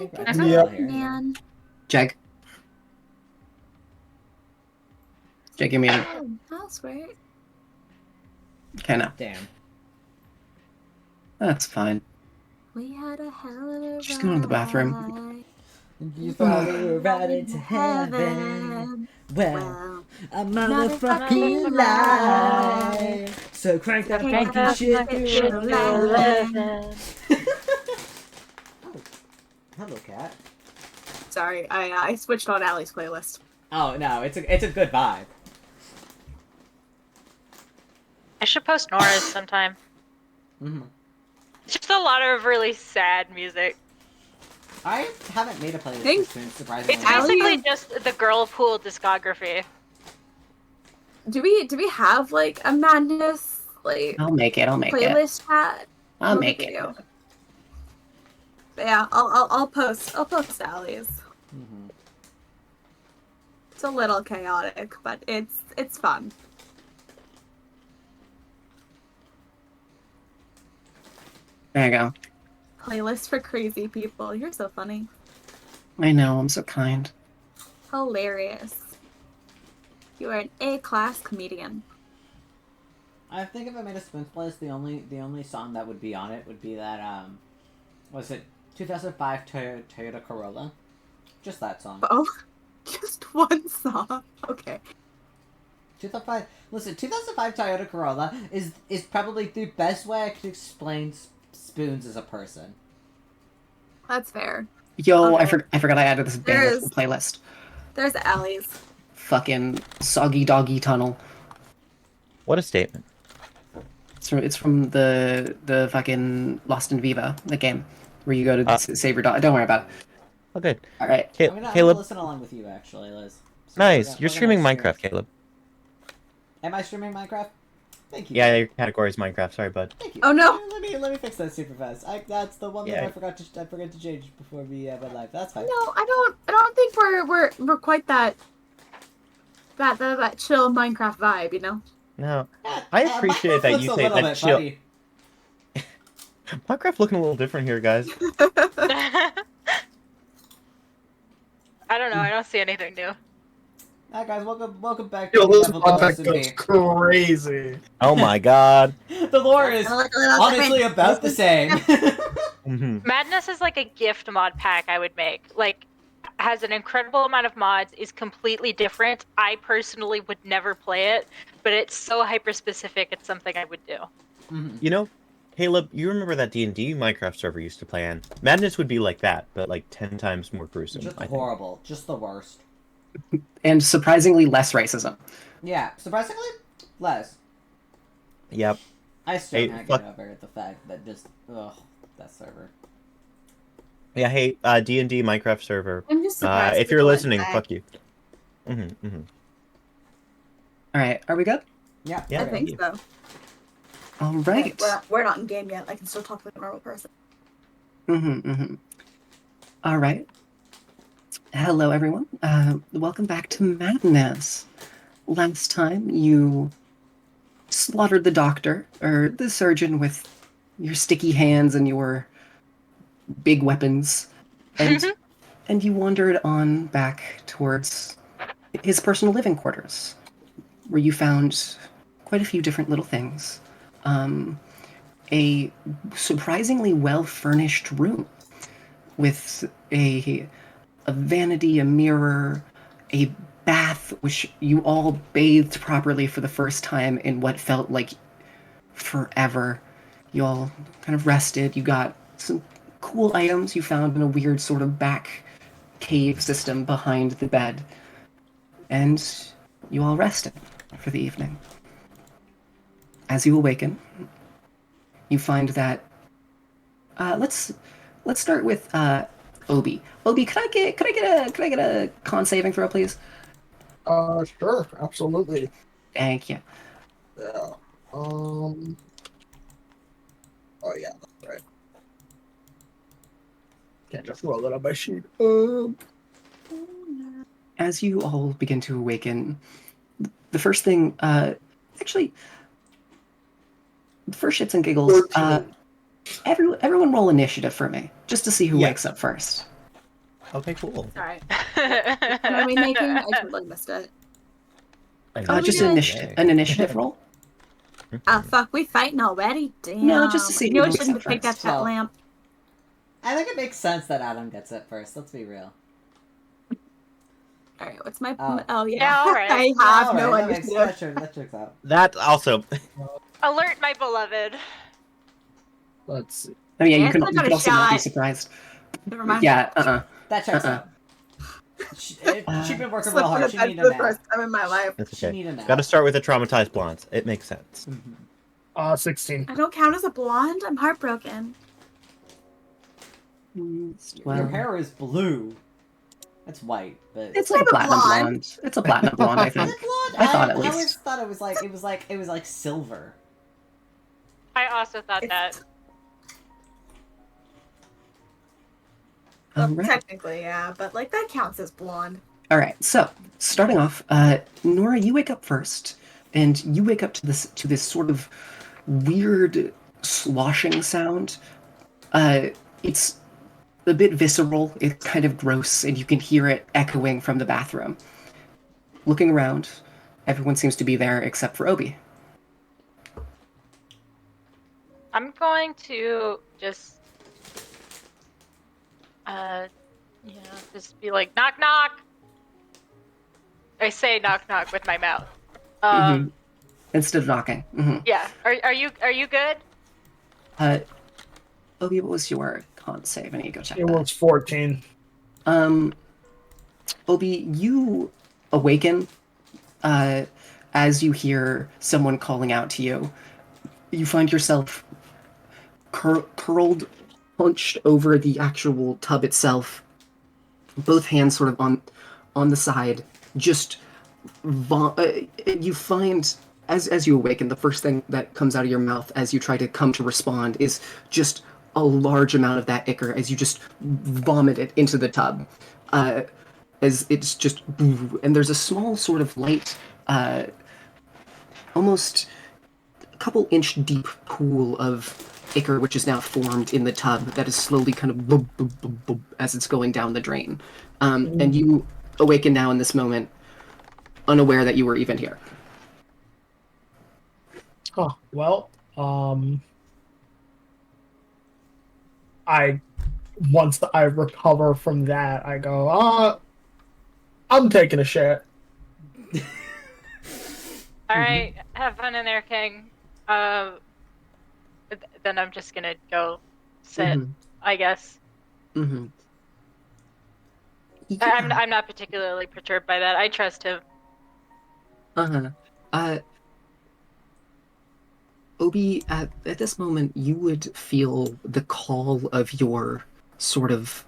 Yep. Man. Jag, you're muted. Oh, that's weird. Okay, now. Damn. That's fine. We had a hell of a She's going to the bathroom. You follow right into heaven. Well, a motherfucking lie. So crank that funky shit through 11. Oh, hello, cat. Sorry, I switched on Allie's playlist. Oh no, it's a good vibe. I should post Nora's sometime. Mm-hmm. It's just a lot of really sad music. I haven't made a playlist Think- since, surprisingly. It's basically just the girl pool discography. Do we have like a madness like I'll make it. playlist chat? I'll No make big it. deal. But yeah, I'll post Allie's. Mm-hmm. It's a little chaotic, but it's fun. There you go. Playlist for crazy people. You're so funny. I know, I'm so kind. Hilarious. You are an A-class comedian. I think if I made a Spoons playlist, the only song that would be on it would be that was it 2005 Toyota Corolla? Just that song. Oh, just one song. Okay. 2005. Listen, 2005 Toyota Corolla is probably the best way I could explain Spoons as a person. That's fair. Yo, Okay. I forgot I added this banger to There's- the playlist. There's Allie's. Fucking Soggy Doggy Tunnel. What a statement. It's from the fucking Lost in Viva, the game, where you go to save your dog. Don't worry about it. Oh, good. All right. I'm gonna Caleb, listen along with you, actually, Liz. So nice. we're You're gonna streaming stream. Minecraft, Caleb. Am I streaming Minecraft? Thank you. Yeah, your category is Minecraft. Sorry, bud. Thank you. Oh, no. Let me fix that super fast. That's the one that Yeah. I forgot to change before we went live. That's fine. No, I don't think we're quite that chill Minecraft vibe, you know? No, I appreciate that Minecraft you looks say a little that bit chill. funny. Minecraft looking a little different here, guys. I don't know. I don't see anything new. Hi guys, welcome back to Yo, this Level contact S&P. goes crazy. Oh my god. The lore is honestly about the same. Mhm. Madness is like a gift mod pack I would make. Like, has an incredible amount of mods, is completely different. I personally would never play it, but it's so hyper specific. It's something I would do. Mhm. You know, Caleb, you remember that D&D Minecraft server used to play in? Madness would be like that, but like 10 times more gruesome. Just I think. horrible. Just the worst. And surprisingly less racism. Yeah, surprisingly, less. Yep. I still Hey, can't fuck. get over the fact that just, ugh, that server. Yeah, hey, D&D Minecraft server. I'm just surprised. If you're people listening, like fuck you. Mm-hmm, mm-hmm. All right, are we good? Yeah, Yeah. I think so. All right. We're not in game yet. I can still talk like a normal person. All right. Hello, everyone. Welcome back to Madness. Last time you slaughtered the doctor, or the surgeon, with your sticky hands and your big weapons, and you wandered on back towards his personal living quarters, where you found quite a few different little things. A surprisingly well-furnished room with a vanity, a mirror, a bath, which you all bathed properly for the first time in what felt like forever. You all kind of rested. You got some cool items you found in a weird sort of back cave system behind the bed. And you all rested for the evening. As you awaken, you find that let's start with Obi. Obi, could I get a con saving throw, please? Sure, absolutely. Thank you. Yeah. Oh yeah, that's right. Can't just roll it on my sheet. As you all begin to awaken, the first thing, actually, for shits and giggles, 14. everyone roll initiative for me, just to see who Yeah. wakes up first. Okay, cool. Sorry. What are we making? I totally missed it. Oh, just an initiative roll. Ah, fuck, we fighting already? Damn. No, just to see I knew I who shouldn't gets have picked that first. pet Well, lamp. I think it makes sense that Adam gets it first. Let's be real. Alright, what's my... Oh. Oh, yeah. Yeah, all right. I Yeah, have all no right, that initiative. checks out. That also. Alert, my beloved. Let's see. Oh yeah, you Yes, can, I you got can a also not be shot. surprised. Never mind. Yeah, That checks Uh-uh. out. She's been working real Slipped in hard. the She bed needs for a the first nap. time in my life. That's She okay. need a nap. Got to start with the traumatized blondes. It makes sense. 16. I don't count as a blonde. I'm heartbroken. Your hair is blue. It's white, but It's like a Type of platinum blonde. blonde. It's a platinum blonde, I is think. it blonde? I thought at I always least. thought it was like silver. I also thought that. Well, Alright. technically, yeah, but like that counts as blonde. Alright, so starting off, Nora, you wake up first, and you wake up to this sort of weird sloshing sound. It's a bit visceral, it's kind of gross, and you can hear it echoing from the bathroom. Looking around, everyone seems to be there except for Obi. I'm going to just, just be like, knock, knock. I say knock, knock with my mouth. Instead of knocking. Yeah. Are you good? Obi, what was your con save? I need to go check It that. was 14. Obi, you awaken as you hear someone calling out to you. You find yourself curled, hunched over the actual tub itself, both hands sort of on the side. Just you find as you awaken, the first thing that comes out of your mouth as you try to come to respond is just a large amount of that ichor as you just vomit it into the tub. As it's just, and there's a small sort of light, almost a couple inch deep pool of ichor which is now formed in the tub that is slowly kind of boom, boom, boom, boom, as it's going down the drain. And you awaken now in this moment, unaware that you were even here. Huh. Well, I once I recover from that, I go, I'm taking a shit. All right. Have fun in there, King. Then I'm just gonna go sit, I guess. Yeah. I'm not particularly perturbed by that. I trust him. Obi, at this moment, you would feel the call of your sort of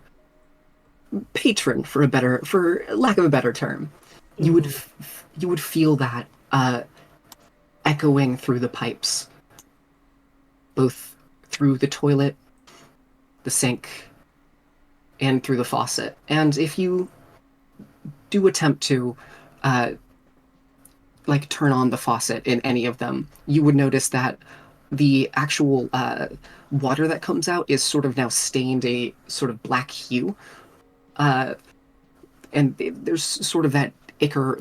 patron, for lack of a better term. You would feel that echoing through the pipes, both through the toilet, the sink, and through the faucet. And if you do attempt to turn on the faucet in any of them, you would notice that the actual water that comes out is sort of now stained a sort of black hue. And there's sort of that ichor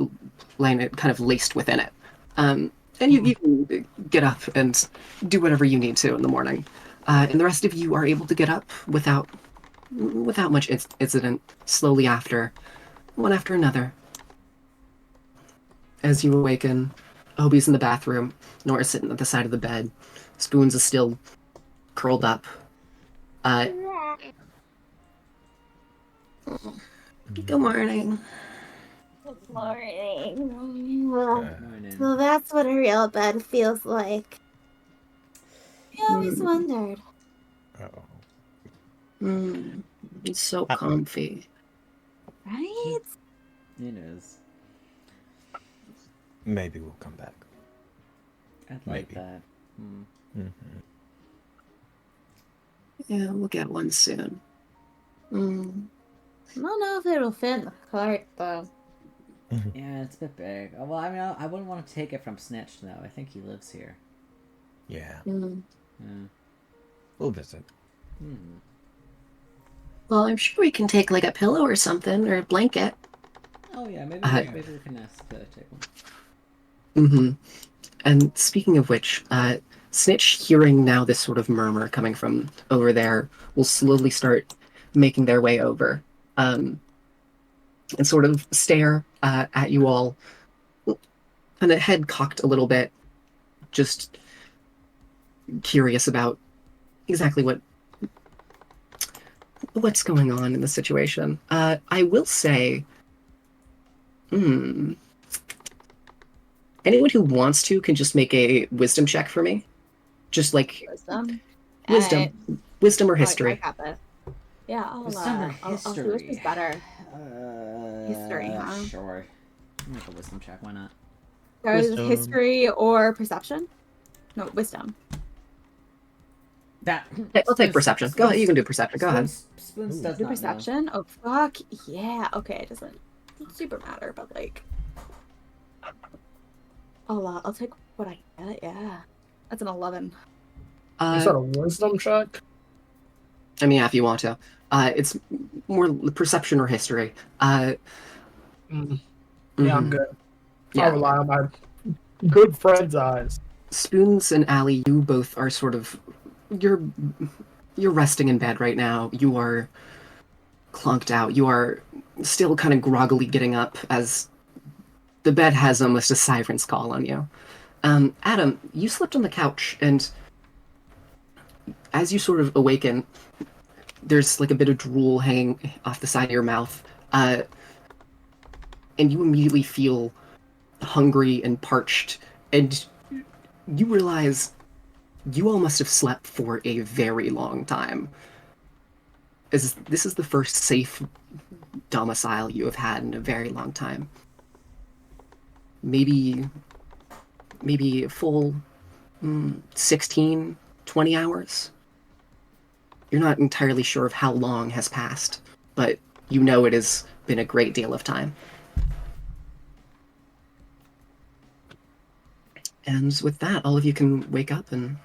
kind of laced within it. And you can get up and do whatever you need to in the morning. And the rest of you are able to get up without much incident, slowly one after another. As you awaken, Obi's in the bathroom. Nora's sitting at the side of the bed. Spoons is still curled up. Good morning. Good morning. Morning. So that's what a real bed feels like. I always wondered. It's so comfy. Right? It is. Maybe we'll come back. I'd like Maybe. that. Yeah, we'll get one soon. I don't know if it'll fit in the cart, though. Yeah, it's a bit big. Well, I mean, I wouldn't want to take it from Snitch, though. I think he lives here. Yeah. Yeah. We'll visit. Well, I'm sure we can take like a pillow or something, or a blanket. Oh yeah, maybe we can ask to take one. Mm-hmm. And speaking of which, Snitch, hearing now this sort of murmur coming from over there, will slowly start making their way over, and sort of stare at you all, and a head cocked a little bit, just curious about exactly what's going on in the situation. I will say, anyone who wants to can just make a wisdom check for me. Just like Wisdom. wisdom, wisdom or I history. got this. Yeah, Wisdom or I'll see which is better. Uh, History, huh? Sure. Make a wisdom check. Why not? There's Wisdom. history or perception? No, wisdom. That. Okay, I'll take perception. Go ahead, you can do perception. Go ahead. Spoons Ooh. does Do not know. perception? Oh, fuck. Yeah. Okay, it doesn't super matter, but like. I'll take what I get. Yeah. That's an 11. You said a wisdom check? I mean, yeah, if you want to. It's more perception or history. Yeah, Mhm. I'm good. I Yeah. rely on my good friend's eyes. Spoons and Allie, you both are sort of you're resting in bed right now. You are clunked out. You are still kind of groggily getting up as the bed has almost a siren's call on you. Adam, you slept on the couch, and as you sort of awaken, there's like a bit of drool hanging off the side of your mouth, and you immediately feel hungry and parched, and you realize you all must have slept for a very long time. As this is the first safe domicile you have had in a very long time. Maybe a full 16, 20 hours. You're not entirely sure of how long has passed, but you know it has been a great deal of time. And with that, all of you can wake up and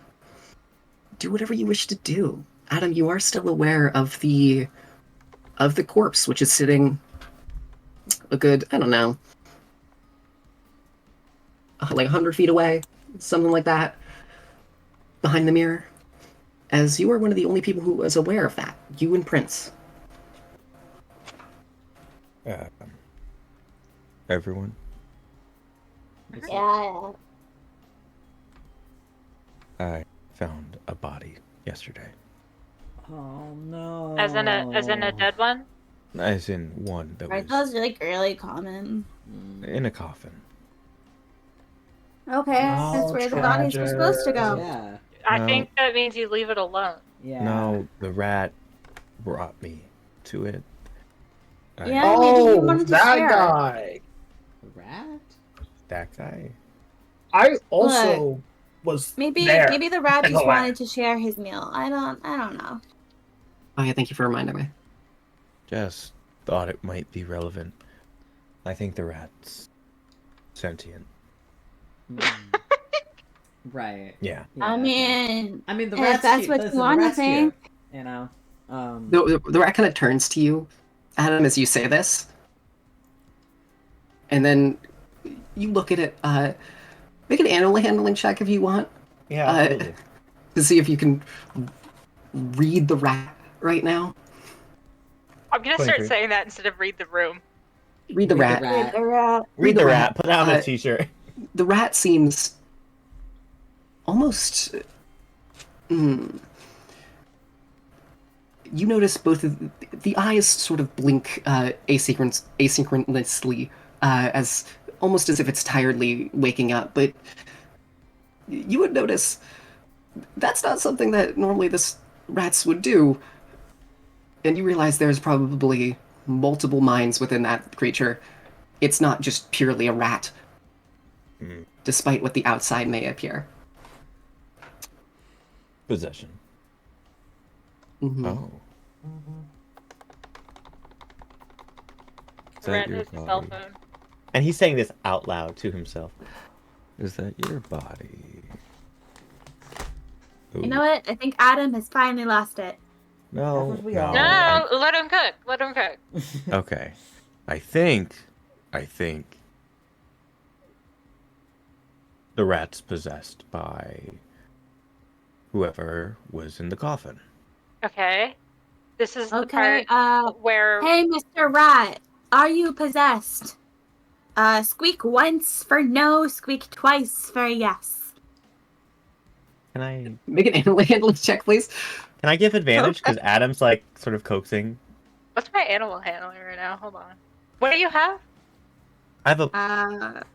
do whatever you wish to do. Adam, you are still aware of the corpse, which is sitting a good, I don't know, like 100 feet away, something like that, behind the mirror. As you are one of the only people who was aware of that, you and Prince. Everyone. Yeah. I found a body yesterday. Oh no. As in a dead one? As in one that Aren't was those like really common? in a coffin. Okay, that's where the bodies were supposed to go. Yeah. I No. think that means you leave it alone. Yeah. No, the rat brought me to it. Yeah. maybe he Oh, wanted to that share. guy. Rat? That guy. I also was Maybe there. the rat in the just lab. wanted to share his meal. I don't know. Oh yeah, thank you for reminding me. Just thought it might be relevant. I think the rat's sentient. Right. Yeah. I mean, the if rat's that's cute. what you Listen, want the to rat's think. cute, you know. The rat kind of turns to you, Adam, as you say this, and then you look at it. Make an animal handling check if you want. Yeah, absolutely. To see if you can read the rat right now. I'm gonna start 23. saying that instead of read the room. Read the rat. Read the rat. Put it on a t-shirt. The rat seems almost. You notice both of the eyes sort of blink asynchronously, as almost as if it's tiredly waking up. But you would notice that's not something that normally this rats would do. And you realize there's probably multiple minds within that creature. It's not just purely a rat, despite what the outside may appear. Possession. Mm-hmm. Oh. Is The that rat your has a cell body? phone. And he's saying this out loud to himself. Is that your body? You know what? I think Adam has finally lost it. No, That's what we no. all No, want. no, no, let him cook. Let him cook. Okay. I think the rat's possessed by whoever was in the coffin. Okay. This is the Okay, part where hey, Mr. Rat, are you possessed? Squeak once for no, squeak twice for yes. Can I Make an animal handling check, please. give advantage? Okay. Because Adam's like sort of coaxing. what's my animal handling right now? Hold on. What do you have? I have a Let's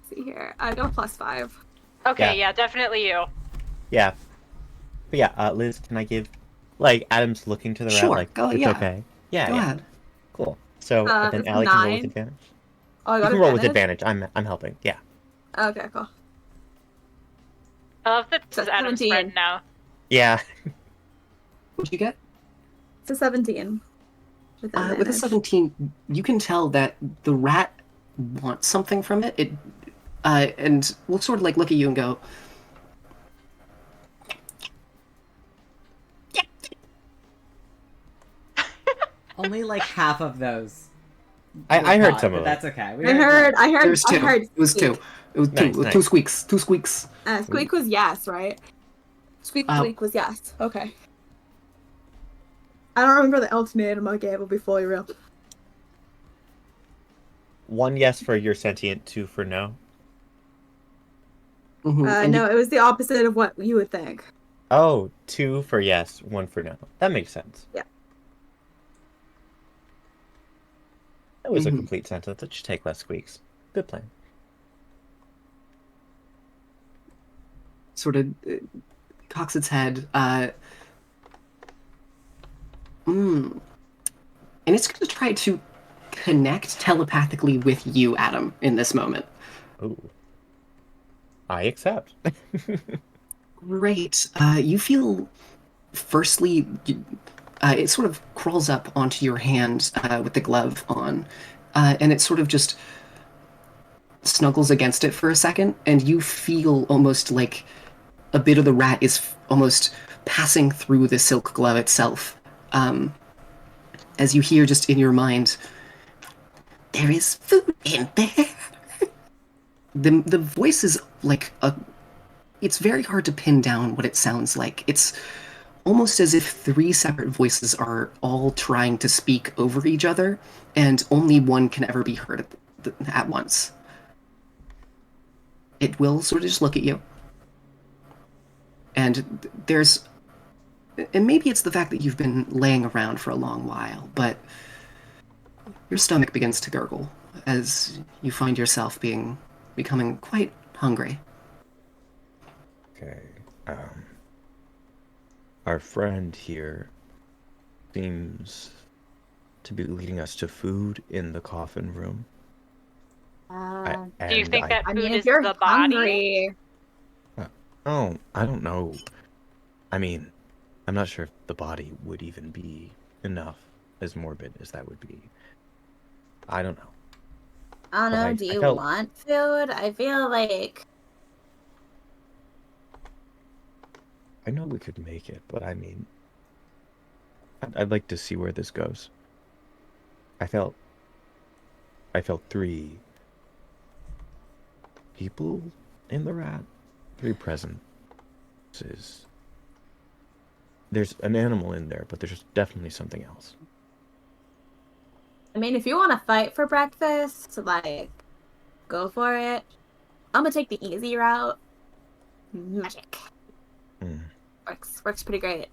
see here. I got a +5. Okay, yeah, definitely you. yeah. But yeah, Liz, can I give like Adam's looking to the rat Sure, like go- it's yeah. okay. Yeah, Go yeah. ahead. Cool. So then It's Allie can roll with 9. advantage. Oh, I You got can roll with advantage? advantage. I'm helping. Yeah. Okay, cool. I love that this So is Adam's 17. friend now. Yeah. What'd you get? It's a 17. With With a advantage. 17, you can tell that the rat wants something from it. And we'll sort of like look at you and go, Only like half of those. I were heard caught, some but of that's okay. We I heard, like, "There's two. I heard It was squeak. two. It was Nice, two. nice. Two squeaks. Two squeaks." Squeak was yes, right? Squeak was yes. Okay. I don't remember the ultimatum I gave, I'll be fully real. 1 yes for you're sentient, 2 for no. And No, it was the opposite of what you would think. Oh, 2 for yes, 1 for no. That makes sense. Yeah. That was a Mhm. complete sentence. It should take less squeaks. Good plan. Sort of cocks its head. And it's going to try to connect telepathically with you, Adam, in this moment. Ooh. I accept. Great. You feel, firstly, it sort of crawls up onto your hand with the glove on, and it sort of just snuggles against it for a second, and you feel almost like a bit of the rat is almost passing through the silk glove itself. As you hear just in your mind, there is food in there. The voice is like a. It's very hard to pin down what it sounds like. It's almost as if 3 separate voices are all trying to speak over each other, and only one can ever be heard at once. It will sort of just look at you. And there's. And maybe it's the fact that you've been laying around for a long while, but your stomach begins to gurgle as you find yourself becoming quite hungry. Okay. Our friend here seems to be leading us to food in the coffin room. Do you think that I food mean, is if you're the body? hungry, Oh, I don't know. I mean, I'm not sure if the body would even be enough, as morbid as that would be. I don't know. I don't But know, I do you felt- want food? I feel like I know we could make it, but I mean, I'd like to see where this goes. I felt 3 people in the rat, 3 presences. There's an animal in there, but there's definitely something else. I mean, if you want to fight for breakfast, like, go for it. I'm gonna take the easy route. Magic. Mm. Works pretty great.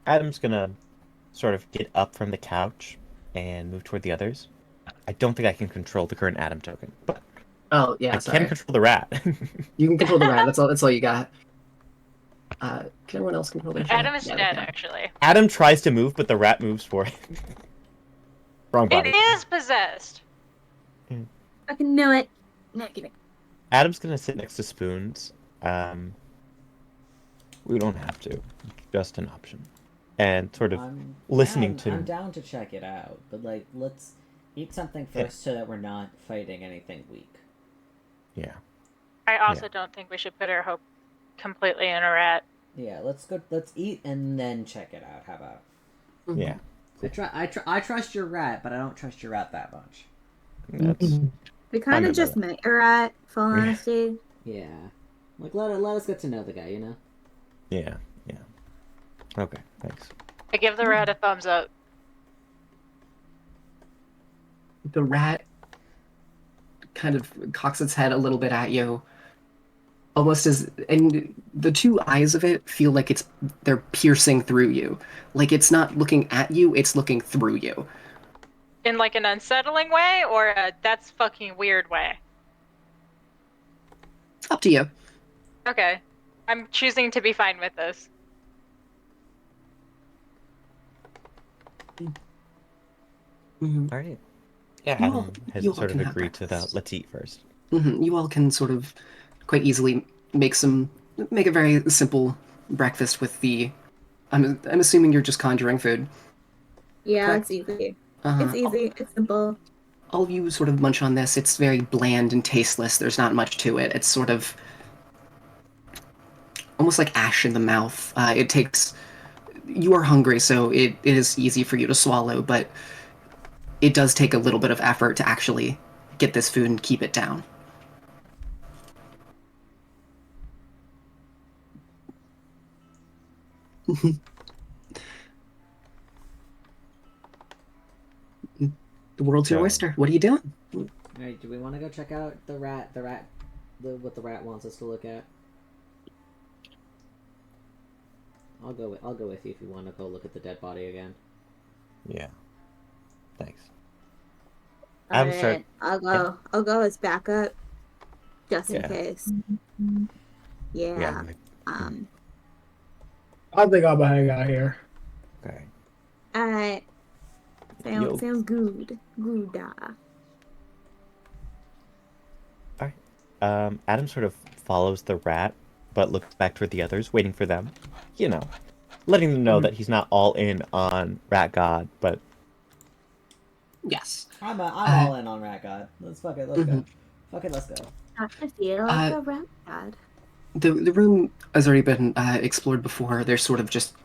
Adam's gonna sort of get up from the couch and move toward the others. I don't think I can control the current Adam token, but Oh yeah, I can control the rat. You can control the rat. That's all. That's all you got. Can everyone else control their Adam rat? is Yeah, dead, they can. actually. Adam tries to move, but the rat moves for him. Wrong It body. is possessed. I can know it. No kidding. Adam's gonna sit next to Spoons. We don't have to. Just an option. And sort of listening to. I'm down to check it out, but like, let's eat something first so that we're not fighting anything weak. Yeah. I also don't think we should put our hope completely in a rat. Yeah, let's go. Let's eat and then check it out. How about? Yeah. I trust your rat, but I don't trust your rat that much. That's We fine kind of by just that. met a rat, full Yeah. honesty. Yeah, like let us get to know the guy. You know. Yeah. Yeah. Okay. Thanks. I give the rat a thumbs up. The rat kind of cocks its head a little bit at you, almost as, and the two eyes of it feel like they're piercing through you. Like it's not looking at you, it's looking through you. In like an unsettling way or a that's fucking weird way? It's up to you. Okay. I'm choosing to be fine with this. Mhm. All right. Yeah. You Adam all, has you all sort of can have agreed to the breakfast. let's eat first. You all can sort of quite easily make a very simple breakfast with the. I'm assuming you're just conjuring food, Yeah, it's correct? easy. It's Uh, easy. It's simple. all of you sort of munch on this. It's very bland and tasteless. There's not much to it. It's sort of almost like ash in the mouth. It takes. You are hungry, so it is easy for you to swallow, but it does take a little bit of effort to actually get this food and keep it down. The world's your So oyster. What are you doing? All right. Do we want to go check out the rat? What the rat wants us to look at. I'll go with you if you want to go look at the dead body again. yeah. Thanks. All Adam start. right, I'll go. Yeah. I'll go as backup, just in Yeah. case. Yeah. Yeah. Like, I think I'm gonna hang out here. okay. All right. Yo. Sounds good. Good. All right. Adam sort of follows the rat, but looks back toward the others, waiting for them. You know, letting them know that he's not all in on Rat God, but Yes. I'm all in on rat god. Let's fuck it. Let's go. Fuck it. Let's go. I feel like a rat god. The room has already been explored before. There's sort of just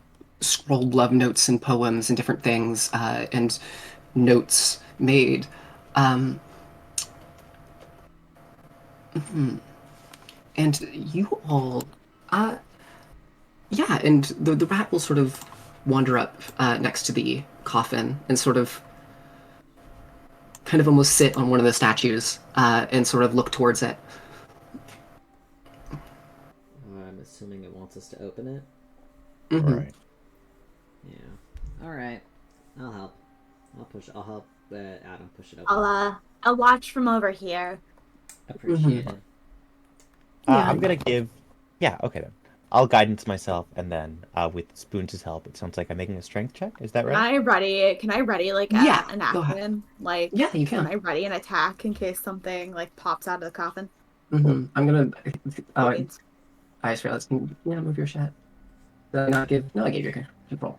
scrolled love notes and poems and different things and notes made. Um, and you all, uh, yeah, and the rat will sort of wander up next to the coffin and sort of kind of almost sit on one of the statues and sort of look towards it. I'm assuming it wants us to open it. Mm-hmm. all right. Yeah. All right. I'll help. I'll help Adam push it open. I'll watch from over here. Appreciate it. Yeah. I'm gonna give. Yeah. Okay then. I'll guidance myself, and then with Spoons' help, it sounds like I'm making a strength check. Is that right? Can I ready like Yeah, an go ahead. action? Like, Yeah, you can can. I ready an attack in case something like pops out of the coffin? I'm gonna. Oh, Wait. I just realized. Yeah, move your shit. Did I not give? No, I gave you a roll.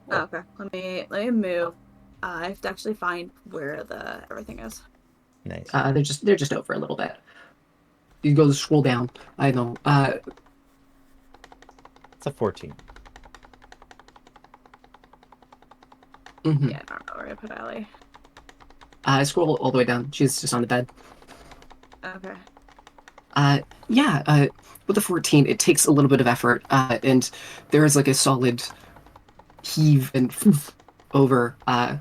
Oh, okay. Let me move. I have to actually find where the everything is. Nice. They're just over a little bit. You go scroll down. I know. It's a 14. Yeah, I don't know where to put Allie. I scroll all the way down. She's just on the bed. Okay. Yeah. With the 14, it takes a little bit of effort, and there is like a solid heave and over. Oh,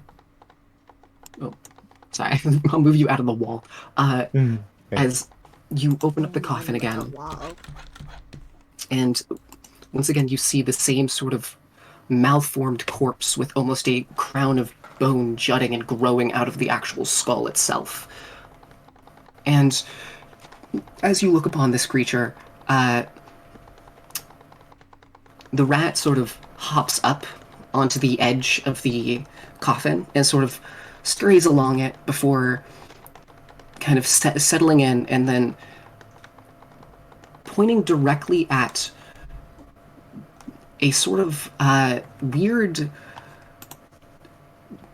sorry. I'll move you out of the wall. Right. As you open up the coffin again, Wow. and once again you see the same sort of malformed corpse with almost a crown of bone jutting and growing out of the actual skull itself. And as you look upon this creature, the rat sort of hops up onto the edge of the coffin and sort of scurries along it before kind of settling in and then pointing directly at a sort of weird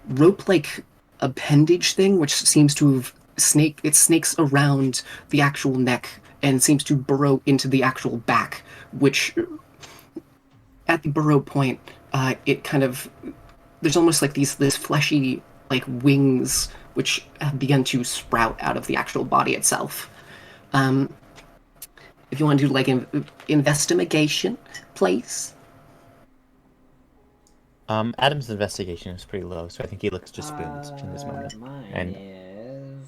rope-like appendage thing, which seems to have snakes around the actual neck and seems to burrow into the actual back which at the burrow point, it kind of there's almost like this fleshy like wings which have begun to sprout out of the actual body itself. If you want to do like investigation, please. Adam's investigation is pretty low, so I think he looks to spoons in this moment. Mine And is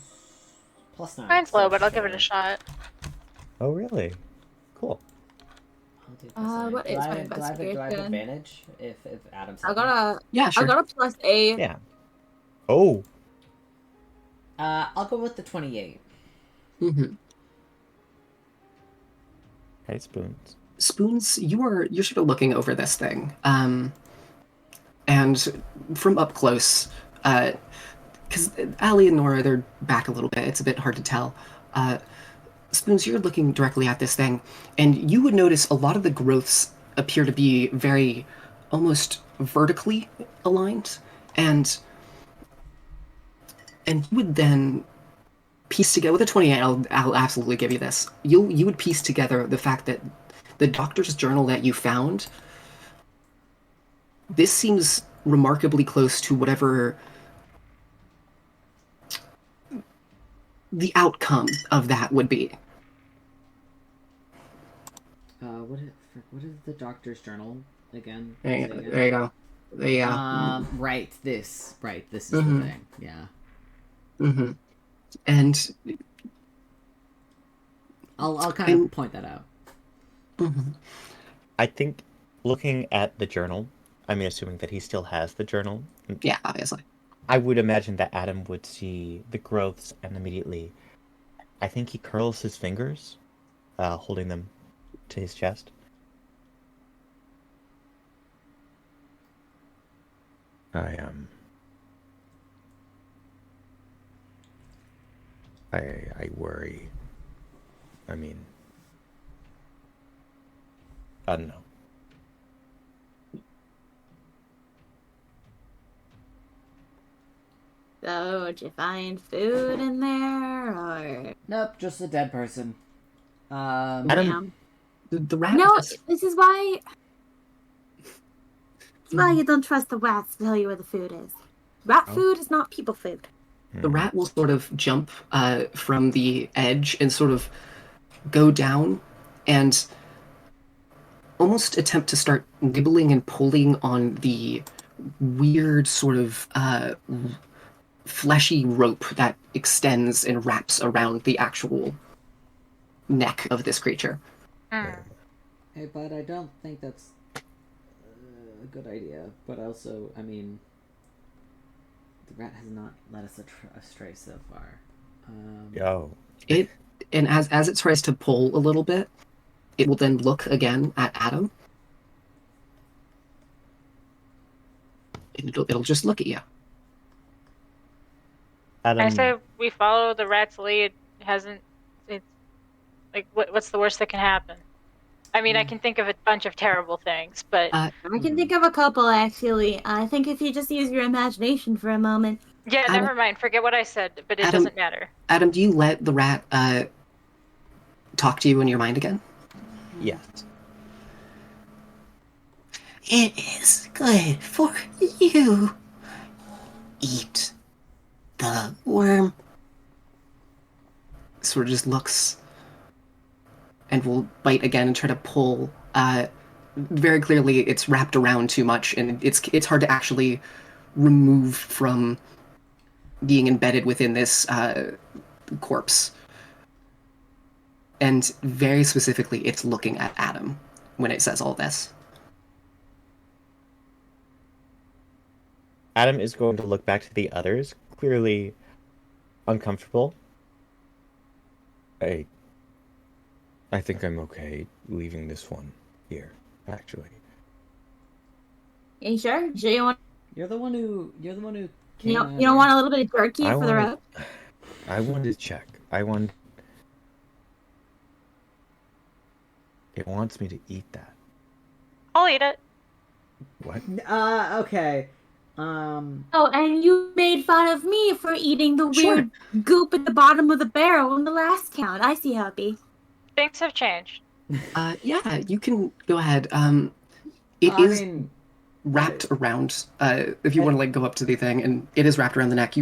+9. Mine's low, so but I'll give it a sure. shot. oh, really? Cool. I'll do +9. What is my do I have investigation? advantage if Adam's I helping? got a Yeah, sure. I got a +8. Yeah. Oh, I'll go with the 28. Mm-hmm. hey, spoons. Spoons, you're sort of looking over this thing, and from up close, because Allie and Nora, they're back a little bit. It's a bit hard to tell. Spoons, you're looking directly at this thing, and you would notice a lot of the growths appear to be very, almost vertically aligned, and you would then piece together with a 28. I'll absolutely give you this. You would piece together the fact that the doctor's journal that you found. This seems remarkably close to whatever the outcome of that would be. What is the doctor's journal again? There Say again? you go. Yeah. Right. This is Mhm. the thing. Yeah. Mm-hmm. And I'll kind of point that out. mhm. I think looking at the journal, I mean, assuming that he still has the journal, Yeah, obviously. I would imagine that Adam would see the growths and immediately, I think he curls his fingers, holding them to his chest. I worry. I mean, I don't know. So, did you find food in there, or Nope, just a dead person. Adam- damn? The rat. No, is- this is why. This is why you don't trust the rats to tell you where the food is. Rat Oh. food is not people food. The rat will sort of jump from the edge and sort of go down and almost attempt to start nibbling and pulling on the weird sort of fleshy rope that extends and wraps around the actual neck of this creature. Hey, bud, I don't think that's a good idea. But also, I mean, the rat has not led us astray so far. Yo. And as it tries to pull a little bit, it will then look again at Adam. And it'll just look at you. Adam, I say we follow the rat's lead. It's like what's the worst that can happen? I mean, I can think of a bunch of terrible things, but I can think of a couple, actually. I think if you just use your imagination for a moment. yeah, Adam- never mind. Forget what I said, but it Adam- doesn't matter. Adam, do you let the rat talk to you in your mind again? yes. It is good for you. Eat the worm. Sort of just looks and will bite again and try to pull. Very clearly, it's wrapped around too much, and it's hard to actually remove from being embedded within this corpse. And very specifically, it's looking at Adam when it says all this. Adam is going to look back to the others, clearly uncomfortable. I think I'm okay leaving this one here, actually. Are you sure? Sure you want? You're the one who. You don't want a little bit of jerky for the road? I wanted to check. It wants me to eat that. I'll eat it. What? Okay. Oh, and you made fun of me for eating the Sure. weird goop at the bottom of the barrel in the last count. I see how it be. Things have changed. Yeah, you can go ahead. It I is mean, wrapped around. If you I- want to like go up to the thing, and it is wrapped around the neck.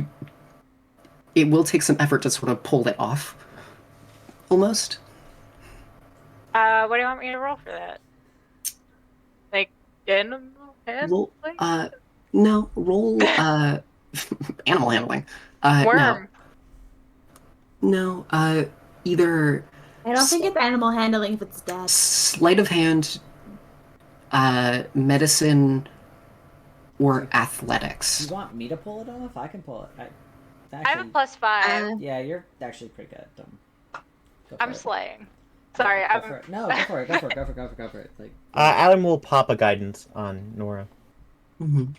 It will take some effort to sort of pull it off, almost. What do you want me to roll for that? Like animal Roll. handling? No. Roll. Animal handling. No. Worm. No. Either I don't think it's animal handling if it's dead. sleight of hand, medicine, or do athletics. you want me to pull it off? I can pull it. I have a +5. Yeah, you're actually pretty good. Go for I'm it. slaying. Sorry, Go I'm. for it. No, go for it. Go for it. Go for it. Go for it. Like, Alan will pop a guidance on Nora. Mm-hmm.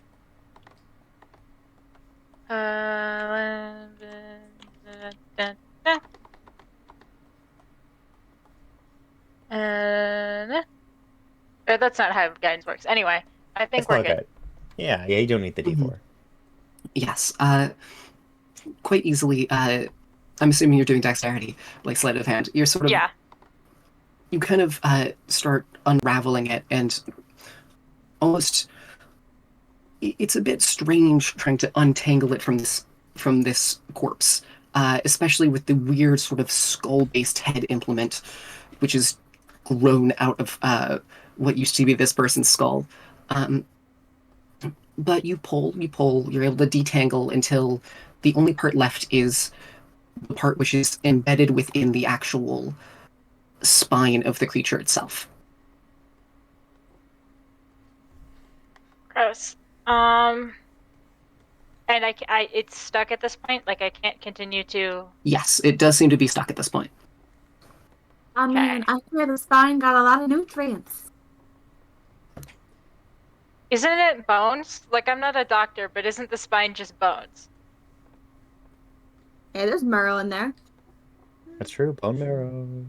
That's not how guidance works. Anyway, I think That's we're not good. good. Yeah, you don't need the D4. Mhm. Yes. Quite easily. I'm assuming you're doing dexterity, like sleight of hand. You're sort of. Yeah. You kind of start unraveling it, and almost. It's a bit strange trying to untangle it from this corpse, especially with the weird sort of skull-based head implement, which is grown out of what used to be this person's skull. Um, but you pull, you're able to detangle until the only part left is the part which is embedded within the actual spine of the creature itself. Gross. And it's stuck at this point. Like I can't continue to. Yes, it does seem to be stuck at this point. I Okay. mean, I hear the spine got a lot of nutrients. Isn't it bones? Like I'm not a doctor, but isn't the spine just bones? Yeah, there's marrow in there. That's true. Bone marrow.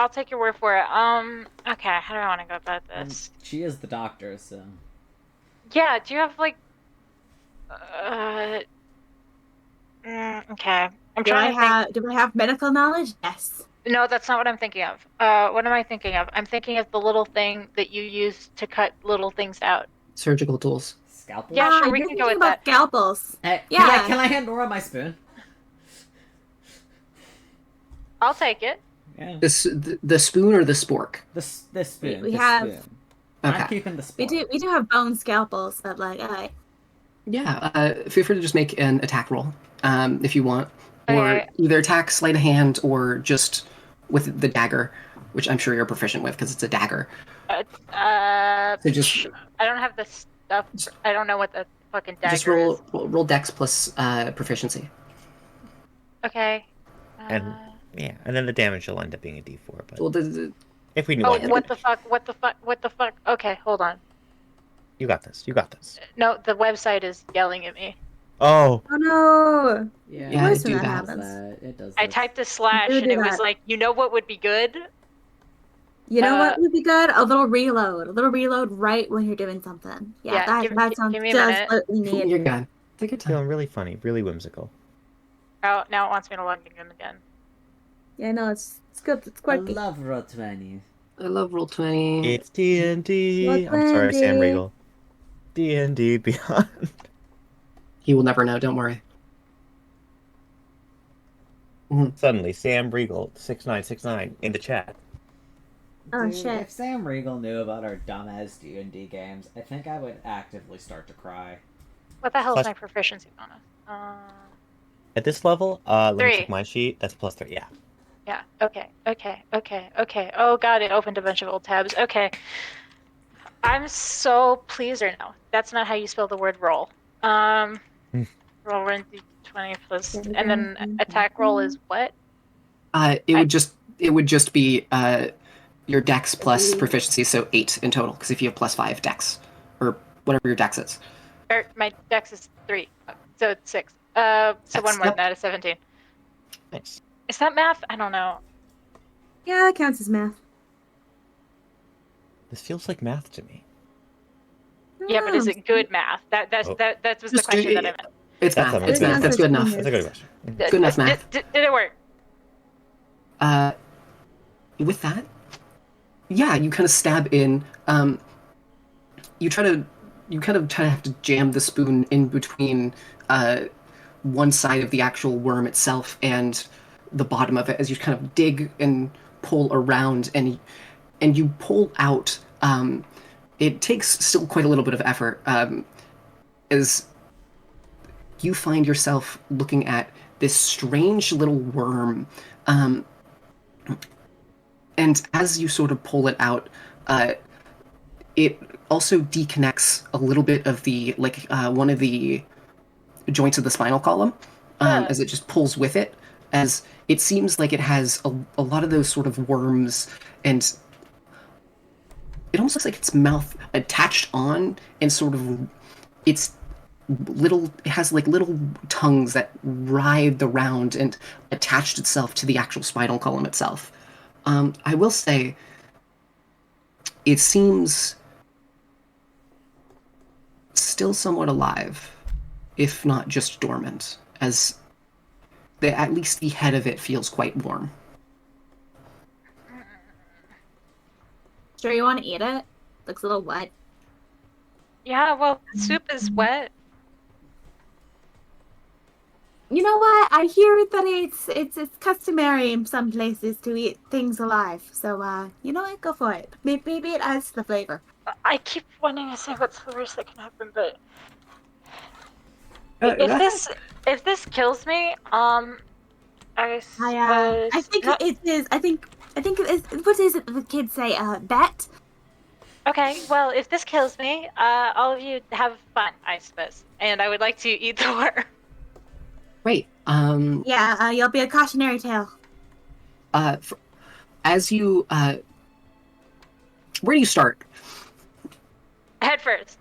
I'll take your word for it. Okay. How do I want to go about this? she is the doctor, so. Yeah. Do you have like? Okay. I'm Do I trying to think. have do I have medical knowledge? Yes. No, that's not what I'm thinking of. What am I thinking of? I'm thinking of the little thing that you use to cut little things out. Surgical tools. Scalpel? Yeah, sure, we you're can go thinking with about that. scalpels. Hey, Yeah. Can I hand Nora my spoon? I'll take it. Yeah. The spoon or the spork? This spoon. We this have- spoon. I'm Okay. keeping the We spoon. do have bone scalpels, but like Yeah, feel free to just make an attack roll if you want. Or Okay. either attack, sleight of hand, or just with the dagger, which I'm sure you're proficient with because it's a dagger. So just I don't have the stuff. I don't know what the fucking dagger just roll is. roll dex plus proficiency. Okay. And yeah, and then the damage will end up being a D4. But Well, if we knew Oh, what what the fuck? What the fuck? What the fuck? Okay, hold on. you got this. You got this. No, the website is yelling at me. Oh, oh no. Yeah, Yeah, Worse I when do that that. happens. It does. I that. typed a slash Do and it was that. like, you know what would be good? You know what would be good? A little reload. A little reload right when you're doing something. Yeah, Yeah, that sounds give me a just minute. what we need. You're good. Take your time. feeling really funny, really whimsical. Oh, now it wants me to log in again. Yeah, no, it's good. It's I quirky. love Roll20. I love Roll20. It's D&D. I'm Roll sorry, Sam 20. Riegel. D&D Beyond. He will never know. Don't worry. Suddenly, Sam Riegel 6969 in the chat. Oh, Dude, shit. If Sam Riegel knew about our dumbass D&D games, I think I would actively start to cry. What the hell is Plus- my proficiency bonus? At this level, let me 3. check my sheet. That's +3. Yeah. Yeah. Okay. Oh god, it opened a bunch of old tabs. Okay. I'm so pleaser now. That's not how you spell the word roll. Roll run d20 plus, and then attack roll is what? It would just be your dex plus proficiency, so 8 in total. Because if you have +5 dex, or whatever your dex is. My dex is 3, so it's 6. So one more Yep. than that is 17. Nice. Is that math? I don't know. Yeah, that counts as math. This feels like math to me. Yeah, but is it good math? That was the Just question that I meant. It's That's math. a It's good math. That's good enough. That's a good question. Good enough math. Did it work? With that, Yeah, you kind of stab in. You try to, you kind of try to have to jam the spoon in between one side of the actual worm itself and the bottom of it as you kind of dig and pull around, and you pull out. It takes still quite a little bit of effort, as you find yourself looking at this strange little worm. Um, and as you sort of pull it out, uh, it also deconnects a little bit of the one of the joints of the spinal column, Huh. as it just pulls with it. As it seems like it has a lot of those sort of worms, and it almost looks like its mouth attached on, and sort of its little, it has like little tongues that writhed around and attached itself to the actual spinal column itself. I will say, it seems still somewhat alive, if not just dormant, as at least the head of it feels quite warm. Sure, you want to eat it? Looks a little wet. Yeah, well, soup is wet. You know what? I hear that it's customary in some places to eat things alive. So you know what? Go for it. Maybe it adds to the flavor. I keep wanting to say what's the worst that can happen, but Go if ahead. this kills me, I I suppose think no. it is. I think it is. What is it the kids say? Bet. Okay, well, if this kills me, all of you have fun, I suppose, and I would like to eat the worm. Great. Yeah. You'll be a cautionary tale. Uh, as you, where do you start? Head first.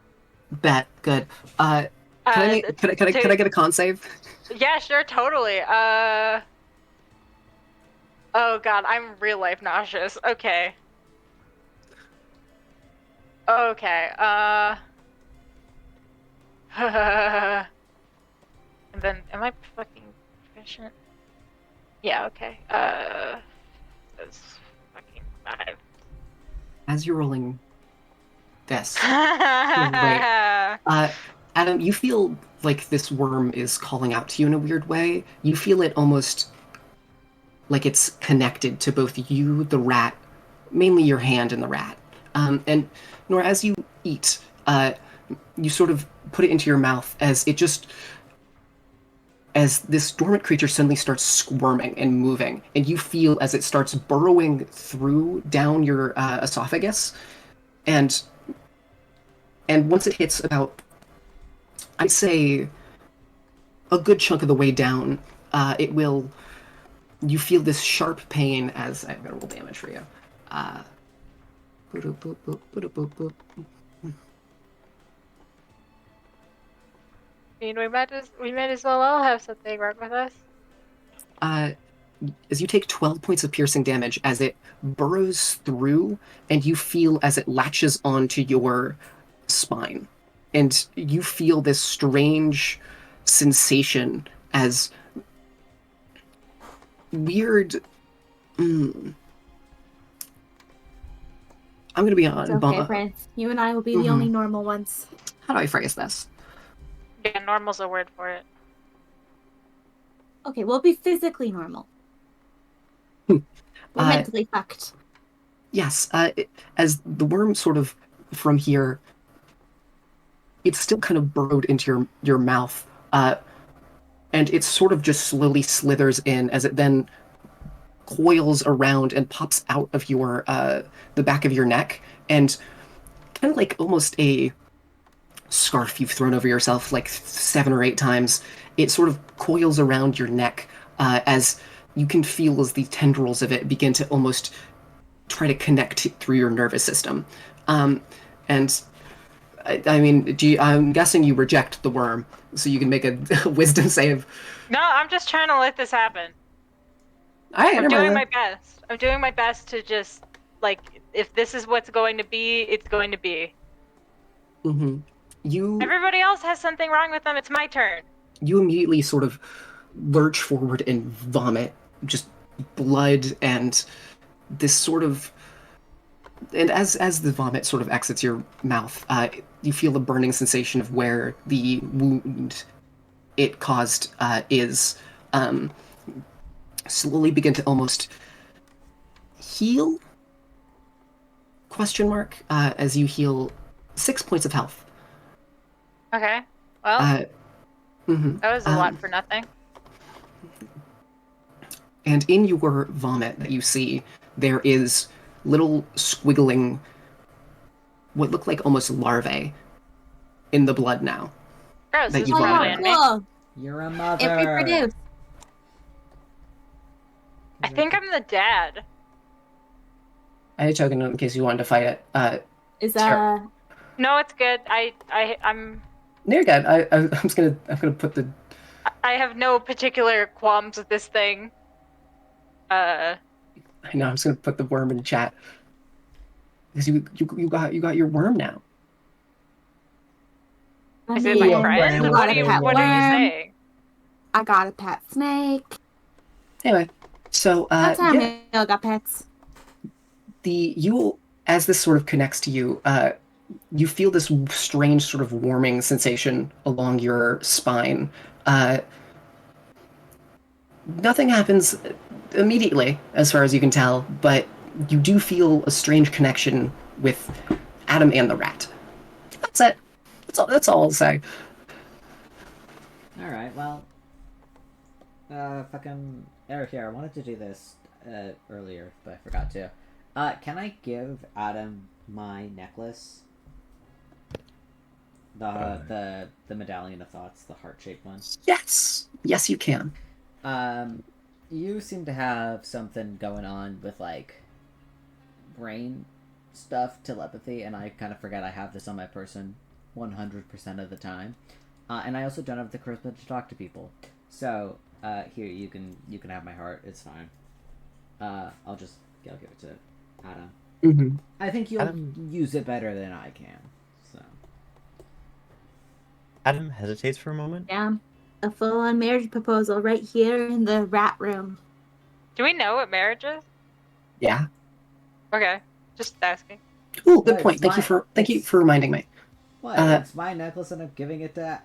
Bet. Good. Can I make, can I get a con save? Yeah, sure, totally. Oh god, I'm real life nauseous. Okay. Okay. And then, am I fucking proficient? Yeah. Okay. That's fucking 5. As you're rolling this, great. Adam, you feel like this worm is calling out to you in a weird way. You feel it almost like it's connected to both you, the rat, mainly your hand and the rat. And Nora, as you eat, you sort of put it into your mouth as it just, as this dormant creature suddenly starts squirming and moving, and you feel as it starts burrowing through down your esophagus, and once it hits about, I'd say, a good chunk of the way down, it will. You feel this sharp pain as I'm gonna roll damage for you. Uh, I mean, we might as well all have something wrong with us. uh, as you take 12 points of piercing damage as it burrows through, and you feel as it latches onto your spine, and you feel this strange sensation as weird. I'm gonna be It's on. okay, Prince. You and I will be the only normal ones. How do I phrase this? Yeah, normal's a word for it. Okay, we'll be physically normal. Hmm. We're mentally fucked. Yes, as the worm sort of from here, it's still kind of burrowed into your mouth, and it sort of just slowly slithers in as it then coils around and pops out of your the back of your neck, and kind of like almost a scarf you've thrown over yourself like 7 or 8 times. It sort of coils around your neck, as you can feel as the tendrils of it begin to almost try to connect through your nervous system. And I mean, I'm guessing you reject the worm, so you can make a wisdom save. No, I'm just trying to let this happen. All right, I'm never doing mind my best. I'm doing my best to just, like, if this is what's going to be, it's going to be. Mm-hmm. Everybody else has something wrong with them. It's my turn. You immediately sort of lurch forward and vomit just blood and this sort of and as the vomit sort of exits your mouth, you feel a burning sensation of where the wound it caused is slowly begin to almost heal? Question mark. As you heal 6 points of health. Okay. Well, Mhm. that was a lot for nothing. And in your vomit that you see, there is little squiggling, what look like almost larvae in the blood now. Gross. That This you is probably vomited. in me. Cool. You're a It mother. reproduced. I think I'm the dad. I had a token in case you wanted to fight it. Is Ter- No, it's good. I'm. Near good. I'm gonna put the. I have no particular qualms with this thing. I know. I'm just gonna put the worm in chat because you got your worm now. I Is it my mean, friend? I What got a pet are you worm. saying? I got a pet snake. Anyway, so That's how yeah, I got pets. you as this sort of connects to you, you feel this strange sort of warming sensation along your spine. Nothing happens immediately, as far as you can tell, but you do feel a strange connection with Adam and the rat. That's it. That's all I'll say. Alright, well. Fucking. Eric here, I wanted to do this earlier, but I forgot to. Can I give Adam my necklace? The medallion of thoughts, the heart-shaped one. Yes. Yes, you can. You seem to have something going on with, like, brain stuff, telepathy, and I kind of forget I have this on my person 100% of the time. And I also don't have the charisma to talk to people. So, here, you can have my heart, it's fine. I'll give it to Adam. Mm-hmm. I think you'll Adam- use it better than I can, so. Adam hesitates for a moment. Yeah. A full-on marriage proposal right here in the rat room. Do we know what marriage is? Yeah. Okay, just asking. Ooh, good No, point. it's Thank you for reminding me. What? It's my necklace and I'm giving it to...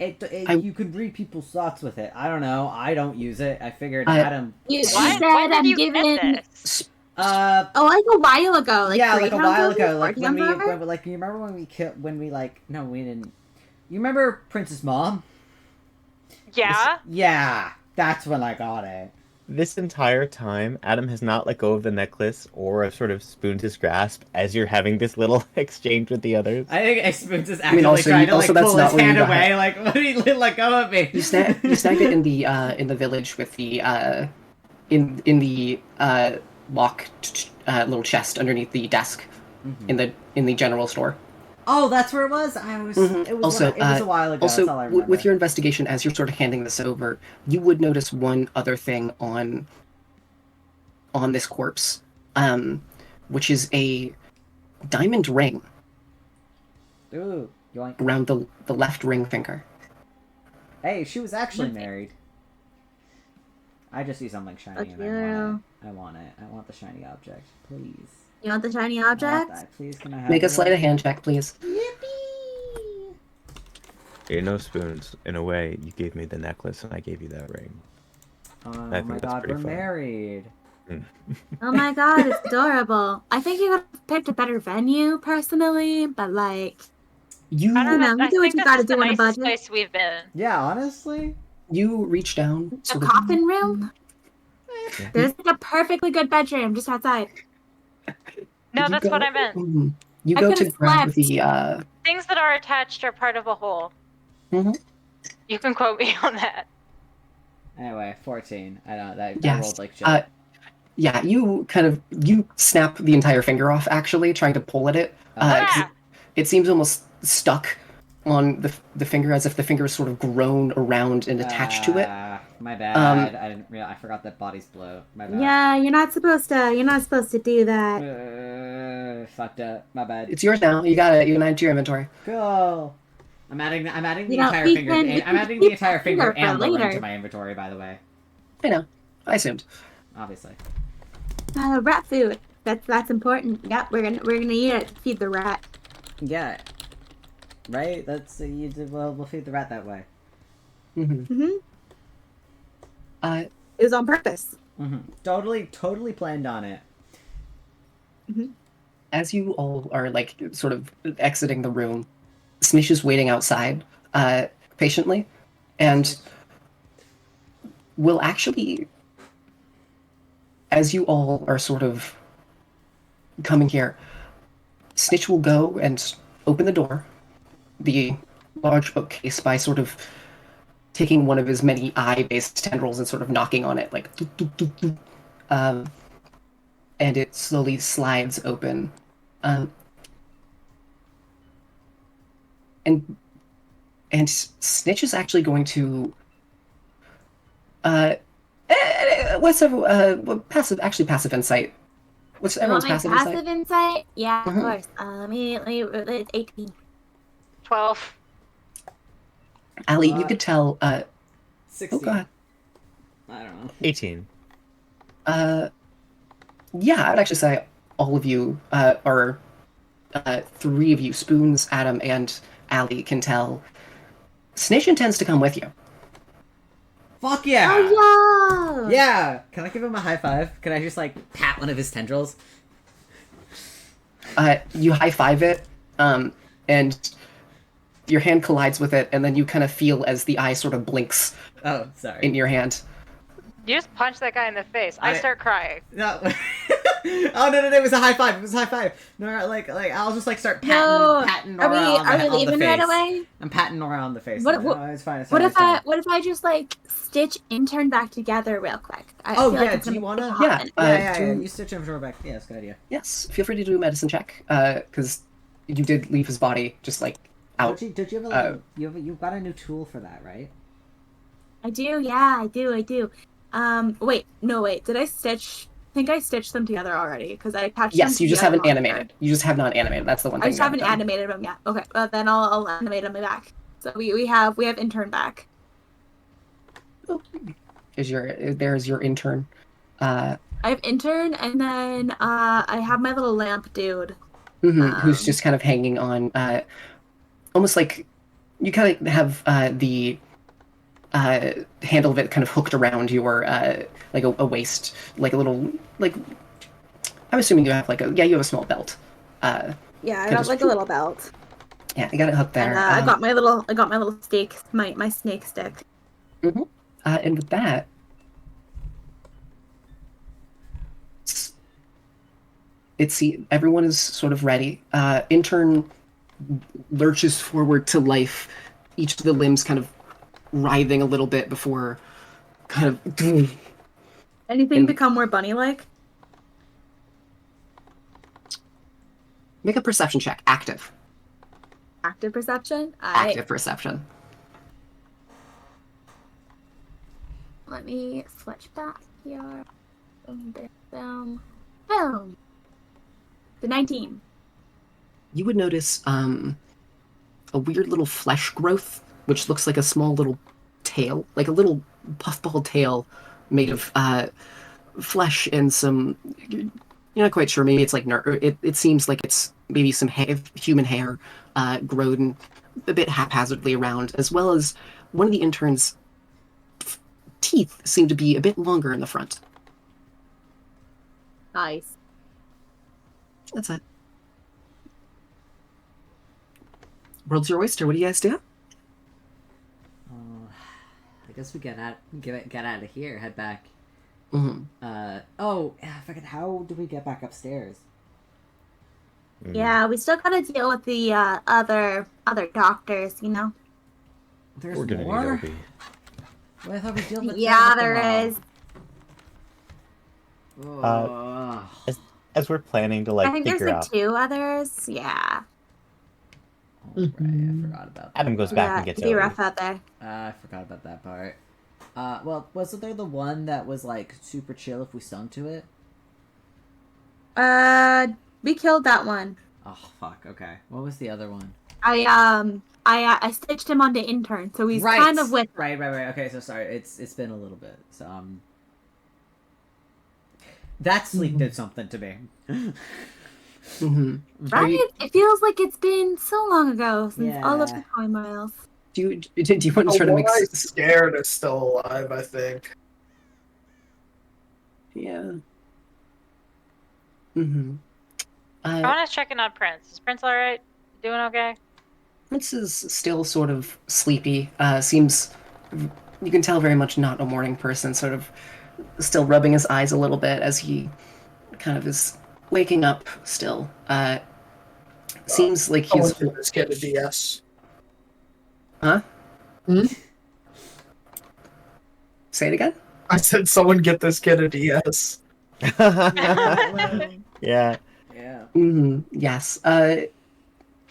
You could read people's thoughts with it. I don't know. I don't use it. I figured Adam... You When said did I'm you giving. get this? Oh, like a while ago. Like yeah, 3 like a times while over? ago. 4 Like when times we... over? Like, you remember when we like... No, we didn't... You remember Prince's mom? Yeah. Yeah. That's when I got it. This entire time, Adam has not let go of the necklace or sort of spooned his grasp as you're having this little exchange with the others. I think Spoons is I mean, actively also- trying to also like that's pull not his where you hand got away. Like, what did he let go of me? You snagged it in the village with the in the locked little chest underneath the desk in the general store. Oh, that's where it was. I was. Mhm. It was. Also, it was a while ago. Also, that's all I remember. with your investigation, as you're sort of handing this over, you would notice one other thing on this corpse, which is a diamond ring Ooh, yoink. around the left ring finger. Hey, she was actually married. I just see something shiny Fuck and you. I want it. I want the shiny object, please. You want the shiny I want object? that. Please, can I have Make a it? sleight of hand check, please. Yippee! You're no spoons. In a way, you gave me the necklace and I gave you that ring. Oh I think my that's god, pretty we're fun. married. Oh my god, it's adorable. I think you could have picked a better venue, personally, but like, You I don't know. you I do what think you this gotta is the do on a nicest budget. place we've been. Yeah, honestly. you reach down, The sort of. coffin room? Yeah. There's like a perfectly good bedroom just outside. No, you that's go- what I meant. You I go to could've grab slept. the Things that are attached are part of a whole. Mhm. You can quote me on that. Anyway, 14. I know that Yes. rolled like shit. Yeah, you snap the entire finger off, actually, trying to pull at it. 'Cause Ah! it seems almost stuck on the finger, as if the finger is sort of grown around and attached to it. My bad. I didn't realize. I forgot that bodies blow. My bad. Yeah, you're not supposed to do that. Fucked up. My bad. It's yours now. You got it. You can add it to your inventory. Cool. I'm adding the You know, entire we finger. can- we I'm can adding the keep entire the finger finger for and the ring later. to my inventory. By the way, I know. I assumed. obviously. Rat food. That's important. Yep, we're gonna eat it to feed the rat. Yeah. Right? That's we'll feed the rat that way. Mm-hmm. Uh, It was on purpose. Totally planned on it. as you all are like sort of exiting the room, Snish is waiting outside, patiently, and will actually, as you all are sort of coming here, Snitch will go and open the door, the large bookcase, by sort of taking one of his many eye-based tendrils and sort of knocking on it, like, doop, doop, doop, doop. And it slowly slides open. Um, and Snitch is actually going to passive insight. What's You want everyone's my passive passive insight? insight? Yeah, of Mhm. course. Immediately, it's 18. 12. Allie, you could tell. 16. Oh god. I don't know. 18. Yeah, I'd actually say all of you, or three of you, Spoons, Adam, and Allie, can tell. Snitch intends to come with you. Fuck yeah! Oh, yeah! Yeah! Can I give him a high five? Can I just, like, pat one of his tendrils? You high five it, and your hand collides with it, and then you kind of feel as the eye sort of blinks Oh, sorry. in your hand. You just punch that guy in the face. I start crying. No. Oh no, it was a high five. It was a high five. No, like I'll just like start patting No. patting Are Nora we on the, are we on the leaving face. right away? I'm patting Nora on the face. What- No, what- it's fine. It's What fine, if it's fine. I just like stitch intern back together real quick? I Oh, feel like yeah, it's do you gonna wanna- take a hot Yeah, minute. Yeah. do- You stitch him Nora back. Yeah, that's a good idea. Yes, feel free to do a medicine check, because you did leave his body just like out. Don't you have a you've got a new tool for that, right? I do, yeah, I do. Wait. Did I stitch? I think I stitched them together already because I attached Yes, them you just together haven't on animated. You just have not animated. That's the one I thing just you haven't done. animated them yet. Okay, well then I'll animate them back. So we have intern back. There's your intern. I have intern, and then I have my little lamp dude. Who's just kind of hanging on, almost like you kind of have the handle of it kind of hooked around your like a waist, like a little like. I'm assuming you have you have a small belt. Yeah, I Can got just- like a little belt. Yeah, I got it hooked there. And I got my little stake, my snake stick. And with that, everyone is sort of ready. Intern lurches forward to life, each of the limbs kind of writhing a little bit before kind of. Anything And- become more bunny-like? Make a perception check. Active. Active perception? Active perception. Let me switch back here. Boom. Boom. The 19. You would notice a weird little flesh growth, which looks like a small little tail, like a little puffball tail made of flesh and some. You're not quite sure. Maybe it's like it seems like it's maybe some human hair grown a bit haphazardly around, as well as one of the interns' teeth seem to be a bit longer in the front. Nice. That's it. World's your oyster. What do you guys do? I guess we get out of here. Head back. Mm-hmm. I forget. How do we get back upstairs? Yeah, we still gotta deal with the other doctors, you know? There's We're gonna more. need Obi. Well, I thought we dealt with Yeah, them there is. all. As we're planning to I think there's figure like out, 2 others. Yeah. Oh, right, I forgot about that. Adam goes back and gets it'd be Obi. rough out there. I forgot about that part. Well, wasn't there the one that was like super chill if we sung to it? We killed that one. Oh fuck. Okay. What was the other one? I stitched him onto intern, so he's kind of with. Right. Okay. So sorry. It's been a little bit. So That sleep did something to me. Mm-hmm. Right? It feels like it's been so long ago since all of Yeah. the turmoils. Do you want to try to Oh, make? boy, scared is still alive, I think. Yeah. Mm-hmm. I want to check in on Prince. Is Prince all right? Doing okay? Prince is still sort of sleepy. Seems you can tell very much not a morning person. Sort of still rubbing his eyes a little bit as he kind of is waking up. Still, seems like Someone he's. give this kid a DS. Huh? Hmm? Say it again. I said, someone get this kid a DS. Yeah. Yeah. Mm-hmm. Yes.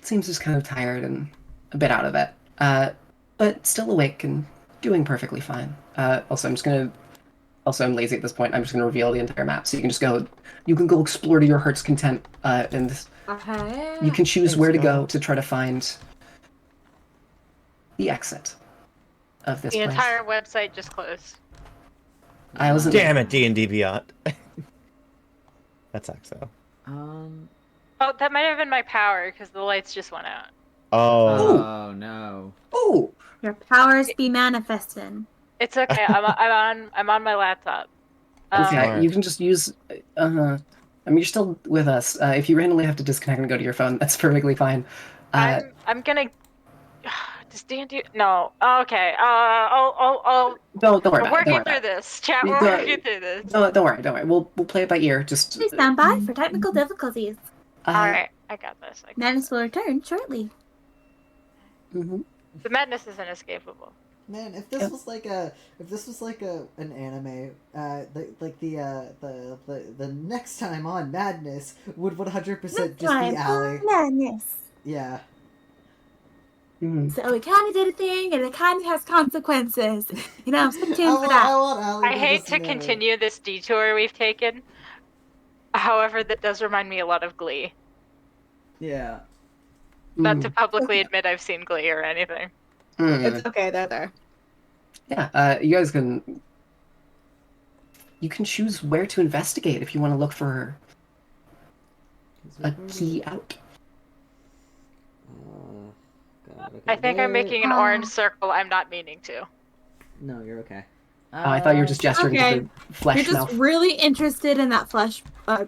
Seems just kind of tired and a bit out of it. But still awake and doing perfectly fine. Also, I'm just gonna. Also, I'm lazy at this point. I'm just gonna reveal the entire map, so you can just go. You can go explore to your heart's content, and you can choose Thanks, where to Scott. go to try to find the exit of this The place. entire website just closed. I wasn't. Damn it, D&D Beyond. That sucks though. Oh, that might have been my power because the lights just went out. Oh. Oh no. Oh, Your powers be manifesting. It's okay. I'm on my laptop. okay. Smart. You can just use. I mean, you're still with us. If you randomly have to disconnect and go to your phone, that's perfectly fine. I'm gonna. Does Dan do? No. Okay. I'll. Don't worry We're about it. Don't worry working through about it. this. Chat. We're Don't- working through this. Don't worry. Don't worry. We'll play it by ear. Just. Please stand by for technical difficulties. All right. I got this. Madness will return shortly. Mm-hmm. The madness is inescapable. Man, if this was like an anime, the next time on Madness would 100% just be Allie. Madness. Yeah. Mm-hmm. So it kind of did a thing, and it kind of has consequences. You know, stay tuned for I that. want Allie I hate just to know. continue this detour we've taken. However, that does remind me a lot of Glee. Yeah. Not to publicly admit I've seen Glee or anything. It's okay, they're there. Yeah, you guys can. You can choose where to investigate if you want to look for a key out. God, okay. I think I'm making an orange circle I'm not meaning to. No, you're okay. Oh, I thought you were just gesturing Okay. to the flesh You're just mouth. really interested in that flesh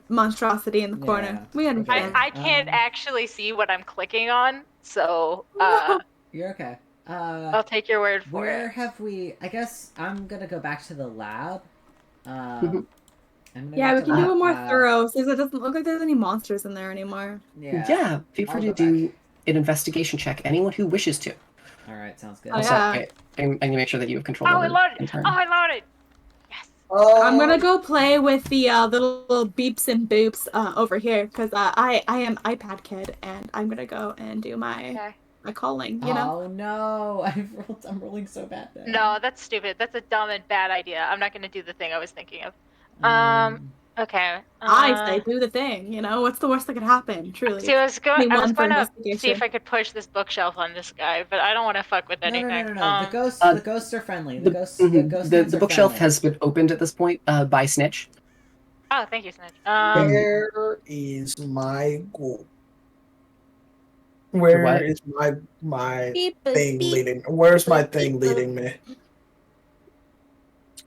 monstrosity in the Yeah. corner. We understand. I can't actually see what I'm clicking on, so You're okay. I'll take your word for Where it. have we? I guess I'm gonna go back to the lab. Mhm. I'm gonna Yeah, go we to can do lab. a more thorough, since it doesn't look like there's any monsters in there anymore. Yeah, feel free I'll to go do back. an investigation check. Anyone who wishes to. All right, sounds good. Oh, Also, yeah. I'm going to make sure that you have control Oh, over I loaded! in turn. Oh, I loaded! Yes! I'm gonna go play with the little beeps and boops over here, because I am iPad kid, and I'm gonna go and do my calling, you know? Oh no! I'm rolling so bad now. No, that's stupid. That's a dumb and bad idea. I'm not gonna do the thing I was thinking of. Okay. I say do the thing, you know? What's the worst that could happen, truly? See, I was going Only one for to see investigation. if I could push this bookshelf on this guy, but I don't want to fuck with anything. No. The ghosts are friendly. The ghosts The bookshelf friendly. has been opened at this point by Snitch. Oh, thank you, Snitch. Where is my goal? What? Where is my thing leading? Where's my thing leading me?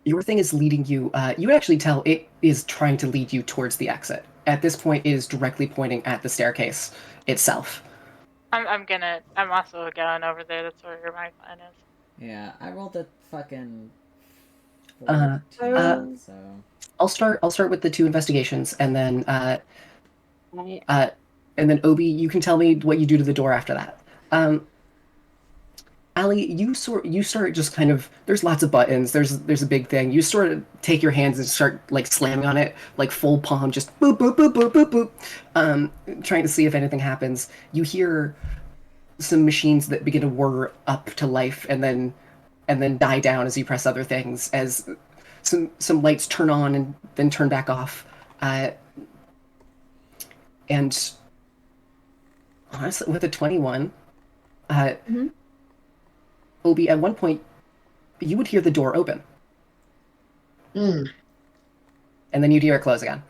Your thing is leading you. You would actually tell it is trying to lead you towards the exit. At this point, it is directly pointing at the staircase itself. I'm also going over there. That's where my plan is. Yeah, I rolled a fucking 14, so I'll start with the two investigations, and then Obi, you can tell me what you do to the door after that. Allie, you start just kind of. There's lots of buttons. There's a big thing. You sort of take your hands and start like slamming on it, like full palm, just boop boop boop boop boop boop, trying to see if anything happens. You hear some machines that begin to whir up to life, and then die down as you press other things. As some lights turn on and then turn back off, and honestly, with a 21, Obi, at one point, you would hear the door open. and then you do your close again.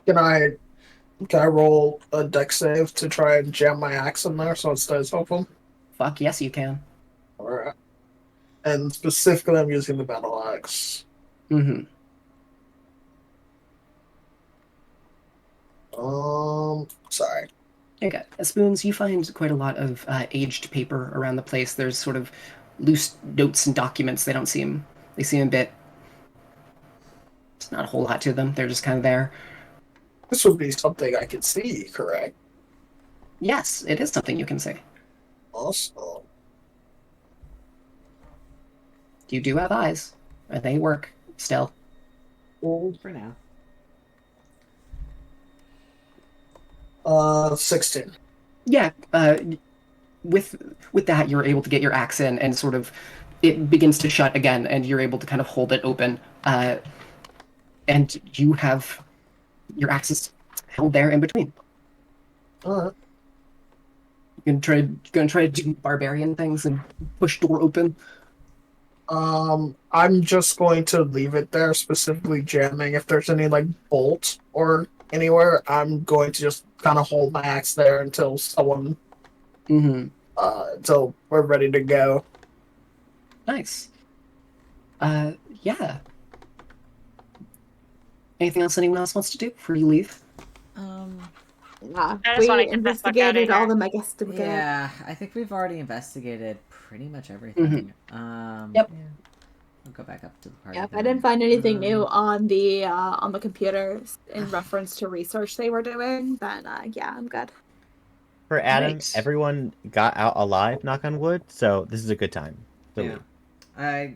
Can I roll a dex save to try and jam my axe in there so it stays open? Fuck yes, you can. Alright. And specifically, I'm using the battle axe. Mm-hmm. Sorry. Okay. Spoons, you find quite a lot of aged paper around the place. There's sort of loose notes and documents. They seem a bit. It's not a whole lot to them. They're just kind of there. This would be something I could see, correct? Yes, it is something you can see. Awesome. You do have eyes, and they work still. Cool. For now. 16. Yeah. With that, you're able to get your axe in, and sort of it begins to shut again, and you're able to kind of hold it open. And you have your axes held there in between. Alright. You're gonna try to do barbarian things and push door open. I'm just going to leave it there, specifically jamming. If there's any like bolt or anywhere, I'm going to just kind of hold my axe there until someone, Mm-hmm. until we're ready to go. Nice. Yeah. Anything else anyone else wants to do before you leave? I just We wanna get the fuck outta investigated all here. the megastim. Yeah, I think we've already investigated pretty much everything. Yep. Yeah. I'll go back up to the party. Yep, I then. didn't find anything new on the computers in reference to research they were doing. Then yeah, I'm good. For Adam, Nice. everyone got out alive, knock on wood, so this is a good time to Yeah. leave.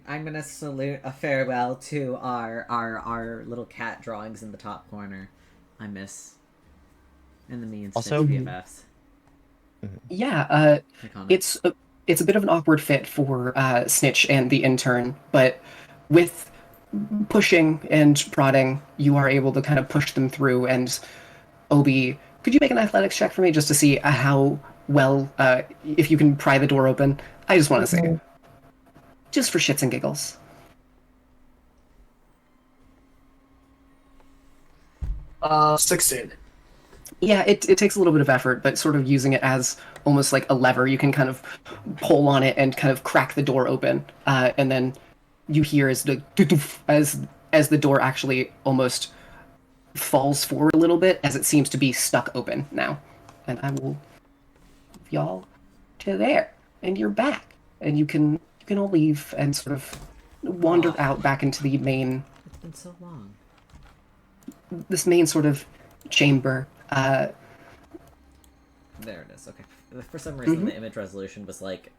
I'm gonna salute a farewell to our little cat drawings in the top corner. I miss. And the me and Snitch Also- BFFs. Yeah. Iconic. It's a bit of an awkward fit for Snitch and the intern, but with pushing and prodding, you are able to kind of push them through. And Obi, could you make an athletics check for me just to see how well, if you can pry the door open? I just want to see. Just for shits and giggles. 16. Yeah, it takes a little bit of effort, but sort of using it as almost like a lever, you can kind of pull on it and kind of crack the door open, and then you hear as the door actually almost falls forward a little bit as it seems to be stuck open now. And I will move y'all to there, and you're back, and you can all leave and sort of wander out back into the main It's been so long. this main sort of chamber. There it is. Okay. For some reason, the image resolution was like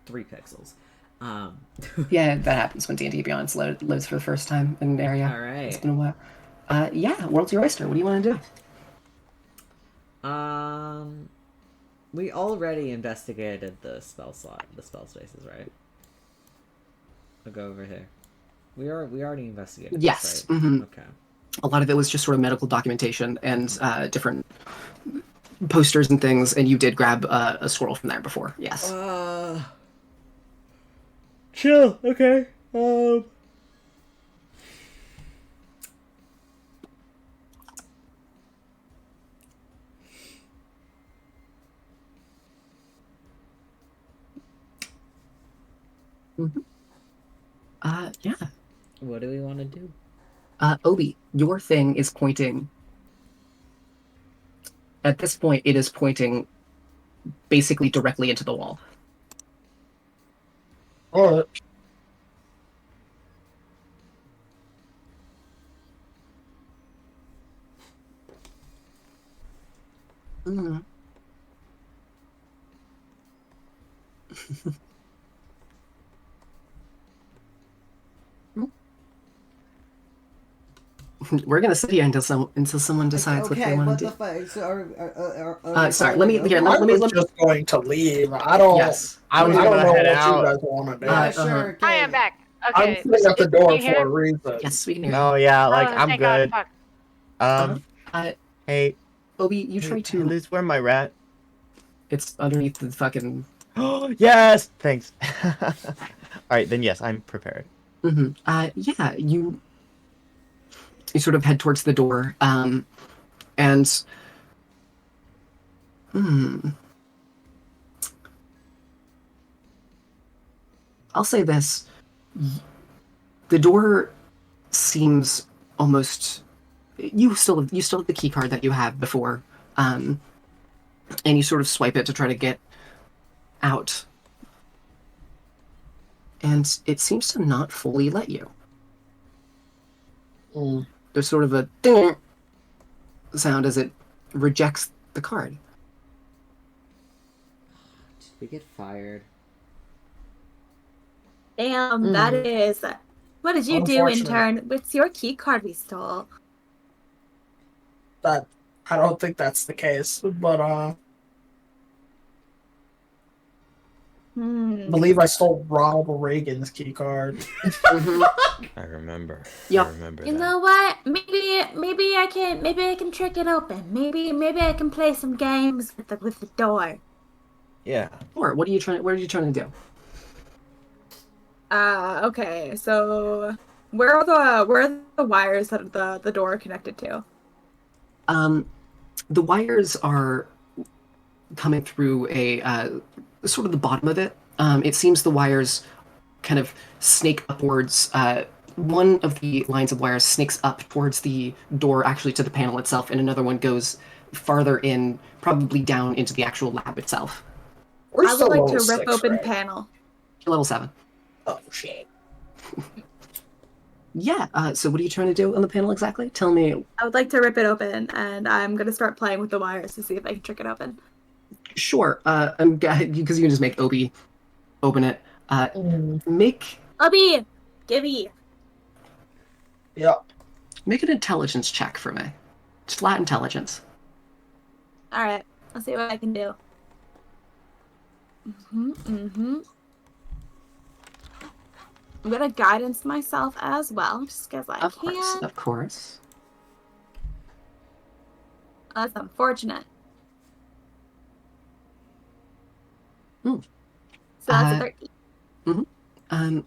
3 pixels. Yeah, that happens when D&D Beyond lives for the first time in an area. All right. It's been a while. Yeah, World's Your Oyster. What do you want to do? We already investigated the spell spaces, right? I'll go over here. We already investigated. Yes. This, right? Mhm. Okay. A lot of it was just sort of medical documentation and different posters and things, and you did grab a scroll from there before. Yes. Chill. Okay. Yeah. What do we want to do? Obi, your thing is pointing. At this point, it is pointing basically directly into the wall. Alright. Mm. We're gonna sit here until someone decides what they want to do. fuck? Sorry, let me I was just going to leave. I don't. Yes. I was I don't gonna know head what out. you guys want to do. Sure. I am back. I'm Okay. sitting at the Can door you hear? for a reason. Yes, we can hear you. Oh yeah, like Oh, I'm thank God, good. fuck. Hey, Obi, you try hey, to. Liz, where my rat? It's underneath the fucking. Oh yes, thanks. All right, then yes, I'm prepared. Yeah, you sort of head towards the door, and I'll say this: the door seems almost. You still have the key card that you had before, and you sort of swipe it to try to get out, and it seems to not fully let you. There's sort of a ding sound as it rejects the card. Did we get fired? Damn, that is. What did you do, Unfortunate. intern? It's your key card we stole. That I don't think that's the case, but I believe I stole Ronald Reagan's key card. I remember. Yep. I remember You that. know what? Maybe I can trick it open. Maybe I can play some games with the door. Yeah. Or what are you trying? What are you trying to do? Okay. So where are the wires that the door are connected to? The wires are coming through a sort of the bottom of it. It seems the wires kind of snake upwards. One of the lines of wires snakes up towards the door, actually to the panel itself, and another one goes farther in, probably down into the actual lab itself. We're I would still like level to rip 6, open right? panel. Level 7. Oh shit. Yeah, so what are you trying to do on the panel exactly? Tell me. I would like to rip it open, and I'm gonna start playing with the wires to see if I can trick it open. Sure, because you can just make Obi open it. Make Obi, Gibby. Yep. an intelligence check for me. Just flat intelligence. All right, let's see what I can do. I'm gonna guidance myself as well, just because I can. Of course. That's unfortunate. Hmm. So that's a 13.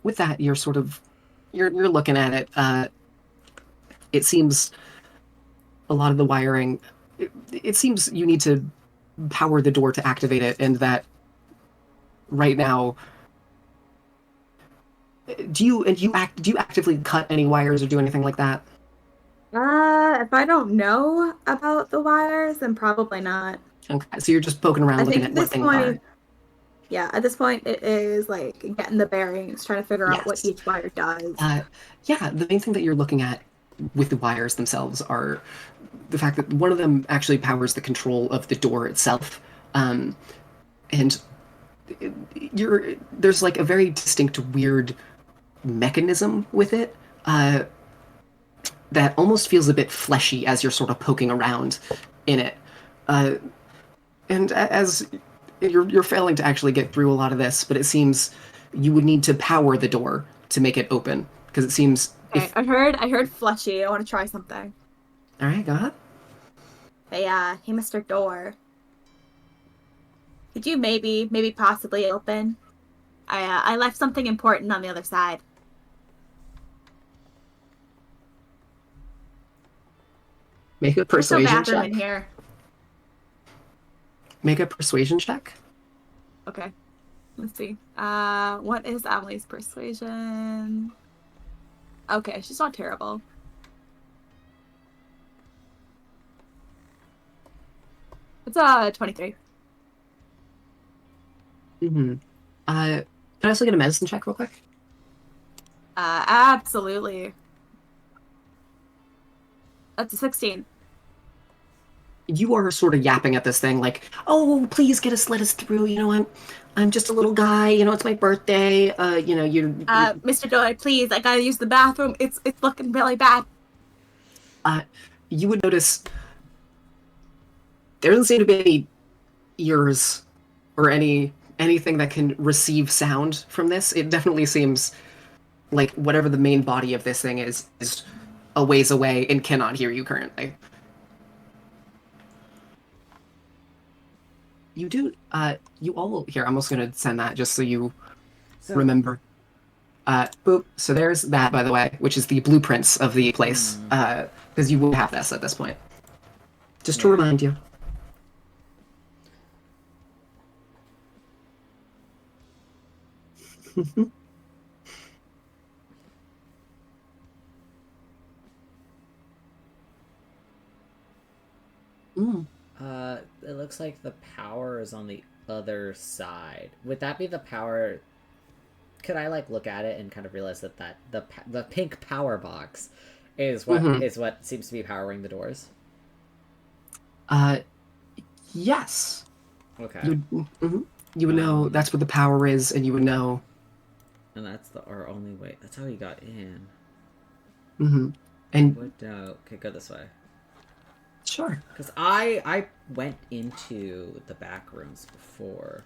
With that, you're sort of you're looking at it. It seems a lot of the wiring. It seems you need to power the door to activate it, and that right now. Do you actively cut any wires or do anything like that? If I don't know about the wires, then probably not. Okay, so you're just poking around I looking think at at what this things are. point, yeah, at this point it is like getting the bearings, trying to figure out what Yes. each wire does. Yeah, the main thing that you're looking at with the wires themselves are the fact that one of them actually powers the control of the door itself, and there's like a very distinct weird mechanism with it that almost feels a bit fleshy as you're sort of poking around in it, and as you're failing to actually get through a lot of this, but it seems you would need to power the door to make it open because it seems Okay, if I heard fleshy. I want to try something. all right, go ahead. Hey, Mr. Door. Could you maybe possibly open? I left something important on the other side. Make a There's no persuasion bathroom check. in here. Make a persuasion check. Okay. Let's see. What is Emily's persuasion? Okay, she's not terrible. It's 23. Mm-hmm. Can I also get a medicine check real quick? Absolutely. That's a 16. You are sort of yapping at this thing like, "Oh, please let us through. I'm just a little guy. It's my birthday. You Mr. Doyle, please, I gotta use the bathroom. It's looking really bad. you would notice there doesn't seem to be any ears or anything that can receive sound from this. It definitely seems like whatever the main body of this thing is a ways away and cannot hear you currently. You do. You all here. I'm also going to send that just so you remember. Boop. So there's that, by the way, which is the blueprints of the place. Because you will have this at this point. Just to Yeah. remind you. Mm. It looks like the power is on the other side. Would that be the power? Could I like look at it and kind of realize that the pink power box is what seems to be powering the doors? Yes. Okay. You would know that's what the power is, and you would know. And that's our only way. That's how he got in. And Would okay, go this way. sure. Because I went into the back rooms before.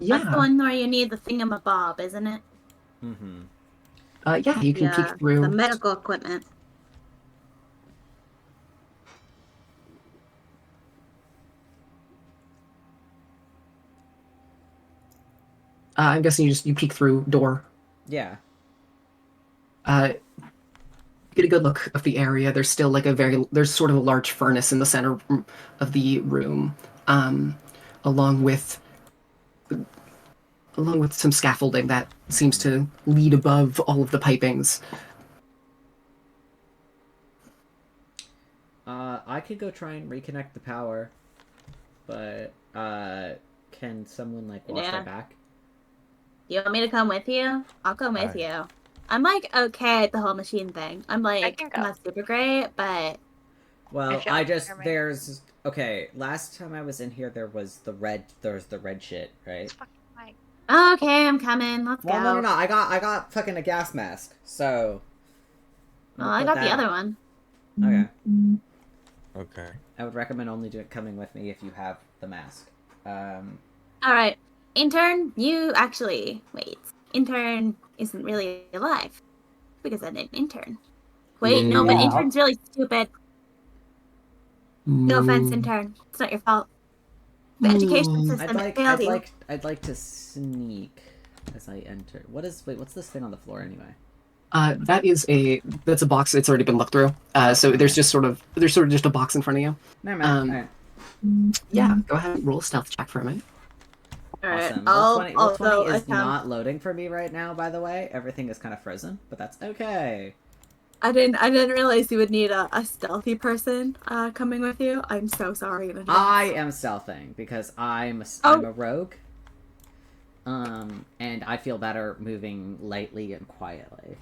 Yeah. That's the one where you need the thingamabob, isn't it? Mm-hmm. Yeah, you can peek through. The medical equipment. I'm guessing you peek through door. Yeah. Get a good look of the area. There's still like there's sort of a large furnace in the center of the room, along with some scaffolding that seems to lead above all of the pipings. I could go try and reconnect the power, but can someone like watch my back? You want me to come with you? I'll come with you. I'm like okay at the whole machine thing. I'm like not super great, but well, there's okay. Last time I was in here, there was the red shit, right? Okay, I'm coming. Let's go. No. I got fucking a gas mask, so. I got the other one. Okay. Okay. I would recommend only coming with me if you have the mask. All right, intern. You actually wait. Intern isn't really alive because I didn't intern. Wait, no, but intern's really stupid. No offense, intern. It's not your fault. The education system failed you. I'd like to sneak as I enter. What's this thing on the floor anyway? That's a box. It's already been looked through. So there's sort of just a box in front of you. Never mind. All right. Yeah, go ahead and roll a stealth check for a minute. Awesome. Roll 20 is not loading for me right now, by the way. Everything is kind of frozen, but that's okay. I didn't realize you would need a stealthy person coming with you. I'm so sorry. I am stealthing because I'm a rogue. And I feel better moving lightly and quietly.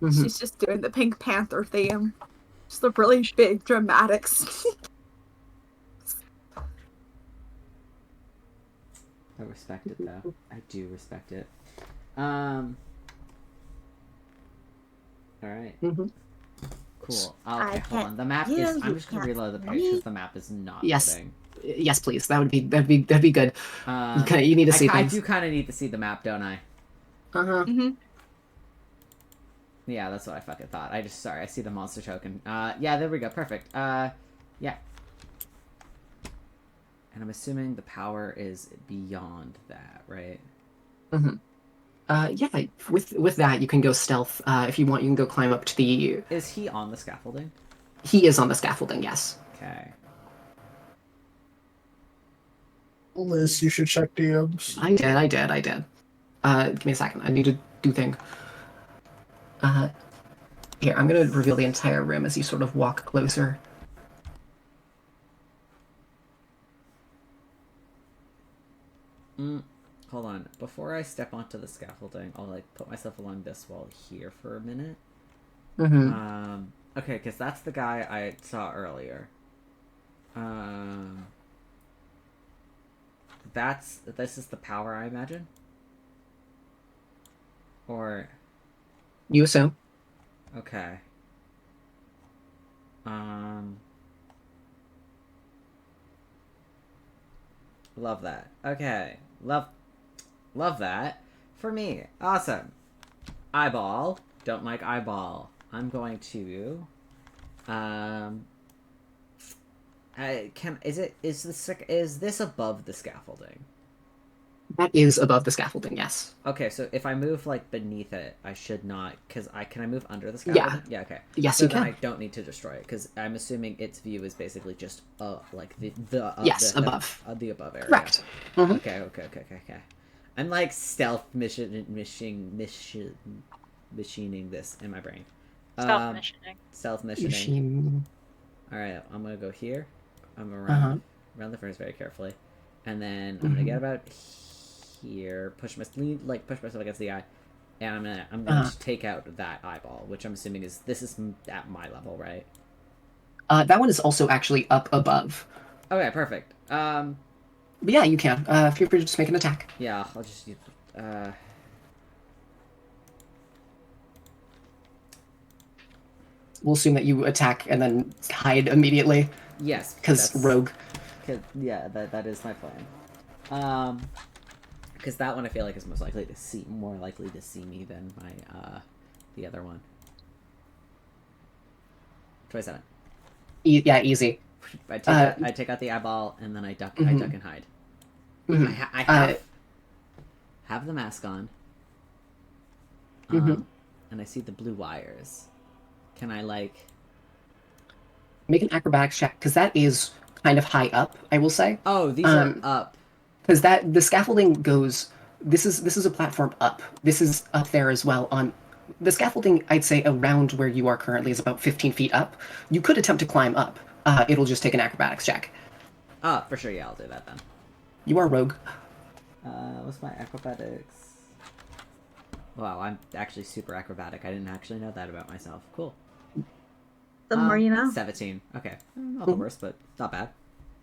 She's just doing the Pink Panther theme. Just a really big dramatic I respect it though. I do respect it. Alright. Cool. Okay, hold on. The map is I'm just gonna reload the page because the map is not loading. Yes, please. That'd be good. You need to see things. I do kind of need to see the map, don't I? Yeah, that's what I fucking thought. I see the monster token. Yeah, there we go. Perfect. Yeah. And I'm assuming the power is beyond that, right? Yeah. With that, you can go stealth. If you want, you can go climb up to the. Is he on the scaffolding? He is on the scaffolding. Yes. Okay. Liz, you should check DMs. I did. Give me a second. I need to do thing. Here, I'm gonna reveal the entire room as you sort of walk closer. Hold on. Before I step onto the scaffolding, I'll like put myself along this wall here for a minute. Okay, because that's the guy I saw earlier. This is the power, I imagine? Or... You assume. Okay. Love that. Okay. Love that. For me. Awesome. Eyeball. Don't like eyeball. I'm going to... is this above the scaffolding? That is above the scaffolding, yes. Okay, so if I move like beneath it, I should not, because can I move under the Yeah. scaffolding? Yeah. Okay. Yes, so you then can. I don't need to destroy it because I'm assuming its view is basically just like Yes, above. The above area. Correct. Mhm. Okay. I'm like stealth machining this in my brain. Stealth missioning. Stealth missioning. Machine. All right, I'm gonna go here. I'm gonna Uh-huh. around the furnace very carefully, and then I'm Mhm. gonna get about here, push myself against the eye, and I'm gonna take out that eyeball, which I'm assuming is at my level, right? That one is also actually up above. Okay, perfect. But yeah, you can. Feel free to just make an attack. Yeah, I'll just use. We'll assume that you attack and then hide immediately. Yes, Because rogue. Yeah, that is my plan. Because that one I feel like is more likely to see me than my the other one. 27. Yeah, easy. I take out the eyeball and then I duck. I duck and hide. Mhm. I have the mask on. And I see the blue wires. Can I make an acrobatics check because that is kind of high up, I will say. Oh, these are up. Because the scaffolding goes. This is a platform up. This is up there as well. On the scaffolding, I'd say around where you are currently is about 15 feet up. You could attempt to climb up. It'll just take an acrobatics check. For sure. Yeah, I'll do that then. You are rogue. What's my acrobatics? Wow, I'm actually super acrobatic. I didn't actually know that about myself. Cool. The more you know. 17. Okay. Not the worst, but not bad.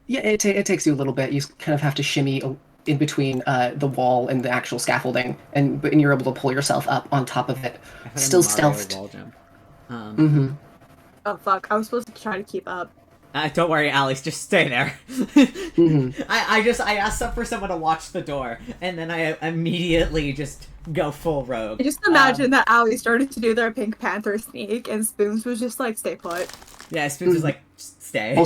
Yeah, it takes you a little bit. You kind of have to shimmy in between the wall and the actual scaffolding, and you're able to pull yourself up on top of it. Still stealthed. Wall jump. Oh fuck! I was supposed to try to keep up. Don't worry, Alex. Just stay there. I asked for someone to watch the door, and then I immediately just go full rogue. I just imagine that Allie started to do their Pink Panther sneak, and Spoons was just like, "Stay put." Yeah, Spoons was like, just "Stay."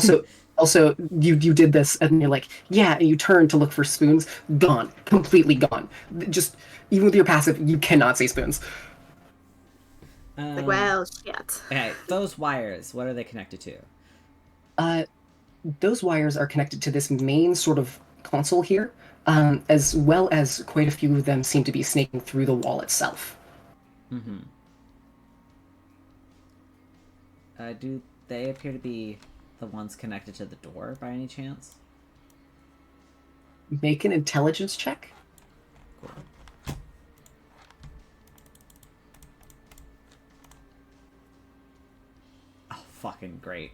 Also, you did this, and you're like, yeah, and you turn to look for Spoons. Gone, completely gone. Just even with your passive, you cannot see Spoons. Like, well, shit. Okay, those wires. What are they connected to? Those wires are connected to this main sort of console here, as well as quite a few of them seem to be snaking through the wall itself. Do they appear to be the ones connected to the door by any chance? Make an intelligence check. Cool. Oh, fucking great.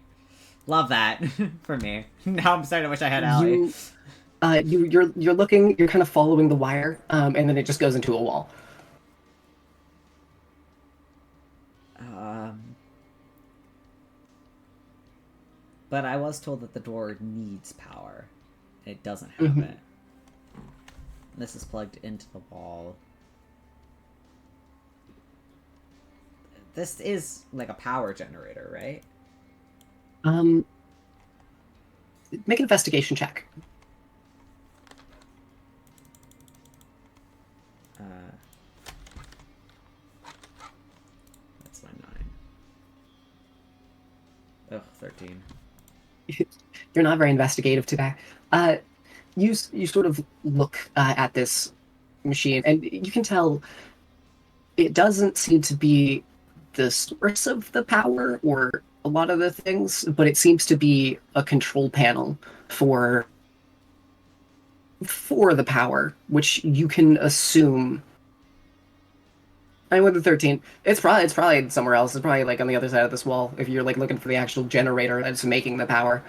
Love that for me. Now I'm starting to wish I had Allie. You're looking, you're kind of following the wire, and then it just goes into a wall. But I was told that the door needs power. It doesn't have it. This is plugged into the wall. This is like a power generator, right? Make an investigation check. That's my 9. Ugh, 13. You're not very investigative today. You sort of look at this machine, and you can tell it doesn't seem to be the source of the power or a lot of the things, but it seems to be a control panel for the power, which you can assume. I mean, with the 13, it's probably somewhere else. It's probably like on the other side of this wall. If you're like looking for the actual generator that's making the power.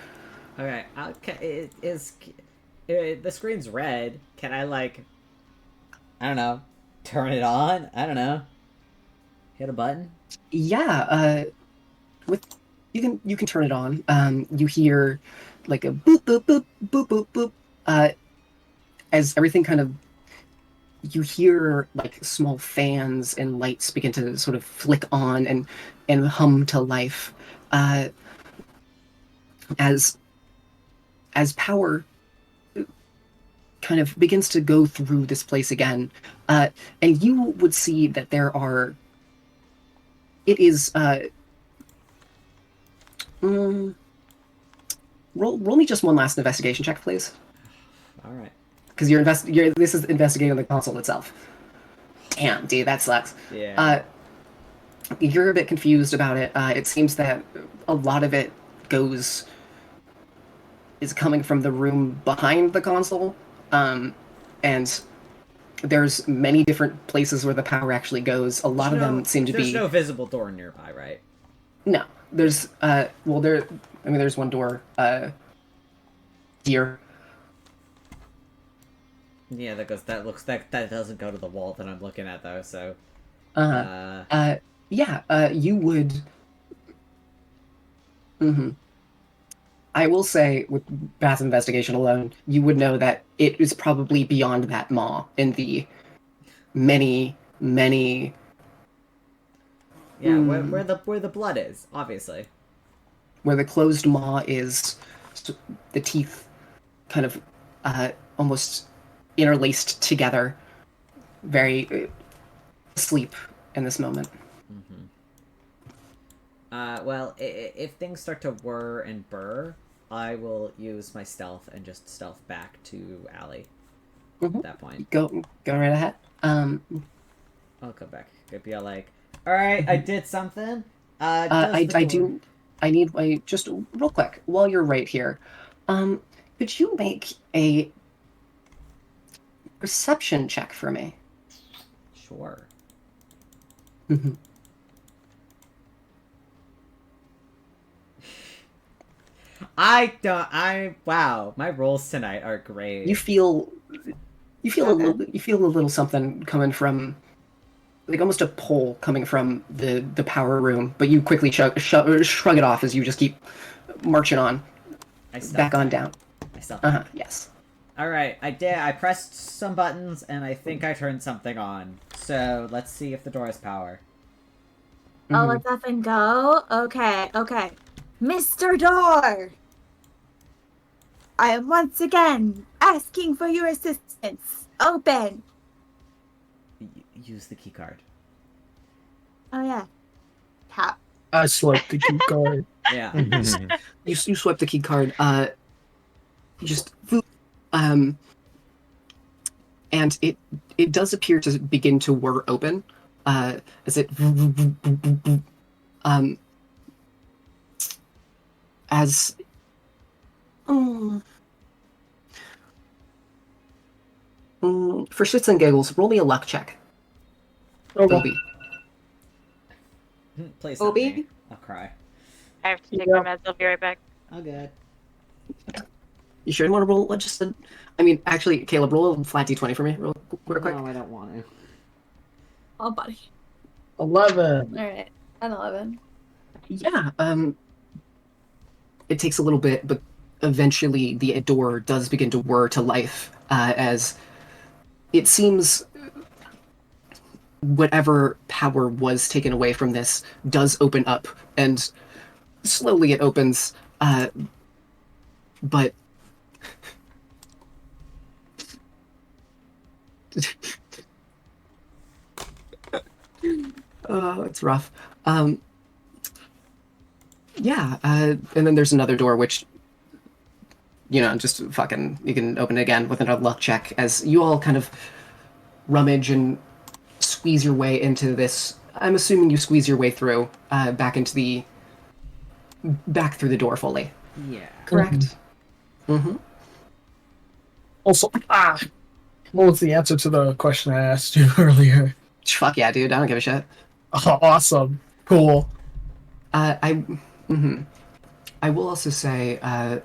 Okay, the screen's red. Can I I don't know, turn it on? I don't know. Hit a button? Yeah, you can turn it on. You hear like a boop boop boop boop boop boop. As everything kind of, you hear like small fans and lights begin to sort of flick on and hum to life. As power kind of begins to go through this place again, and you would see that there are. It is. Roll me just one last investigation check, please. All right. Because this is investigating the console itself. Damn, dude, that sucks. Yeah. You're a bit confused about it. It seems that a lot of it is coming from the room behind the console, and there's many different places where the power actually goes. A lot of them seem to be. There's no visible door nearby, right? No, there's there's one door here. Yeah, that doesn't go to the wall that I'm looking at though. So. You would. Mm-hmm. I will say, with passive investigation alone, you would know that it is probably beyond that maw in the many, many. Yeah, where the blood is, obviously. Where the closed maw is, the teeth kind of almost interlaced together, very asleep in this moment. Well, if things start to whir and burr, I will use my stealth and just stealth back to Allie. At that point, go right ahead. I'll come back. Could be all like, "All right, I did something." I need just real quick while you're right here. Could you make a perception check for me? Sure. Wow, my rolls tonight are great. You feel a little something coming from, like almost a pull coming from the power room, but you quickly shrug it off as you just keep marching on back on down. Yes. All right, I pressed some buttons and I think I turned something on. So let's see if the door has power. Oh, let's up and go. Okay. Mr. Door! I am once again asking for your assistance. Open! Use the key card. Oh, yeah. Tap. I swiped the key card. Yeah. You swipe the key card. And it does appear to begin to whir open, as it as for shits and giggles, roll me a luck check. Obi. Please. Obi? I'll cry. I have to take my meds. I'll be right back. Oh, good. You sure you want to roll just a... I mean, actually, Caleb, roll a flat d20 for me real quick. No, I don't want to. Oh, buddy. 11. Alright. An 11. Yeah, it takes a little bit, but eventually the door does begin to whir to life, as it seems whatever power was taken away from this does open up, and slowly it opens, but it's rough. And then there's another door which, just fucking, you can open it again with another luck check as you all kind of rummage and squeeze your way into this. I'm assuming you squeeze your way through, back through the door fully. Yeah. Correct? Also, what was the answer to the question I asked you earlier? Fuck yeah, dude. I don't give a shit. Oh, awesome. Cool. I will also say, I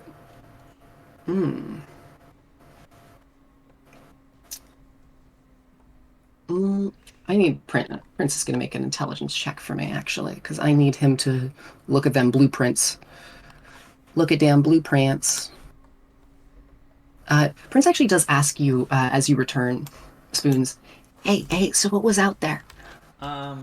need Prince is going to make an intelligence check for me, actually, because I need him to look at them blueprints. Look at damn blueprints. Prince actually does ask you, as you return, Spoons, hey, so what was out there? There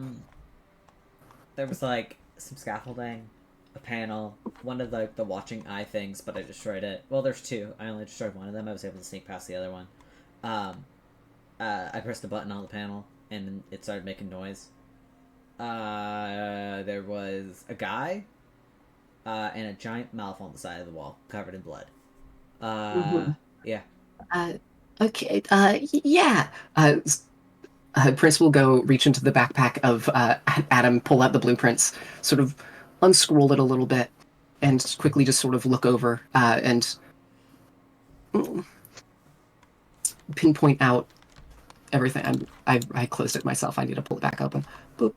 was, some scaffolding, a panel, one of the watching eye things, but I destroyed it. Well, there's two. I only destroyed one of them. I was able to sneak past the other one. I pressed a button on the panel, and it started making noise. There was a guy, and a giant mouth on the side of the wall, covered in blood. Yeah. Okay. Yeah. Prince will go reach into the backpack of Adam, pull out the blueprints, sort of unscroll it a little bit, and quickly just sort of look over and pinpoint out everything. I closed it myself. I need to pull it back open. Boop.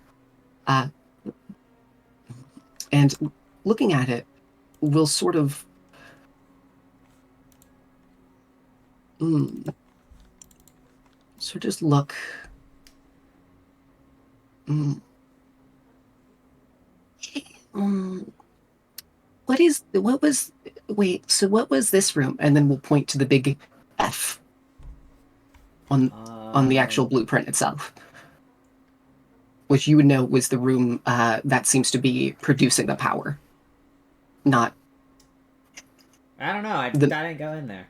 And looking at it, we'll sort of. So just look. What was this room? And then we'll point to the big F on the actual blueprint itself, which you would know was the room that seems to be producing the power. Not. I don't know. I didn't go in there.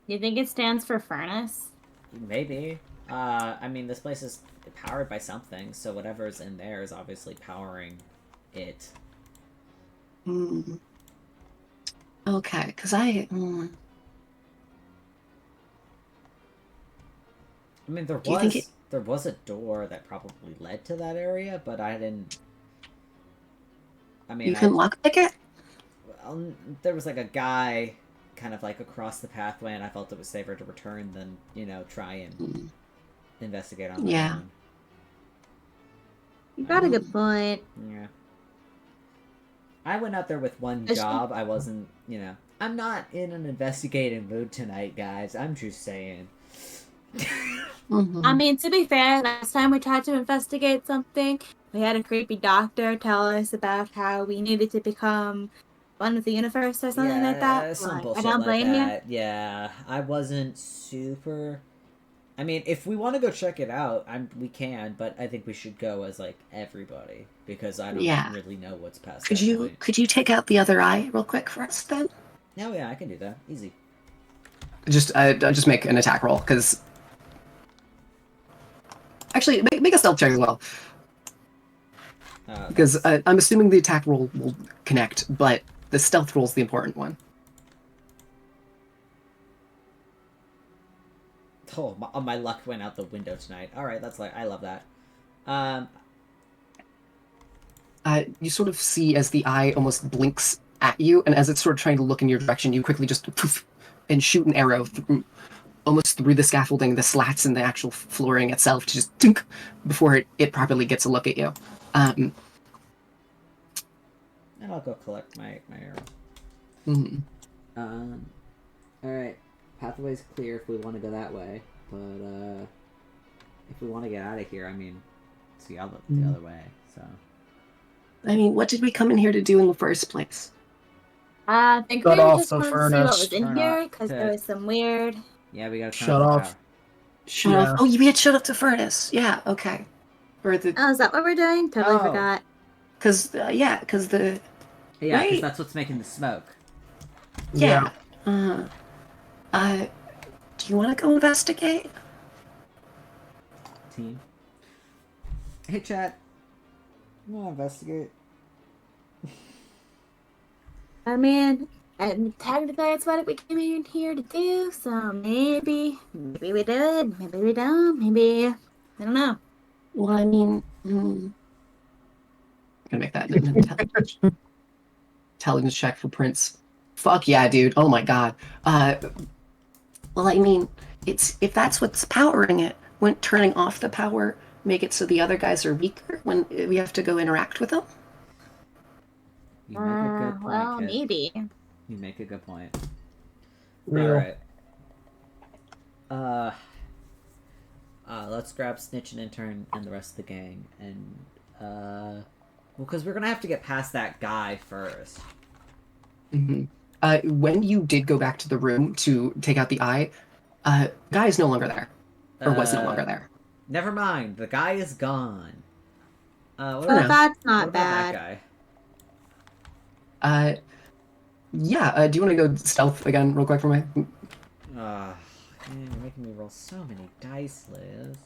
You think it stands for furnace? Maybe. I mean, this place is powered by something, so whatever's in there is obviously powering it. Okay, because I mean, there was a door that probably led to that area, but I didn't. I mean, you can lockpick it. Well, there was like a guy, kind of like across the pathway, and I felt it was safer to return than try and investigate on my own. You got a good point. Yeah. I went out there with one job. I wasn't, I'm not in an investigating mood tonight, guys. I'm just saying. I mean, to be fair, last time we tried to investigate something, we had a creepy doctor tell us about how we needed to become one with the universe or something like that. Some bullshit I don't blame that. Yeah, I wasn't super. I mean, if we want to go check it out, we can, but I think we should go as like everybody because I don't really know what's past. Could you take out the other eye real quick for us then? No, yeah, I can do that. Easy. Just make an attack roll because. Actually, make a stealth check as well. Because I'm assuming the attack roll will connect, but the stealth roll is the important one. Oh, my luck went out the window tonight. All right, I love that. You sort of see as the eye almost blinks at you, and as it's sort of trying to look in your direction, you quickly just poof, and shoot an arrow almost through the scaffolding, the slats in the actual flooring itself, to just dunk before it properly gets a look at you. And I'll go collect my arrow. All right. Pathway's clear if we want to go that way, but if we want to get out of here, I mean, it's the other way. So, I mean, what did we come in here to do in the first place? I think we just wanted to see what was in here because there was some weird. Yeah, we gotta shut off. Shut off. Oh, we had shut off the furnace. Yeah. Okay. Oh, is that what we're doing? Totally forgot. Because the. Yeah, because that's what's making the smoke. Yeah. Do you want to go investigate? Team. Hey, chat. You want to investigate? I mean, technically that's what we came in here to do, so maybe we do it, maybe we don't, maybe, I don't know. Well, I mean, I'm gonna make that an intelligence check for Prince. Fuck yeah, dude. Oh my god. Well, I mean, if that's what's powering it, wouldn't turning off the power make it so the other guys are weaker when we have to go interact with them? You make a good point, well, kid. maybe. You make a good point. Real. Alright. Let's grab Snitch and Intern and the rest of the gang, and, well, because we're gonna have to get past that guy first. Mm-hmm. When you did go back to the room to take out the eye, guy is no longer there. Or was no longer there. Never mind. The guy is gone. That's not bad. That guy? Yeah, do you want to go stealth again real quick for me? Man, you're making me roll so many dice, Liz.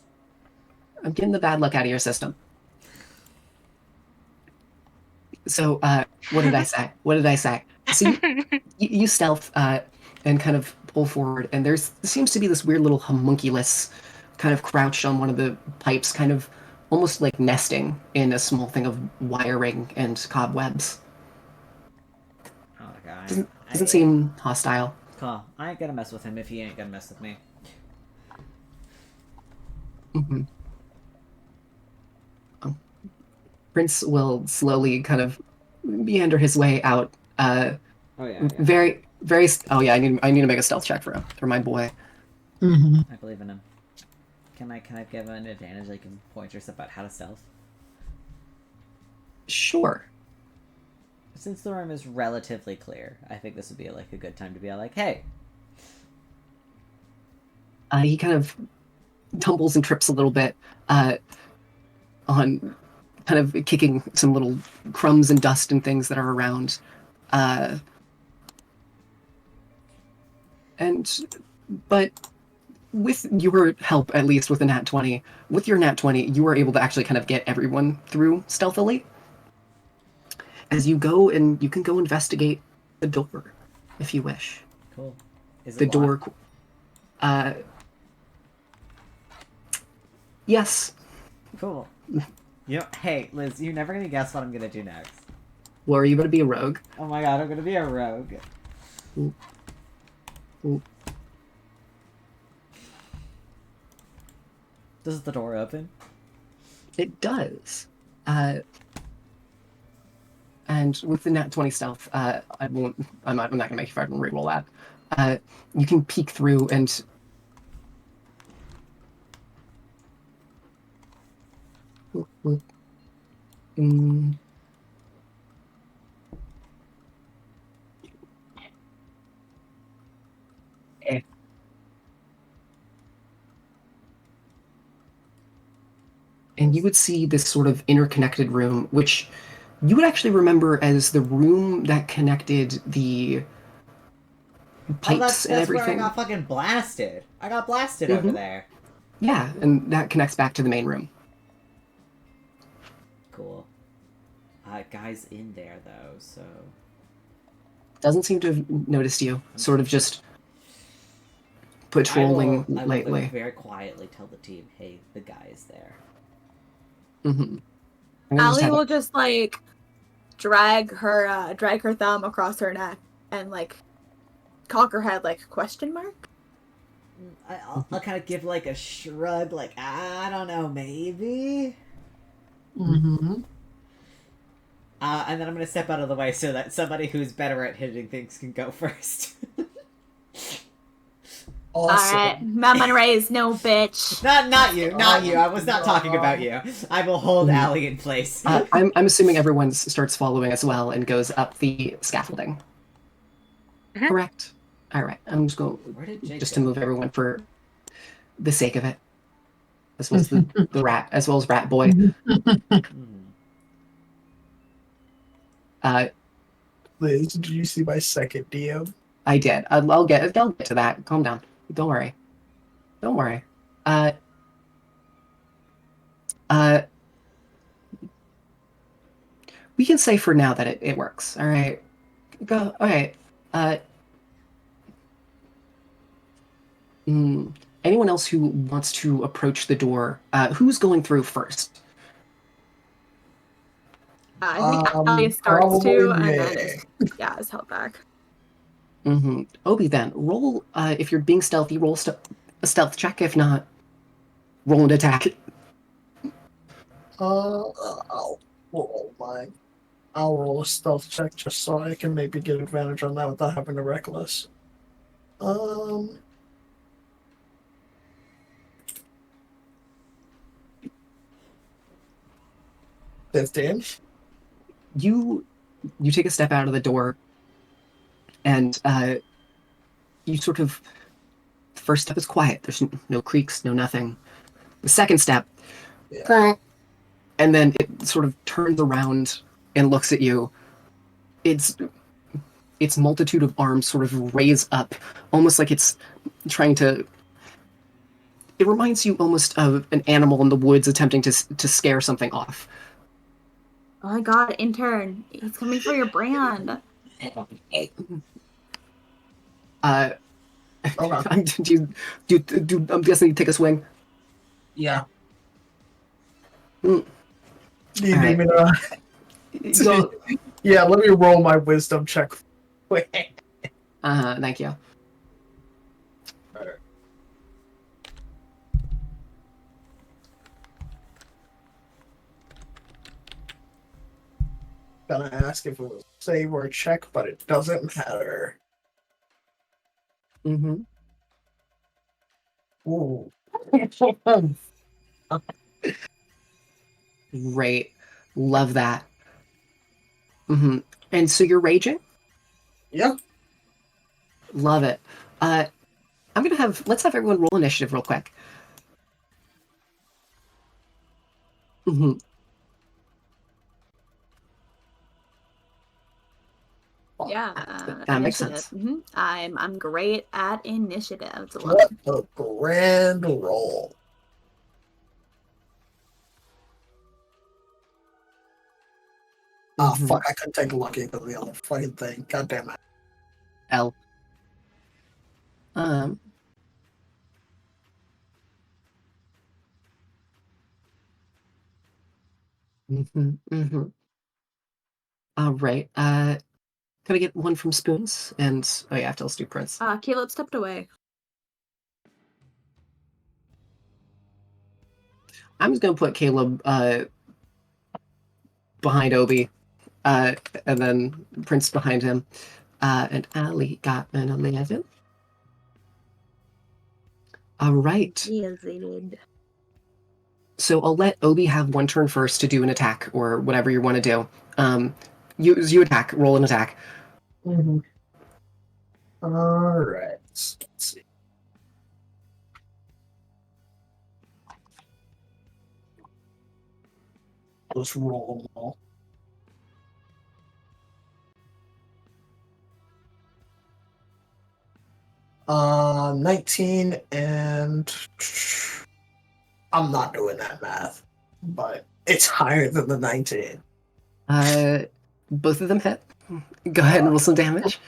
I'm getting the bad luck out of your system. So, what did I say? What did I say? So you stealth and kind of pull forward, and there seems to be this weird little homunculus kind of crouched on one of the pipes, kind of almost like nesting in a small thing of wiring and cobwebs. Oh, God. Doesn't seem hostile. Cool. I ain't gonna mess with him if he ain't gonna mess with me. Mm-hmm. Prince will slowly kind of meander his way out. Oh yeah. Very. Oh yeah, I need to make a stealth check for my boy. I believe in him. Can I give him an advantage, like in pointers about how to stealth? Sure. Since the room is relatively clear, I think this would be like a good time to be like, hey. He kind of tumbles and trips a little bit on kind of kicking some little crumbs and dust and things that are around. But with your help, at least with the nat 20, with your nat 20, you are able to actually kind of get everyone through stealthily. As you go, and you can go investigate the door if you wish. Cool. Is it the door? locked? Yes. Cool. Hey, Liz, you're never gonna guess what I'm gonna do next. Well, are you gonna be a rogue? Oh my god, I'm gonna be a rogue. Ooh. Ooh. Does the door open? It does. And with the nat 20 stealth, I'm not gonna make you everyone reroll that. You can peek through and and you would see this sort of interconnected room, which you would actually remember as the room that connected the pipes and everything. Where I got fucking blasted. I got blasted over there. Yeah, and that connects back to the main room. Cool. Guy's in there though, so Doesn't seem to have noticed you. Sort of just patrolling lightly. I will very quietly tell the team, hey, the guy is there. Allie will just like drag her thumb across her neck and like cock her head like question mark. I'll kind of give like a shrug, like I don't know, maybe. And then I'm gonna step out of the way so that somebody who's better at hitting things can go first. Awesome. Alright, Mama raised no bitch. Not you. I was not talking about you. I will hold Allie in place. I'm assuming everyone starts following as well and goes up the scaffolding. Correct. All right. I'm just going to move everyone for the sake of it, as well as the rat, as well as Rat Boy. Liz, did you see my second DM? I did. I'll get to that. Calm down. Don't worry. We can say for now that it works. All right. Go. All right. Anyone else who wants to approach the door? Who's going through first? I think Allie starts to, and me. then is held back. Obi, then roll. If you're being stealthy, roll a stealth check. If not, roll an attack. I'll roll a stealth check just so I can maybe get advantage on that without having to reckless. 15. You take a step out of the door, and you sort of. The first step is quiet. There's no creaks, no nothing. The second step, and then it sort of turns around and looks at you. Its multitude of arms sort of raise up, almost like it's trying to it reminds you almost of an animal in the woods attempting to scare something off. Oh my god, intern. He's coming for your brand. Okay. I'm guessing you take a swing. Yeah. Mm. Do you All need right. me to? Go. Yeah, let me roll my wisdom check. Thank you. Gonna ask if it was save or check, but it doesn't matter. Mm-hmm. Ooh. Great. Love that. Mm-hmm. And so you're raging? Yeah. Love it. Let's have everyone roll initiative real quick. Mm-hmm. Yeah, That makes initiative. sense. Mm-hmm. I'm great at initiative. It's 11. What a grand roll. Ah, Mhm. fuck, I couldn't take lucky because of the other fucking thing. God damn it. L. Um. Mm-hmm. All right. Can I get one from Spoons? And oh yeah, I have to also do Prince. Caleb stepped away. I'm just gonna put Caleb behind Obi, and then Prince behind him. And Ali got an 11. All right. Yes, they did. So I'll let Obi have one turn first to do an attack or whatever you want to do. You attack, roll an attack. Mm-hmm. All right. Let's see. Let's roll them all. 19 and I'm not doing that math, but it's higher than the 19. Both of them hit. Go ahead and roll some damage.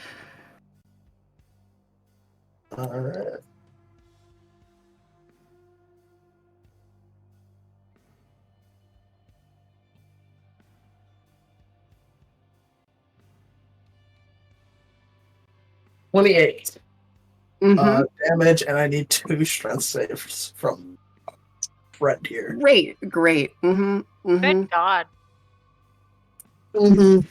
All right. $28 Mm-hmm. damage, and I need 2 strength saves from Fred here. Great. Mm-hmm. Good God. Mm-hmm.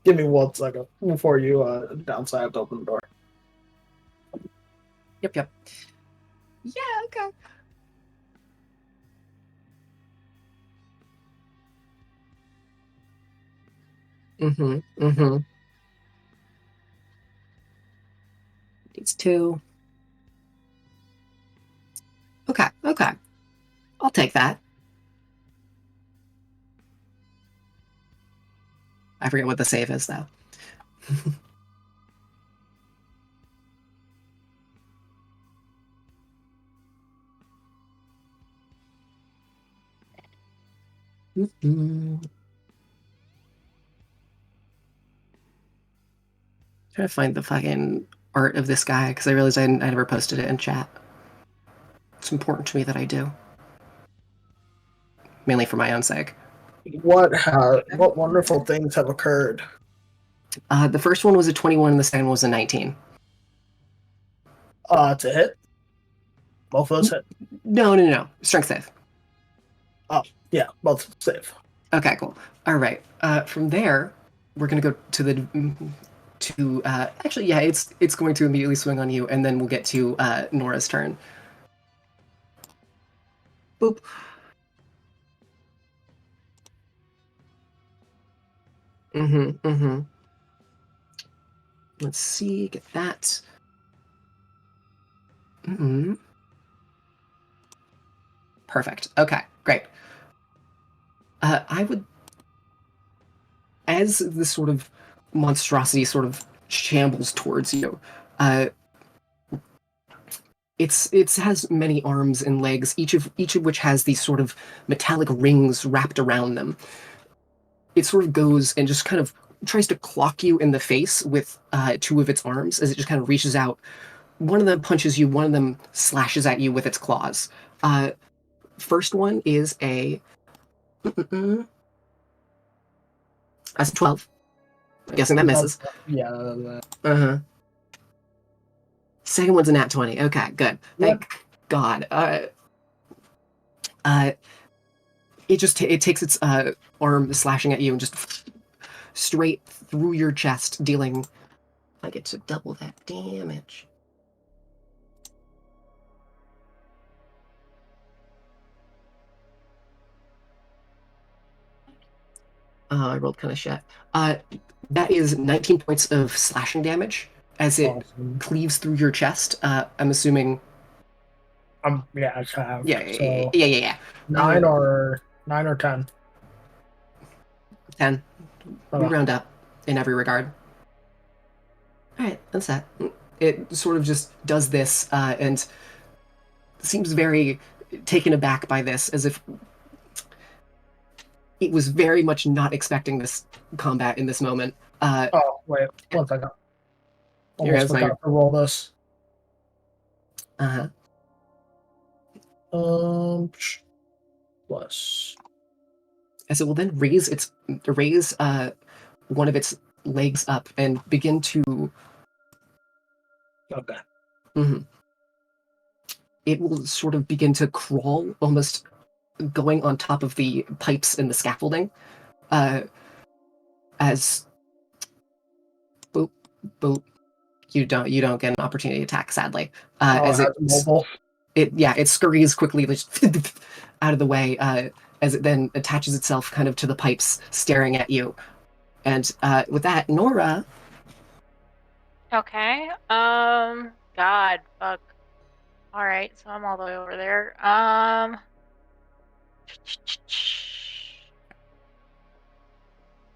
Give me 1 second before you downside. I have to open the door. Yep. Yeah, okay. Mm-hmm. It's 2. Okay. I'll take that. I forget what the save is, though. Mm-hmm. Trying to find the fucking art of this guy because I realized I never posted it in chat. It's important to me that I do, mainly for my own sake. What wonderful things have occurred? The first one was a 21 and the second one was a 19. To hit? Both of those hit. No. Strength save. Oh, yeah, both save. Okay, cool. All right. From there, we're gonna go to actually, yeah, it's going to immediately swing on you, and then we'll get to Nora's turn. Boop. Mm-hmm. Let's see, get that. Mm-hmm. Perfect. Okay, great. I would, as this sort of monstrosity sort of shambles towards you, it has many arms and legs, each of which has these sort of metallic rings wrapped around them. It sort of goes and just kind of tries to clock you in the face with two of its arms as it just kind of reaches out. One of them punches you, one of them slashes at you with its claws. First one is a that's a 12. I'm guessing that misses. Yeah. Uh-huh. Second one's a nat 20. Okay, good. Thank God. It takes its arm slashing at you and just straight through your chest, dealing. I get to double that damage. I rolled kind of shit. That is 19 points of slashing damage as it cleaves through your chest. I'm assuming. Yeah, it's half. Yeah. So 9 or 10. 10. We Okay. round up in every regard. All right, that's that. It sort of just does this and seems very taken aback by this, as if it was very much not expecting this combat in this moment. Oh, wait. 1 second. Your Almost forgot to roll this. Uh-huh. Plus. As it will then raise one of its legs up and begin to. Okay. Mm-hmm. It will sort of begin to crawl, almost going on top of the pipes and the scaffolding, as boop boop. You don't get an opportunity to attack, sadly. As it mobile. It scurries quickly out of the way as it then attaches itself kind of to the pipes, staring at you. And with that, Nora. Okay. God, fuck. All right, so I'm all the way over there. I've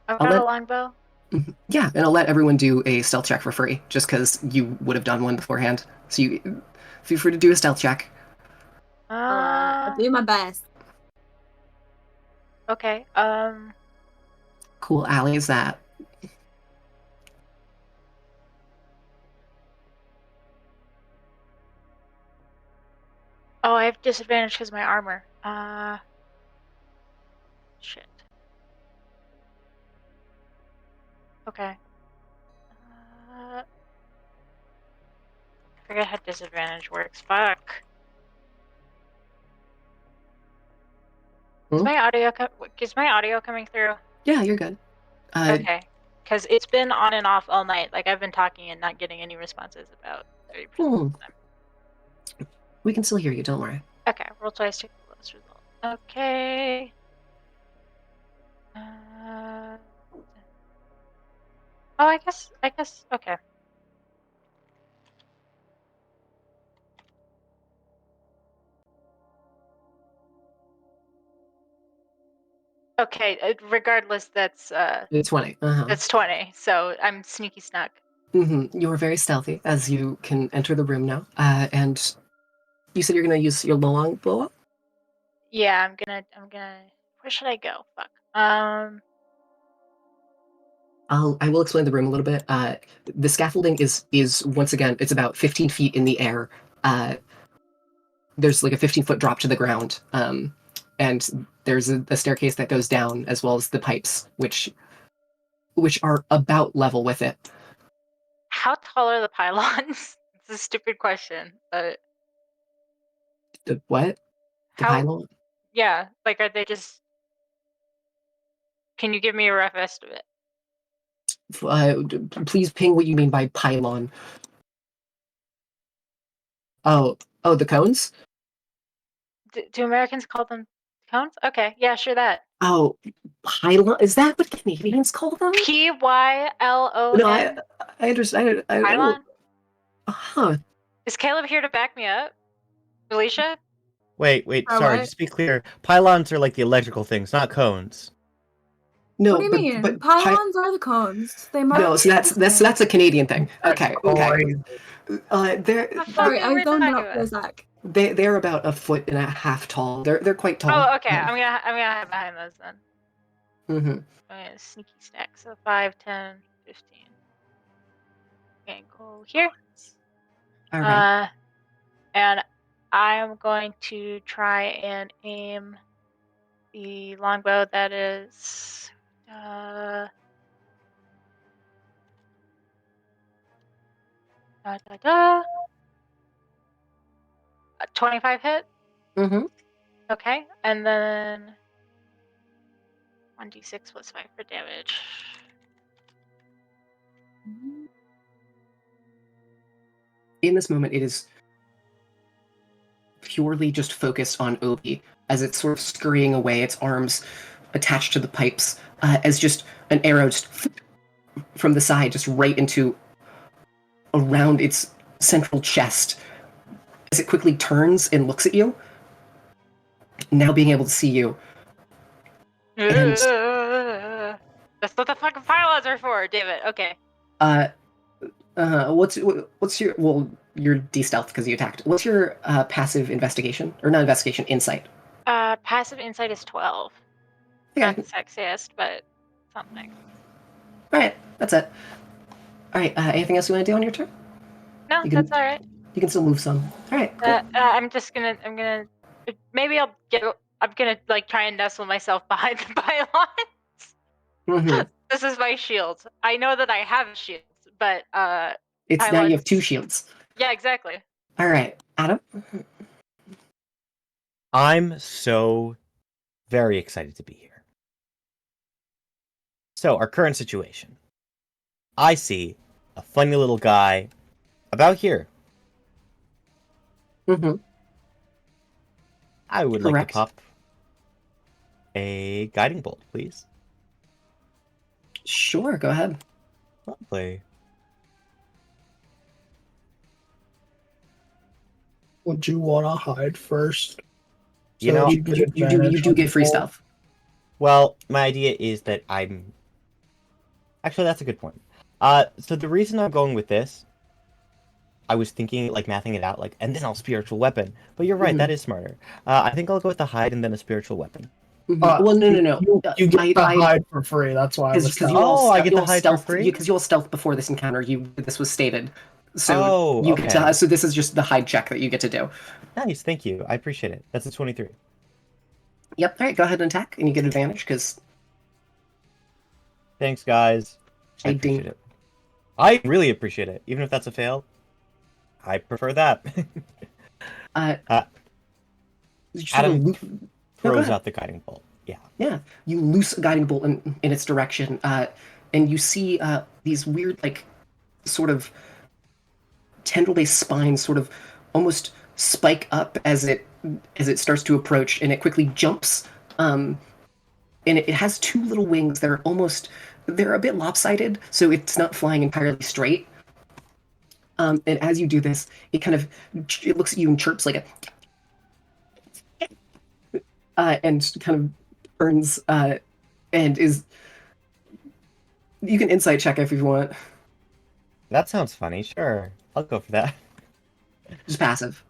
got a longbow. Yeah, and I'll let everyone do a stealth check for free, just because you would have done one beforehand. So you feel free to do a stealth check. I'll do my best. Okay. Cool, Allie, is that? Oh, I have disadvantage because of my armor. Shit. Okay. I forget how disadvantage works. Fuck. Is my audio coming through? Yeah, you're good. Okay. Because it's been on and off all night. Like, I've been talking and not getting any responses about 30% of the time. We can still hear you, don't worry. Okay, roll twice to the lowest result. Okay. Oh, I guess, okay. Okay, regardless, that's 20. That's 20. So I'm sneaky snuck. You're very stealthy as you can enter the room now. And you said you're gonna use your longbow? Yeah, I'm gonna. Where should I go? Fuck. I will explain the room a little bit. The scaffolding is once again, it's about 15 feet in the air. There's like a 15-foot drop to the ground. And there's a staircase that goes down, as well as the pipes, which are about level with it. How tall are the pylons? It's a stupid question, but The what? The pylon? Yeah, like, are they just? Can you give me a rough estimate? Please ping what you mean by pylon. Oh, the cones? Do Americans call them cones? Okay, yeah, sure that. Oh, pylon? Is that what Canadians call them? Pylon. No, I understand. Pylon? Huh. Is Caleb here to back me up? Alicia? Wait, sorry, just to be clear. Pylons are like the electrical things, not cones. No, what do you mean? but Pylons are the cones. They mark. No, so that's a Canadian thing. Okay. They're The fuck Sorry, are I we zoned talking out for a about? sec. they're about 1.5 feet tall. They're quite tall. Oh, okay. I'm gonna hide behind those then. Mm-hmm. I'm gonna sneaky stack. So 5, 10, 15. Okay, go here. All right. And I'm going to try and aim the longbow that is da, da, da. A 25 hit. Mm-hmm. Okay, and then 1d6 plus 5 for damage. In this moment, it is purely just focused on Obi as it's sort of scurrying away, its arms attached to the pipes, as just an arrow just from the side, just right into around its central chest. As it quickly turns and looks at you, now being able to see you. And That's what the fucking pylons are for, David. Okay. what's your you're de-stealth because you attacked. What's your passive investigation or not investigation insight? Passive insight is 12. Okay. Not the sexiest, but something. All right, that's it. All right. Anything else you want to do on your turn? No, You that's can all right. you can still move some. All right. Cool. I'm gonna. Maybe I'll get. I'm gonna like try and nestle myself behind the pylons. Mm-hmm. This is my shield. I know that I have shields, but It's now you have pylons. 2 shields. Yeah, exactly. All right, Adam. I'm so very excited to be here. So, our current situation. I see a funny little guy about here. Mm-hmm. I would like Correct. to pop a guiding bolt, please. Sure. Go ahead. Lovely. Would you want to hide first? You know, you get You advantage do on get free roll? stuff. well, my idea is that I'm... Actually, that's a good point. So the reason I'm going with this, I was thinking, like, mathing it out, like, and then I'll spiritual weapon. But you're right, that is smarter. I think I'll go with the hide and then a spiritual weapon. Mhm. Well, no. You get to hide for free. That's why I was Because telling you. I get to hide for free? Because you all stealth before this encounter. This was stated. So Oh, you get okay. to. So this is just the hide check that you get to do. Nice, thank you. I appreciate it. That's a 23. Yep. All right. Go ahead and attack, and you get advantage because Thanks, guys. I Shading. appreciate it. I really appreciate it. Even if that's a fail, I prefer that. Adam throws out the guiding bolt. Yeah. Yeah, you loose a guiding bolt in its direction, and you see these weird, like, sort of tendril-based spines, sort of almost spike up as it starts to approach, and it quickly jumps. And it has 2 little wings that are they're a bit lopsided, so it's not flying entirely straight. And as you do this, it looks at you and chirps like and kind of turns and is. You can insight check if you want. That sounds funny. Sure. I'll go for that. Just passive.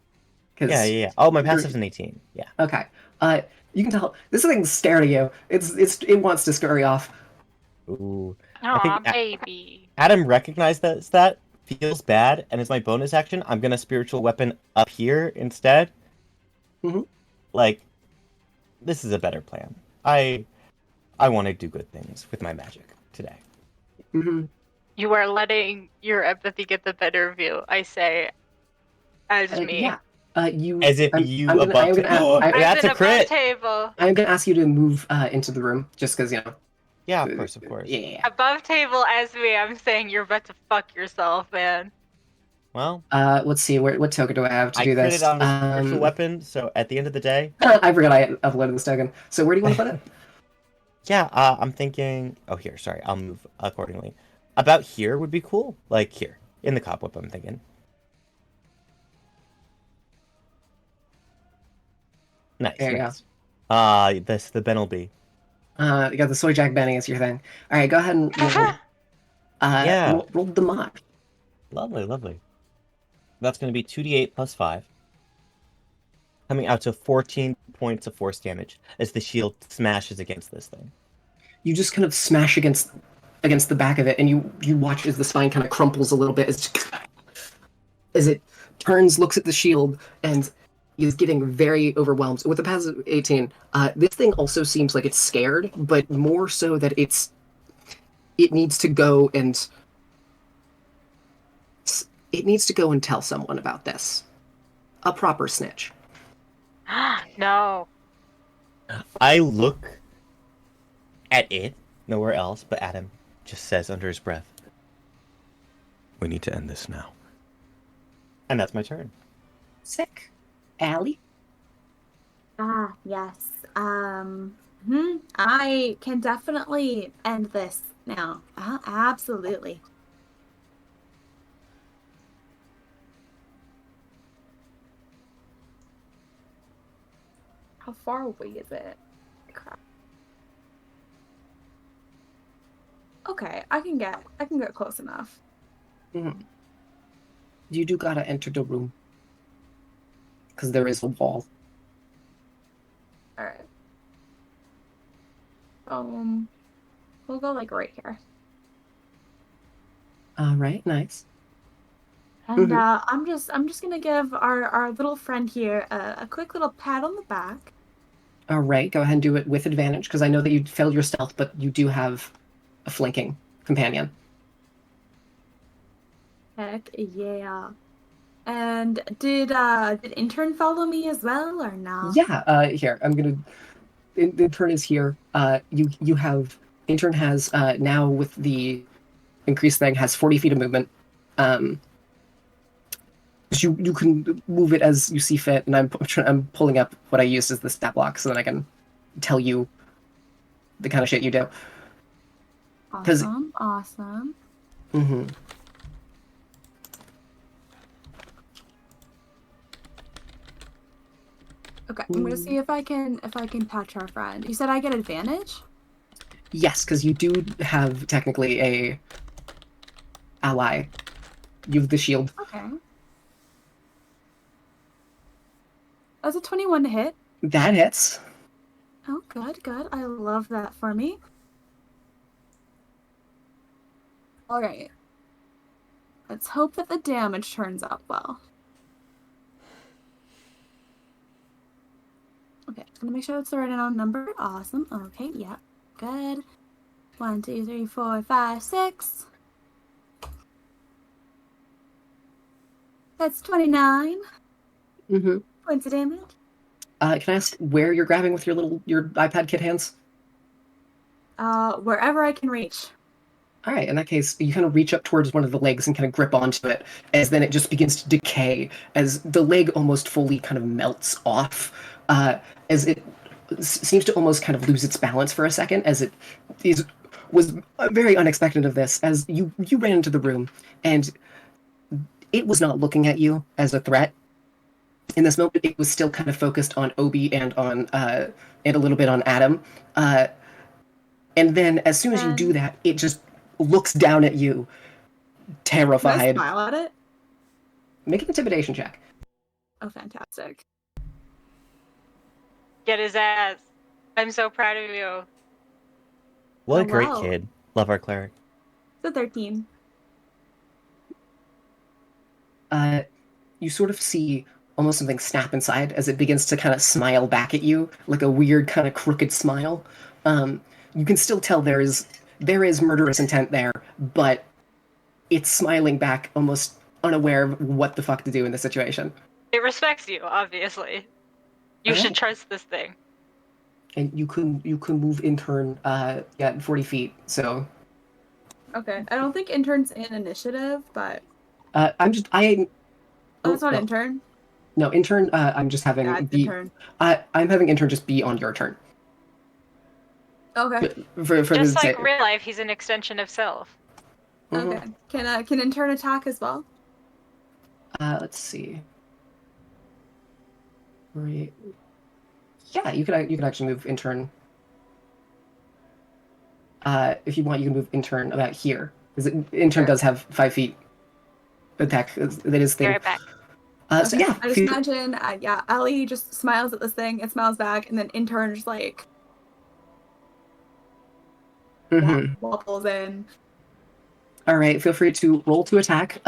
Yeah. Oh, my passive's an 18. Yeah. Okay. You can tell this thing's staring at you. It wants to scurry off. Ooh. Aw, baby. Adam recognized that feels bad, and as my bonus action, I'm gonna spiritual weapon up here instead. Mhm. Like, this is a better plan. I want to do good things with my magic today. Mm-hmm. You are letting your empathy get the better of you, I say, as me. Yeah. You. As if I'm above. That's a crit. Table. I'm gonna ask you to move into the room, just because you know. Yeah, of course. Yeah. Above table as me, I'm saying you're about to fuck yourself, man. Well, let's see. What token do I have to do this? I critted on a spiritual weapon, so at the end of the day. I forgot I uploaded this token. So where do you want to put it? Yeah, I'm thinking. Oh, here. Sorry, I'll move accordingly. About here would be cool. Like here in the cobweb. I'm thinking. Nice. There you go. This the Benelby. You got the soy jack Benny as your thing. All right, go ahead and roll. Yeah. Roll the mod. Lovely. That's going to be 2d8 plus 5, coming out to 14 points of force damage as the shield smashes against this thing. You just kind of smash against the back of it, and you watch as the spine kind of crumples a little bit as it turns, looks at the shield, and is getting very overwhelmed. With a pass of 18, this thing also seems like it's scared, but more so that it needs to go and tell someone about this. A proper snitch. No. I look at it, nowhere else, but Adam just says under his breath, "We need to end this now." And that's my turn. Sick. Allie? Yes. I can definitely end this now. Absolutely. How far away is it? Crap. Okay, I can get close enough. Mm-hmm. You do gotta enter the room. Because there is a wall. Alright. We'll go like right here. Alright, nice. And I'm just gonna give our little friend here a quick little pat on the back. Alright, go ahead and do it with advantage, because I know that you failed your stealth, but you do have a flanking companion. Heck yeah. And did intern follow me as well or no? Yeah, here, I'm gonna... Intern is here. You have... Intern has, now with the increased thing, has 40 feet of movement. You can move it as you see fit, and I'm pulling up what I used as the stat block so that I can tell you the kind of shit you do. Awesome. Mm-hmm. Okay, I'm gonna see if I can touch our friend. You said I get advantage? Yes, because you do have technically a ally. You have the shield. Okay. That's a 21 to hit. That hits. Oh, good. I love that for me. All right. Let's hope that the damage turns out well. Okay, just gonna make sure that's the right amount number. Awesome. Okay, yeah. Good. 1, 2, 3, 4, 5, 6. That's 29 Mm-hmm. points of damage. Can I ask where you're grabbing with your iPad kid hands? Wherever I can reach. All right, in that case, you kind of reach up towards one of the legs and kind of grip onto it, as then it just begins to decay, as the leg almost fully kind of melts off, as it seems to almost kind of lose its balance for a second, as it was very unexpected of this, as you ran into the room, and it was not looking at you as a threat. In this moment, it was still kind of focused on Obi and on and a little bit on Adam. And then, as soon as you do that, it just looks down at you, terrified. Can I smile at it? Make an intimidation check. Oh, fantastic. Get his ass. I'm so proud of you. What a Oh, great wow. kid. Love our cleric. It's a 13. You sort of see almost something snap inside as it begins to kind of smile back at you, like a weird kind of crooked smile. You can still tell there is murderous intent there, but it's smiling back, almost unaware of what the fuck to do in this situation. It respects you, obviously. You should trust this thing. And you can move intern 40 feet. So Okay, I don't think intern's in initiative, but oh, it's not intern. No, intern. I'm just having Yeah, it's intern. I'm having intern just be on your turn. Okay. For Just the like real life, he's an extension of self. Okay. Can intern attack as well? Let's see. Right. Yeah, you could actually move intern. If you want, you can move intern about here, because intern does have 5 feet. attack. That is Be thing. right back. So yeah, I just imagine, Ali just smiles at this thing, it smiles back, and then intern just like wobbles in. All right, feel free to roll to attack.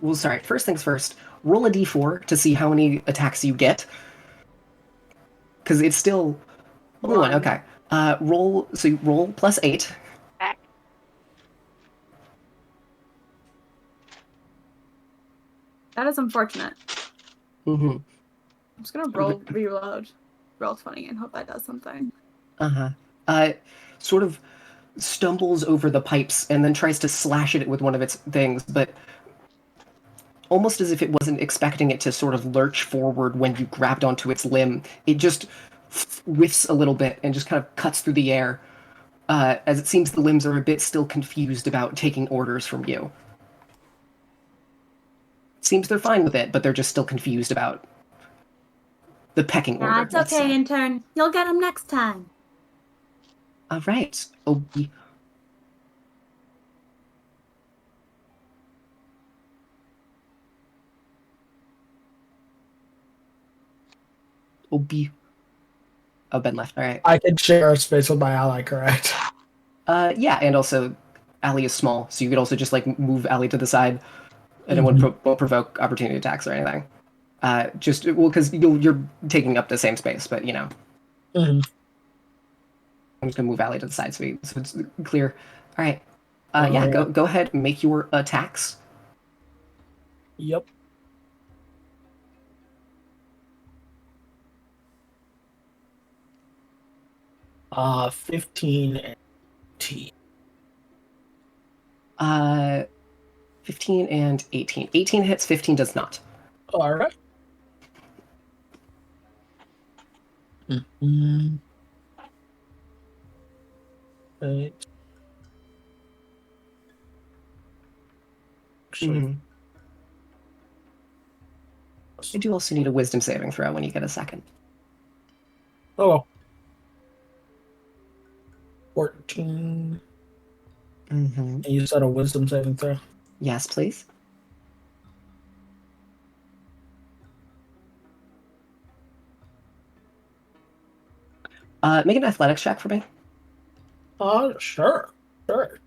Well, sorry. First things first. Roll a d4 to see how many attacks you get, because it's still only one. Okay. Roll. So you roll +8. Back. That is unfortunate. Mm-hmm. I'm just gonna reload roll 20 and hope that does something. Sort of stumbles over the pipes and then tries to slash it with one of its things, but almost as if it wasn't expecting it to sort of lurch forward when you grabbed onto its limb, it just whiffs a little bit and just kind of cuts through the air, as it seems the limbs are a bit still confused about taking orders from you. Seems they're fine with it, but they're just still confused about the pecking order. Nah, it's okay, intern. You'll get him next time. All right. Obi. Obi. Oh, Ben left. All right. I can share space with my ally, correct? Yeah, and also, Ali is small, so you could also just like move Ali to the side, and it won't provoke opportunity attacks or anything. Just well, because you're taking up the same space, but you know. I'm just gonna move Ali to the side so it's clear. All right. Yeah, go ahead and make your attacks. Yep. Uh, 15 and 18. 15 and 18. 18 hits, 15 does not. All right. Mm-hmm. Right. Actually, You do also need a wisdom saving throw when you get a second. oh, 14. And you said a wisdom saving throw. Yes, please. Make an athletics check for me. Sure. Sure.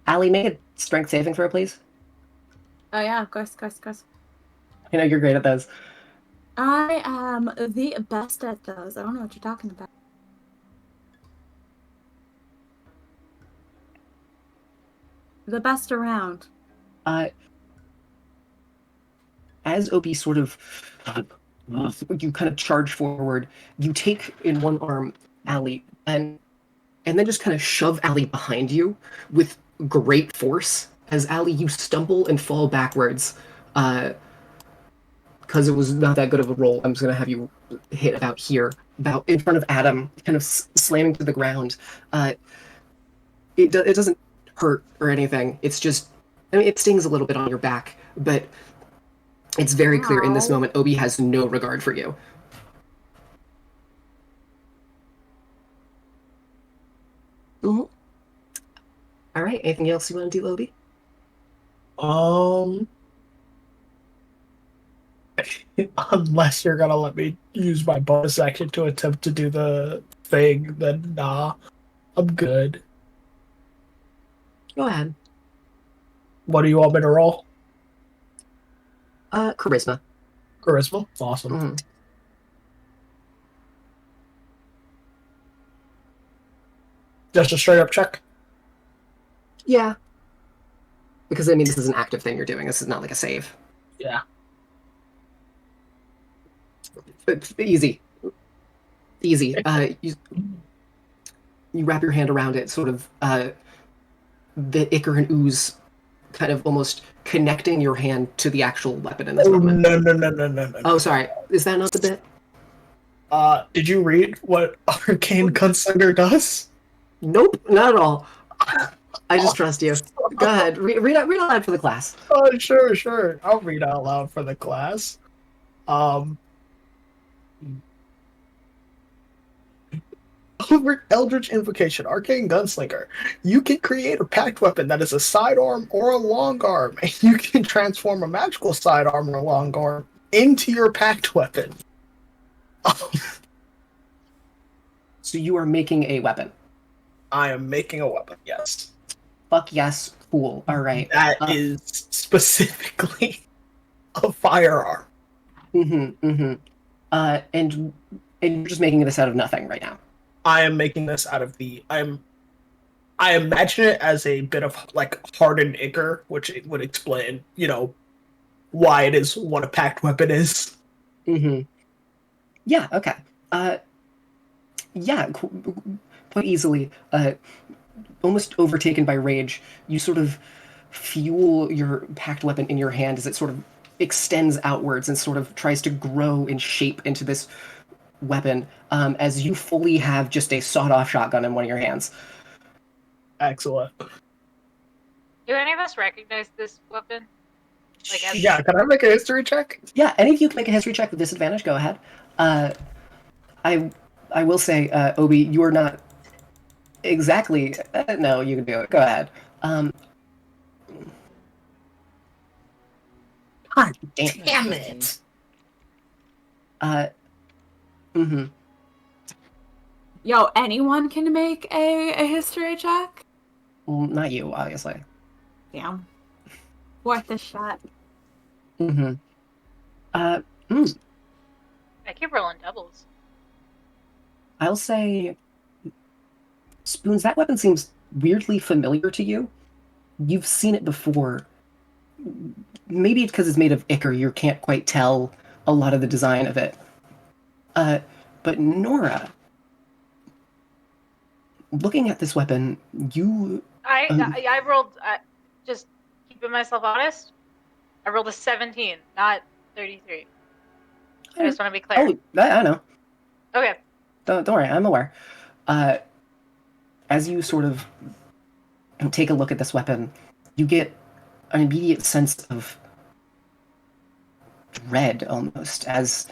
Ali, make a strength saving throw, please. Oh yeah, of course. I know you're great at those. I am the best at those. I don't know what you're talking about. The best around. As Obi sort of you kind of charge forward, you take in one arm Ali and then just kind of shove Ali behind you with great force. As Ali, you stumble and fall backwards. Because it was not that good of a roll, I'm just going to have you hit about here, about in front of Adam, kind of slamming to the ground. It doesn't hurt or anything. It's just, I mean, it stings a little bit on your back, but it's very clear in this moment Obi has no regard for you. All right, anything else you want to do, Obi? Unless you're gonna let me use my bonus action to attempt to do the thing, then nah. I'm good. Go ahead. What do you want me to roll? Charisma. Charisma? Awesome. Just a straight up check? Yeah. Because, I mean, this is an active thing you're doing. This is not like a save. Yeah. Easy. You wrap your hand around it, sort of, the ichor and ooze kind of almost connecting your hand to the actual weapon in this moment. No. Oh, sorry. Is that not the bit? Did you read what Arcane Gunslinger does? Nope, not at all. I just trust you. Go ahead. Read out loud for the class. Oh, sure. I'll read out loud for the class. Over Eldritch Invocation, Arcane Gunslinger, you can create a packed weapon that is a sidearm or a long arm, and you can transform a magical sidearm or a long arm into your packed weapon. So you are making a weapon. I am making a weapon, yes. Fuck yes, cool. All right. That is specifically a firearm. And you're just making this out of nothing right now. I am making this out of I imagine it as a bit of like hardened ichor, which it would explain, why it is what a packed weapon is. Yeah, okay. Yeah, quite easily. Almost overtaken by rage, you sort of fuel your packed weapon in your hand as it sort of extends outwards and sort of tries to grow and shape into this weapon, as you fully have just a sawed-off shotgun in one of your hands. Excellent. Do any of us recognize this weapon? Yeah, can I make a history check? Yeah, any of you can make a history check with disadvantage. Go ahead. I will say, Obi, you are not exactly. No, you can do it. Go ahead. God damn it! Yo, anyone can make a history check? Well, not you, obviously. Damn. Worth a shot. I keep rolling doubles. I'll say, Spoons, that weapon seems weirdly familiar to you. You've seen it before. Maybe it's because it's made of ichor, you can't quite tell a lot of the design of it. But Nora, looking at this weapon, you... I rolled, just keeping myself honest, I rolled a 17, not 33. I just want to be clear. Oh, I know. Okay. Don't worry, I'm aware. As you sort of take a look at this weapon, you get an immediate sense of dread, almost, as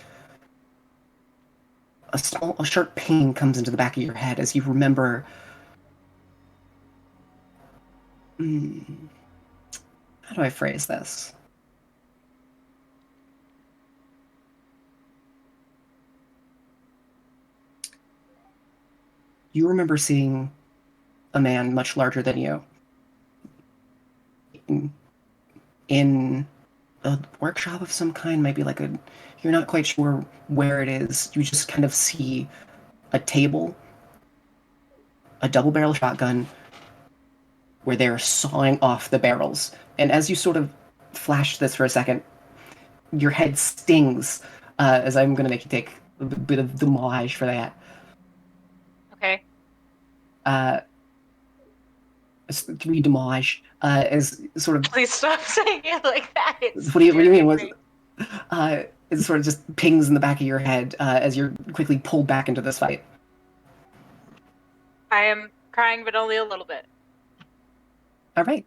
a sharp pain comes into the back of your head as you remember... how do I phrase this? You remember seeing a man much larger than you in a workshop of some kind, might be like you're not quite sure where it is. You just kind of see a table, a double-barrel shotgun, where they're sawing off the barrels. And as you sort of flash this for a second, your head stings, as I'm going to make you take a bit of damage for that. Okay. 3 damage, as sort of... Please stop saying it like that. What do you mean? It sort of just pings in the back of your head as you're quickly pulled back into this fight. I am crying, but only a little bit. All right.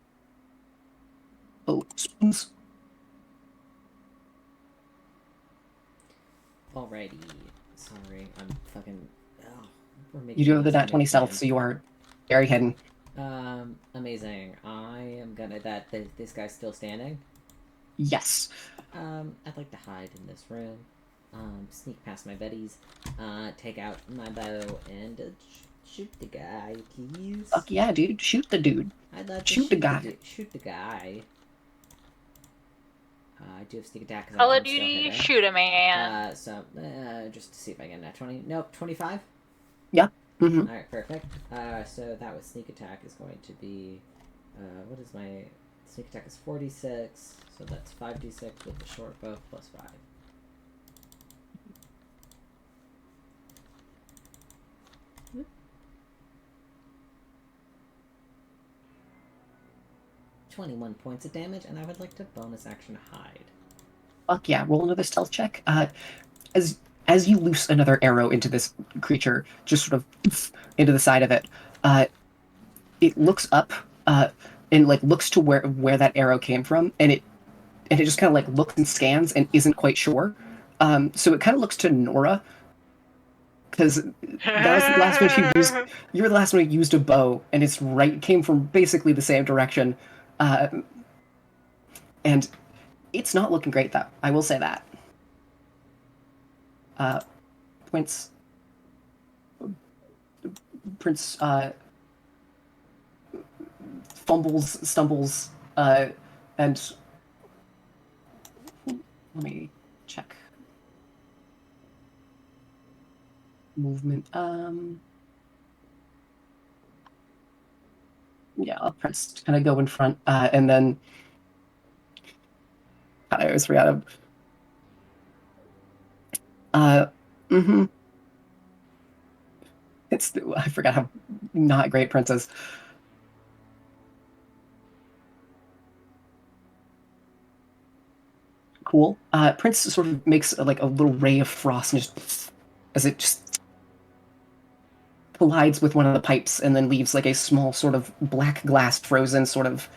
Oh, Spoons. Alrighty. Sorry, I'm fucking... You do have the nat 20 stealth, so you are very hidden. Amazing. I am gonna... This guy's still standing? Yes. I'd like to hide in this room. Sneak past my buddies. Take out my bow and shoot the guy, please. Fuck yeah, dude. Shoot the dude. I'd love to shoot the guy. Shoot the guy. I do have sneak attack. Call of Duty, shoot a man. Just to see if I get that 20. Nope, 25? Yeah. Mm-hmm. Alright, perfect. So that was sneak attack is going to be... what is my... Sneak attack is 46, so that's 5d6 with the short bow plus 5. Hmm. 21 points of damage, and I would like to bonus action hide. Fuck yeah, roll another stealth check. As you loose another arrow into this creature, just sort of into the side of it, it looks up and like looks to where that arrow came from, and it just kind of like looks and scans and isn't quite sure. So it kind of looks to Nora, because that was the last one you used. You were the last one who used a bow, and it's right came from basically the same direction, and it's not looking great though. I will say that. Prince fumbles, stumbles, and let me check movement. Yeah, I'll Prince kind of go in front, and then I always forgot him. Mm-hmm. I forgot how not great Prince is. Cool. Prince sort of makes like a little ray of frost and just as it just collides with one of the pipes and then leaves like a small sort of black glass frozen sort of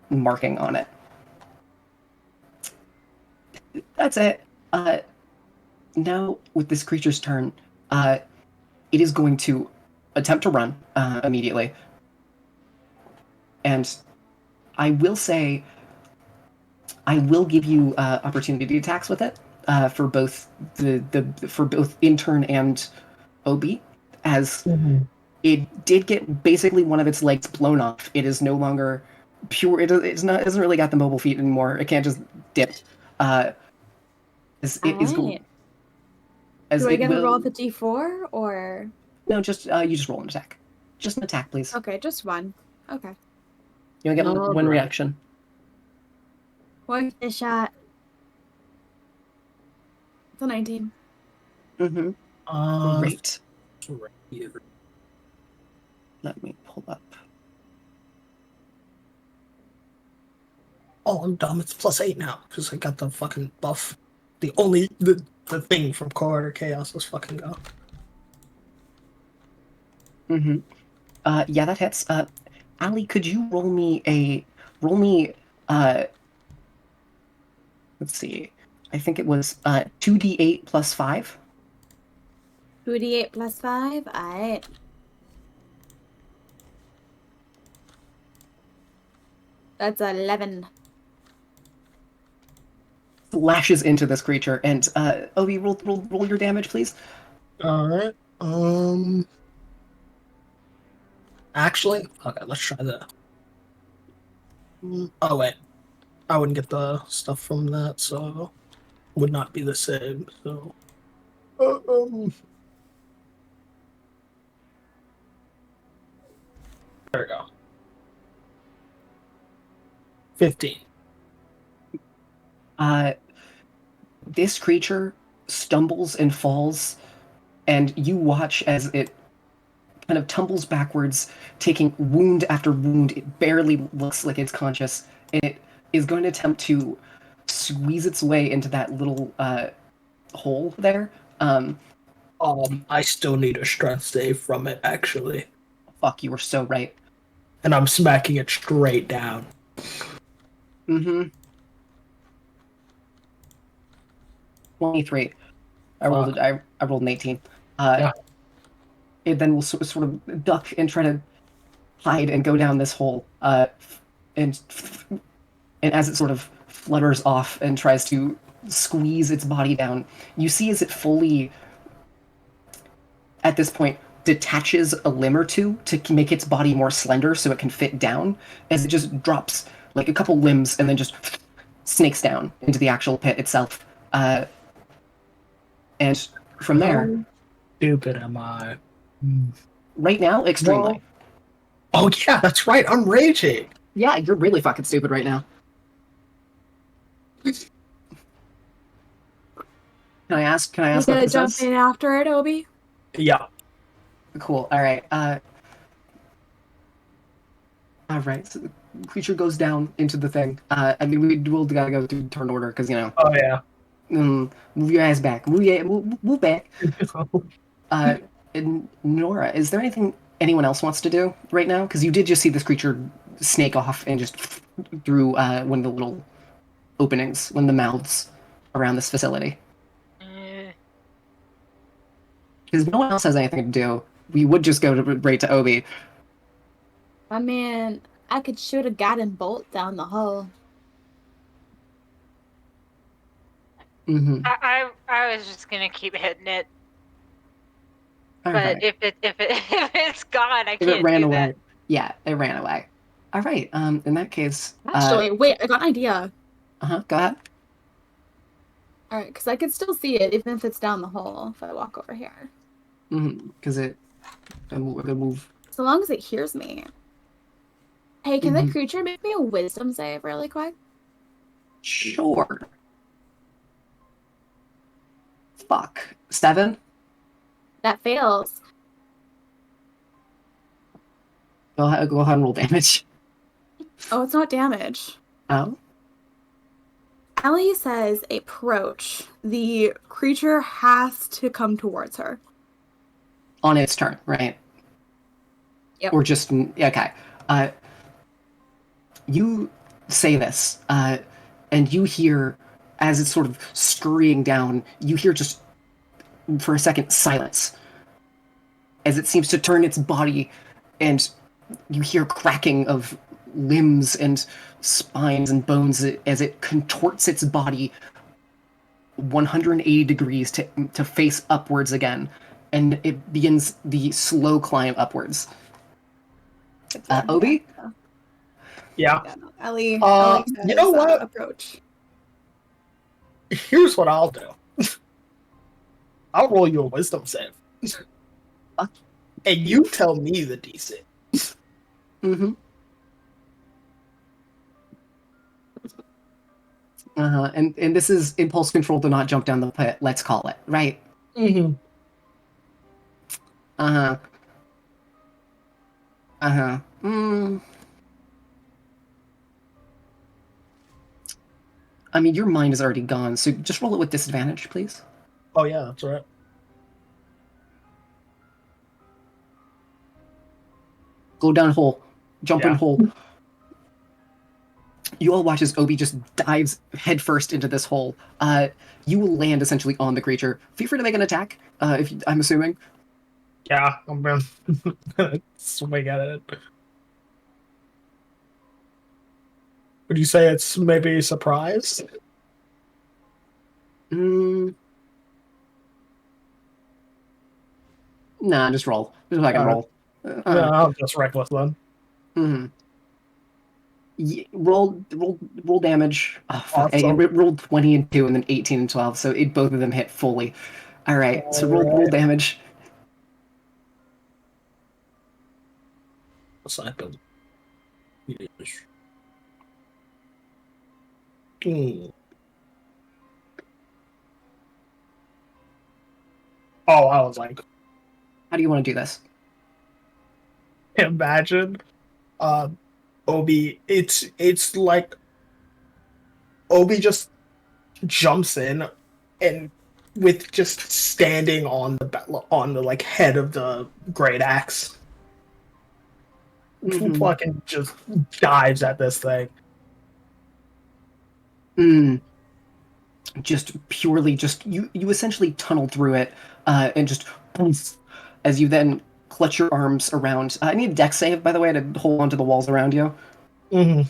marking on it. That's it. Now with this creature's turn, it is going to attempt to run immediately. And I will say I will give you opportunity attacks with it for both for both intern and OB, as it did get basically one of its legs blown off. It is no longer pure. It doesn't really got the mobile feet anymore. It can't just dip. As it is going. Do I get to roll the D4 or no? Just you just roll an attack. Just an attack, please. okay, just one. Okay. You only get one reaction. What's the shot? It's a 19. Mm-hmm. Great. Right here. Let me pull up. Oh, I'm dumb. It's +8 now because I got the fucking buff. The thing from Core Chaos. Let's fucking go. Mm-hmm. Yeah, that hits. Ali, could you roll me let's see. I think it was 2d8 plus 5. 2d8 plus 5. Alright. That's 11. Lashes into this creature, and Obi, roll your damage, please. All right. Actually, okay. Let's try that. Oh wait, I wouldn't get the stuff from that, so would not be the same. So, there we go. 15. This creature stumbles and falls, and you watch as it kind of tumbles backwards, taking wound after wound. It barely looks like it's conscious, and it is going to attempt to squeeze its way into that little hole there. I still need a strength save from it, actually. Fuck, you were so right. And I'm smacking it straight down. Mm-hmm. 23. I rolled an 18. Yeah. It then will sort of duck and try to hide and go down this hole. And as it sort of flutters off and tries to squeeze its body down, you see as it fully, at this point, detaches a limb or two to make its body more slender so it can fit down, as it just drops like a couple limbs and then just snakes down into the actual pit itself. And from there... How stupid am I? Right now, extremely. Oh yeah, that's right, I'm raging! Yeah, you're really fucking stupid right now. Can I ask You what gonna this jump is? in after it, Obi? Yeah. Cool, alright. Alright, so the creature goes down into the thing. I mean, we'll gotta go through turn order, because, you know... Oh yeah. Move your ass back. Move back. And Nora, is there anything anyone else wants to do right now? Because you did just see this creature snake off and just through one of the little openings, one of the mouths around this facility. Because no one else has anything to do. We would just go right to Obi. I mean, I could shoot a guiding bolt down the hole. Mm-hmm. I was just gonna keep hitting it, All but right. if if it's gone, I If it can't ran do away, that. yeah, it ran away. All right. In that case, Actually, wait, I got an idea. go ahead. All right, because I can still see it even if it's down the hole if I walk over here. Because it'll move. So long as it hears me. Hey, can the Mhm. creature make me a wisdom save really quick? Sure. Fuck. 7. That fails. Go ahead and roll damage. Oh, it's not damage. Oh. Ellie says approach. The creature has to come towards her. On its turn, right? Yep. Or just okay. You say this, and you hear as it's sort of scurrying down. You hear just for a second silence as it seems to turn its body, and you hear cracking of limbs and spines and bones as it contorts its body 180 degrees to face upwards again, and it begins the slow climb upwards. Obi? Yeah. Yeah, no. Ellie says You know what? approach. Here's what I'll do. I'll roll you a wisdom save. And you tell me the DC. Mm-hmm. And this is impulse control to not jump down the pit, let's call it, right? Mm-hmm. Uh-huh. Uh-huh. Mm. I mean, your mind is already gone, so just roll it with disadvantage, please. Oh yeah, that's right. Go down hole. Jump in Yeah. hole. You all watch as Obi just dives headfirst into this hole. You will land essentially on the creature. Feel free to make an attack, I'm assuming. Yeah, I'm gonna swing at it. Would you say it's maybe a surprise? Mm. Nah, just roll. Just fucking roll. No, I'm just reckless then. Mm-hmm. Roll damage. Oh, fuck. Awesome. It rolled 20 and 2 and then 18 and 12, so both of them hit fully. All right, so roll damage. Second. Oh, I was like, How do you want to do this? imagine, Obi. It's like Obi just jumps in, and with just standing on the like head of the great axe, fucking just dives at this thing. Just purely you essentially tunnel through it, and just poof, as you then clutch your arms around. I need a dex save, by the way, to hold onto the walls around you. Mm-hmm.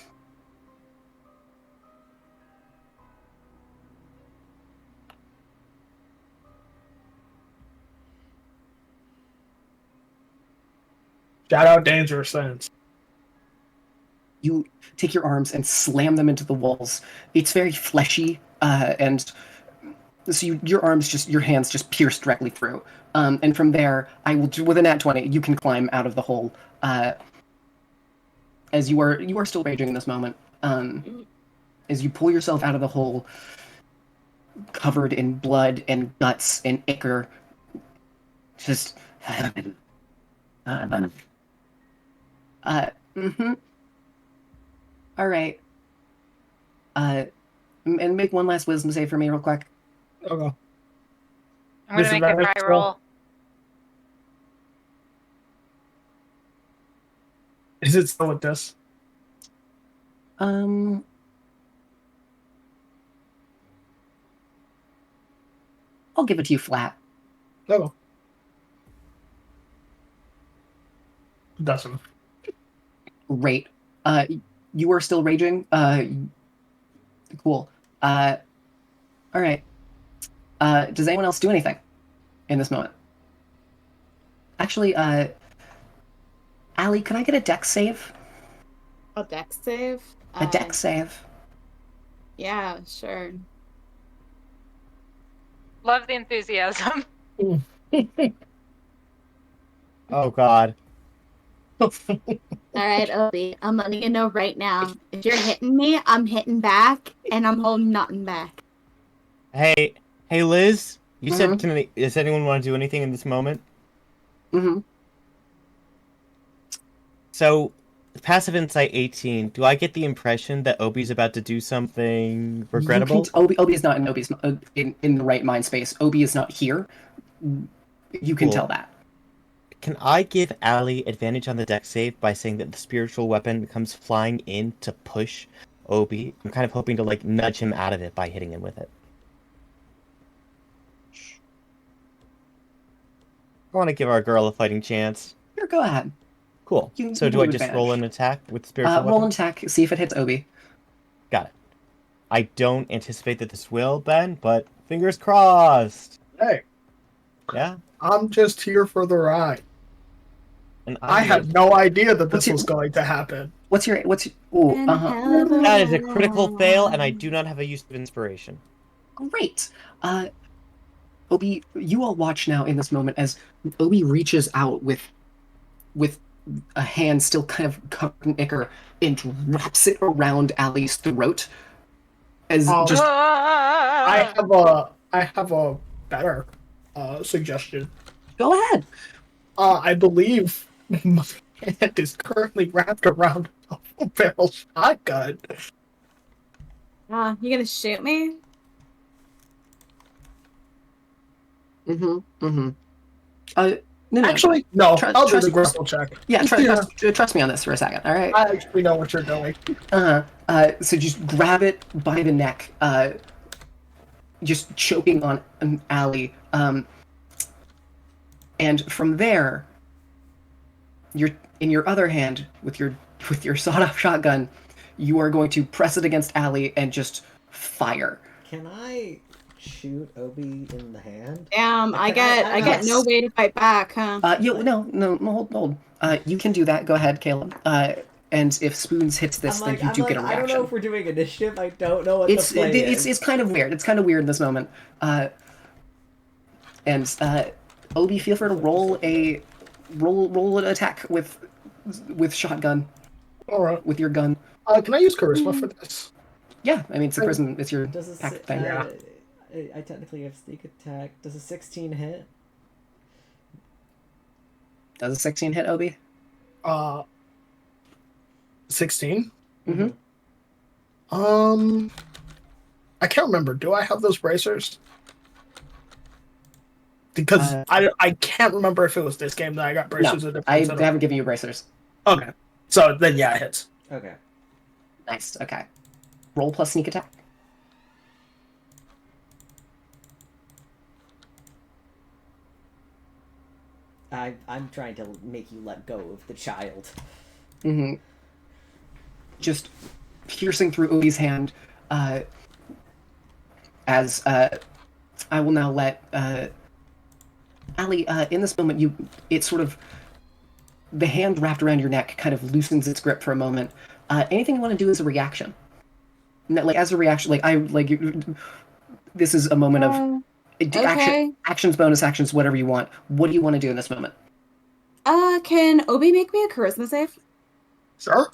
Shout out Dangerous Sense. You take your arms and slam them into the walls. It's very fleshy, and so your hands just pierce directly through. And from there, I will with a nat 20. You can climb out of the hole. As you are still raging in this moment. As you pull yourself out of the hole, covered in blood and guts and ichor, just. Mm-hmm. All right. And make one last wisdom save for me, real quick. Okay. I'm gonna make a dry roll. Is it still with this? I'll give it to you flat. No. Doesn't. Great. You are still raging? Cool. All right. Does anyone else do anything in this moment? Actually, Allie, can I get a dex save? A dex save? A dex save. Yeah, sure. Love the enthusiasm. Oh God. All right, Obi, I'm letting you know right now. If you're hitting me, I'm hitting back, and I'm holding nothing back. Hey, Liz. You said, Mhm. does anyone want to do anything in this moment? Mm-hmm. So, passive insight 18. Do I get the impression that Obi's about to do something regrettable? Obi is not in Obi's in the right mind space. Obi is not here. You can Cool. tell that. Can I give Allie advantage on the deck save by saying that the spiritual weapon comes flying in to push Obi? I'm kind of hoping to like nudge him out of it by hitting him with it. I want to give our girl a fighting chance. Here, go ahead. Cool. You So can do I do just advantage. roll an attack with spiritual Roll weapon? an attack. See if it hits Obi. Got it. I don't anticipate that this will, Ben, but fingers crossed. Hey, Yeah. I'm just here for the ride. And I had no idea that this was going to happen. What's your? Oh, And uh-huh. hell of a That is a critical fail, and I ride. do not have a use of inspiration. Great. Obi, you all watch now in this moment as Obi reaches out with a hand still kind of covered in ichor and wraps it around Allie's throat. As just I have a better suggestion. go ahead. I believe my hand is currently wrapped around a full-barrel shotgun. You gonna shoot me? No. Actually, no. I'll do trust- the grapple check. Yeah, trust me on this for a second. All right. I actually know what you're doing. So just grab it by the neck, just choking on an Allie, and from there, you're in your other hand with your sawed-off shotgun, you are going to press it against Allie and just fire. Can I shoot Obi in the hand? Damn, I get yes. no way to fight back, huh? No, hold. You can do that. Go ahead, Caleb. And if Spoons hits this, then you do get a reaction. I don't know if we're doing initiative. I don't know what It's the play is. it's kind of weird. It's kind of weird in this moment. And Obi, feel free to roll an attack with shotgun. All right. With your gun. Can I use charisma for this? Yeah, I mean it's a charisma. It's your Does pack thing. I technically have sneak attack. Does a 16 hit? Does a 16 hit, Obi? 16. Mm-hmm. I can't remember. Do I have those bracers? Because I can't remember if it was this game that I got bracers. No, I haven't given you bracers. Okay, so then yeah, it hits. Okay. Nice. Okay. Roll plus sneak attack. I'm trying to make you let go of the child. Mm-hmm. Just piercing through Obi's hand, as I will now let Allie. In this moment, it's sort of the hand wrapped around your neck kind of loosens its grip for a moment. Anything you want to do as a reaction? No, like as a reaction, this is a moment of Okay. actions, bonus actions, whatever you want. What do you want to do in this moment? Can Obi make me a charisma save? Sure.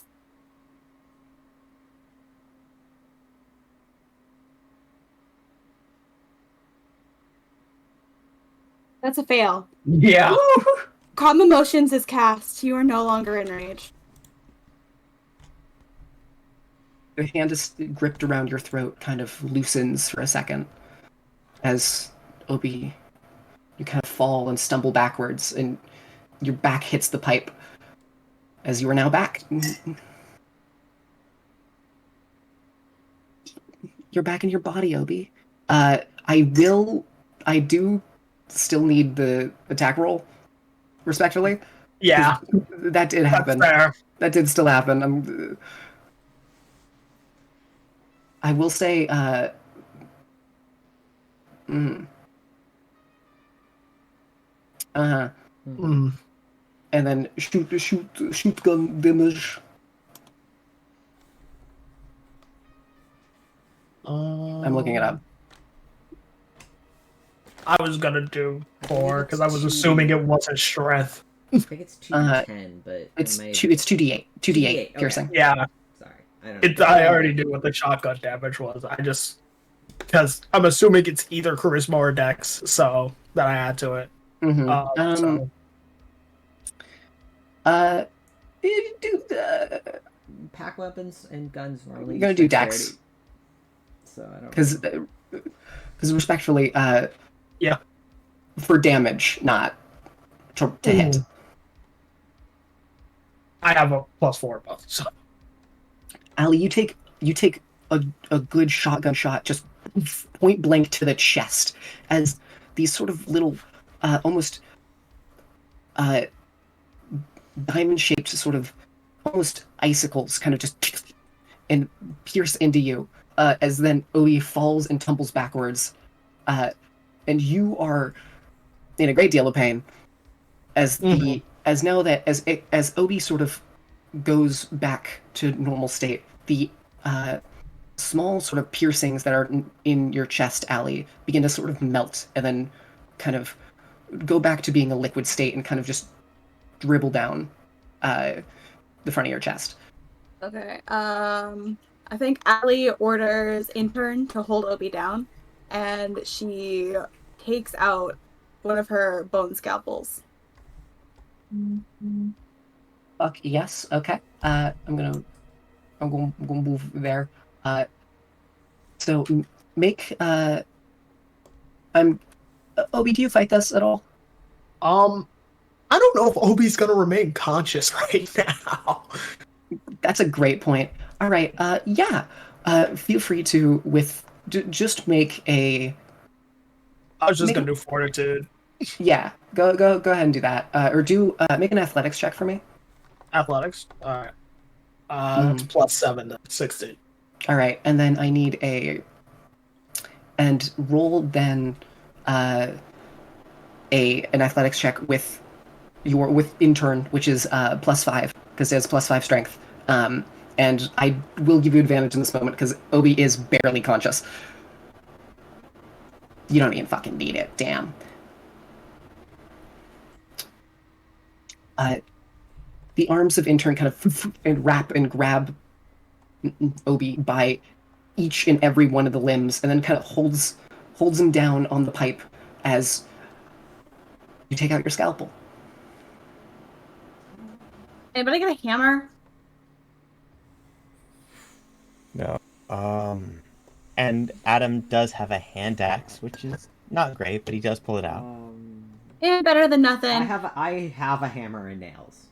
That's a fail. Yeah. Calm Emotions is cast. You are no longer enraged. The hand is gripped around your throat, kind of loosens for a second, as Obi, you kind of fall and stumble backwards, and your back hits the pipe, as you are now back. You're back in your body, Obi. I do still need the attack roll, respectively. Yeah, that did happen. that's fair. That did still happen. I will say, Mm. and then shoot gun damage. I'm looking it up. I was gonna do I believe 4 it's because I was 2D. assuming it wasn't strength. I think it's 2d10, but It's it may... 2d8. 2d8 2d8, piercing. okay. Yeah, Sorry, I don't know. I already knew what the shotgun damage was. I just because I'm assuming it's either charisma or dex, so that I add to it. So Do Pack weapons and guns normally You're gonna do dex. dexterity, so I don't because respectfully, yeah, for damage, not to hit. I have a +4 both. So Ali, you take a good shotgun shot, just point blank to the chest, as these sort of little, almost diamond shaped, sort of almost icicles, kind of just and pierce into you. As then Obi falls and tumbles backwards, and you are in a great deal of pain. As Obi sort of goes back to normal state, the small sort of piercings that are in your chest, Ali, begin to sort of melt and then kind of go back to being a liquid state and kind of just dribble down the front of your chest. Okay. I think Allie orders intern to hold Obi down, and she takes out one of her bone scalpels. Fuck yes. Okay. I'm gonna move there. So make Obi, do you fight this at all? I don't know if Obi's gonna remain conscious right now. That's a great point. All right. Yeah. Feel free to just make a. I was just gonna do fortitude. Yeah. Go ahead and do that. Or do make an athletics check for me. Athletics. All right. That's +7 to 16. All right, and then I need and roll then an athletics check with intern, which is +5 because it has +5 strength. And I will give you advantage in this moment because Obi is barely conscious. You don't even fucking need it. Damn. The arms of intern kind of and wrap and grab Obi by each and every one of the limbs, and then kind of holds him down on the pipe as you take out your scalpel. Anybody got a hammer? No. And Adam does have a hand axe, which is not great, but he does pull it out. Yeah, better than nothing. I have a hammer and nails.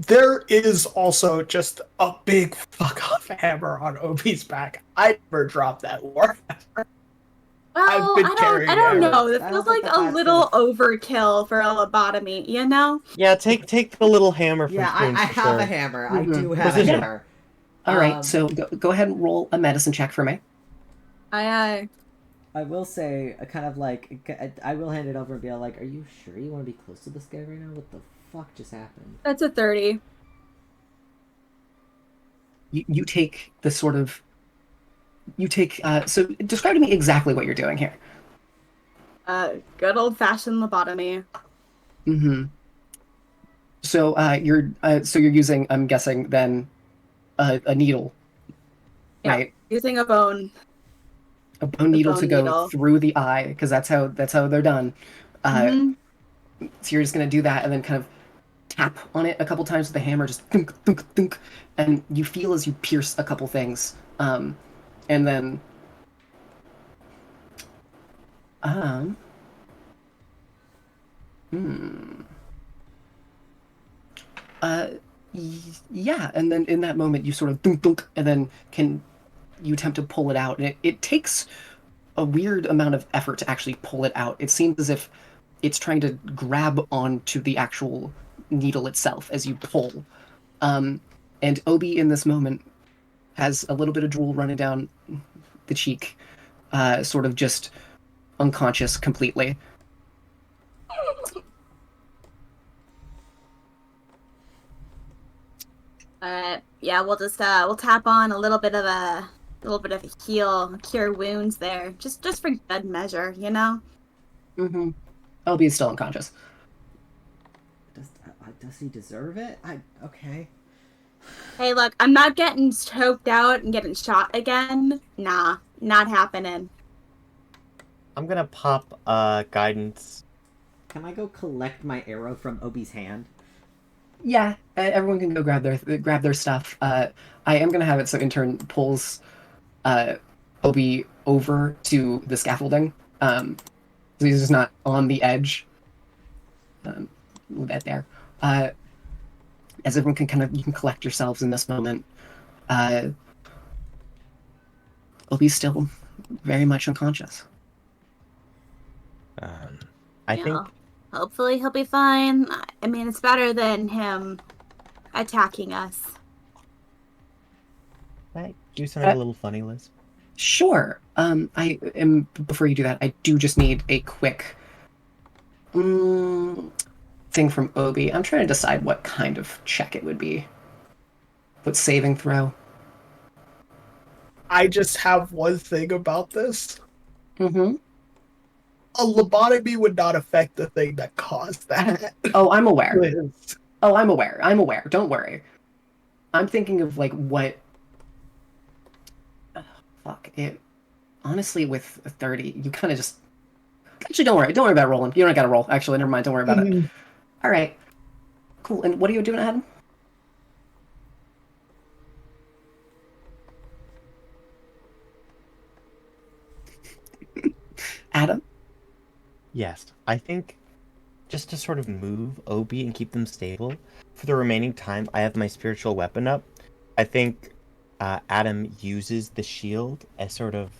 There is also just a big fuck off hammer on Obi's back. I never dropped that war. Well, I don't know. It feels like a little overkill for a lobotomy, you know? Yeah, take the little hammer from Yeah, Spoons I for have sure. a hammer. I do have a hammer. All right, so go ahead and roll a medicine check for me. Aye. I will say, kind of like, I will hand it over and be like, "Are you sure you want to be close to this guy right now? What the fuck just happened?" That's a 30. You take the sort of. So describe to me exactly what you're doing here. Good old-fashioned lobotomy. Mm-hmm. So you're using, I'm guessing, then a needle, Yeah, right? using a bone. A bone needle to go needle. through the eye, because that's how they're done. So you're just gonna do that, and then kind of tap on it a couple times with the hammer, just thunk, thunk, thunk, and you feel as you pierce a couple things, and then yeah, and then in that moment you sort of dunk dunk, and then you attempt to pull it out, and it takes a weird amount of effort to actually pull it out. It seems as if it's trying to grab onto the actual needle itself as you pull. And Obi in this moment has a little bit of drool running down the cheek, sort of just unconscious completely. Yeah, we'll just we'll tap on a little bit of a heal, cure wounds there, just for good measure, you know. Mm-hmm. Obi is still unconscious. Does he deserve it? Okay. Hey, look, I'm not getting choked out and getting shot again. Nah, not happening. I'm gonna pop guidance. Can I go collect my arrow from Obi's hand? Yeah, everyone can go grab their stuff. I am gonna have it so intern pulls Obi over to the scaffolding. So he's just not on the edge. Move that there. As everyone can you can collect yourselves in this moment. Obi's still very much unconscious. I Yeah, think hopefully he'll be fine. I mean, it's better than him attacking us. I do something a little funny, Liz. Sure. I am. Before you do that, I do just need a quick thing from Obi. I'm trying to decide what kind of check it would be. What saving throw? I just have one thing about this. Mm-hmm. A lobotomy would not affect the thing that caused that. Oh, I'm aware. Liz. Oh, I'm aware. I'm aware. Don't worry. I'm thinking of like what. Fuck it. Honestly, with a 30, you kind of just. Actually, don't worry. Don't worry about rolling. You don't got to roll. Actually, never mind. Don't worry about it. All right. Cool. And what are you doing, Adam? Adam? Yes, I think just to sort of move Obi and keep them stable for the remaining time, I have my spiritual weapon up. I think Adam uses the shield as sort of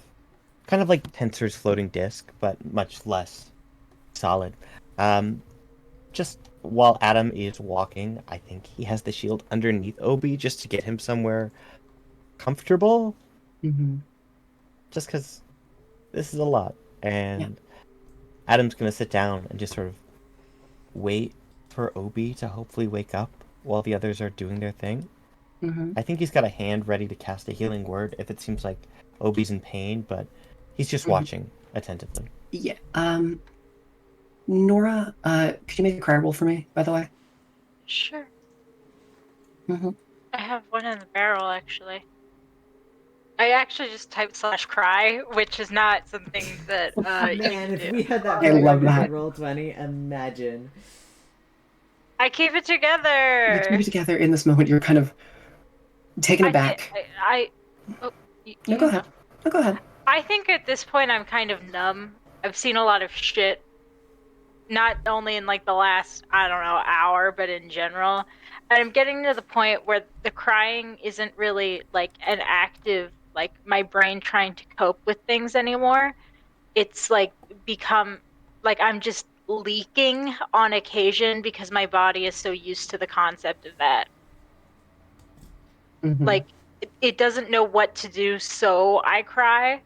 kind of like Tensor's floating disc, but much less solid. Just while Adam is walking, I think he has the shield underneath Obi just to get him somewhere comfortable. Mm-hmm. Just because this is a lot. And Yeah. Adam's going to sit down and just sort of wait for Obi to hopefully wake up while the others are doing their thing. Mm-hmm. I think he's got a hand ready to cast a healing word if it seems like Obi's in pain, but he's just watching attentively. Yeah. Nora, could you make a cry roll for me, by the way? Sure. Mm-hmm. I have one in the barrel, actually. I actually just typed /cry, which is not something that Man, you if do. we had that I very love we that. could roll 20, imagine. I keep it You together. two together in this moment, you're kind of taken aback. Oh, No, go ahead. No, go ahead. I think at this point I'm kind of numb. I've seen a lot of shit, not only in like the last, I don't know, hour, but in general. And I'm getting to the point where the crying isn't really like an active, like my brain trying to cope with things anymore. It's like become like I'm just leaking on occasion because my body is so used to the concept of that. Mm-hmm. Like it doesn't know what to do, so I cry,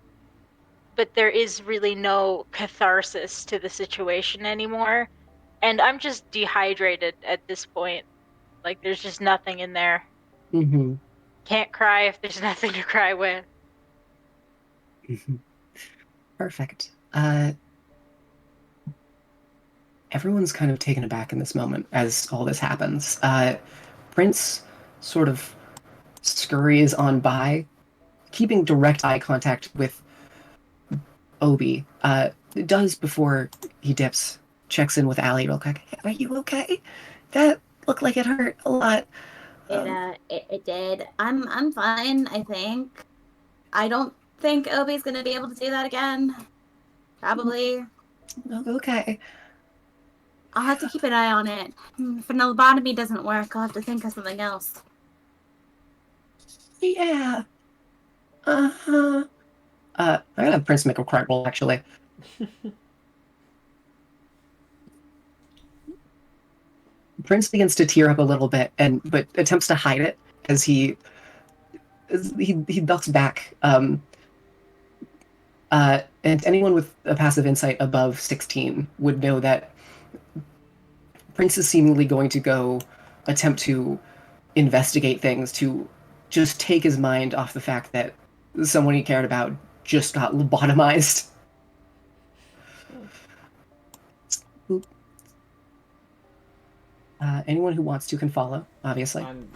but there is really no catharsis to the situation anymore. And I'm just dehydrated at this point. Like there's just nothing in there. Mm-hmm. Can't cry if there's nothing to cry with. Mm-hmm. Perfect. Everyone's kind of taken aback in this moment as all this happens. Prince sort of scurries on by, keeping direct eye contact with Obi. Does before he dips, checks in with Allie real quick. Are you okay? That looked like it hurt a lot. It did. I'm fine, I think. I don't think Obi's gonna be able to do that again. Probably. Okay. I'll have to keep an eye on it. If an lobotomy doesn't work, I'll have to think of something else. Yeah. Uh-huh. I'm gonna have Prince make a cry roll, actually. Prince begins to tear up a little bit, but attempts to hide it as he ducks back. And anyone with a passive insight above 16 would know that Prince is seemingly going to go attempt to investigate things, to just take his mind off the fact that someone he cared about just got lobotomized. Anyone who wants to can follow, obviously. I'm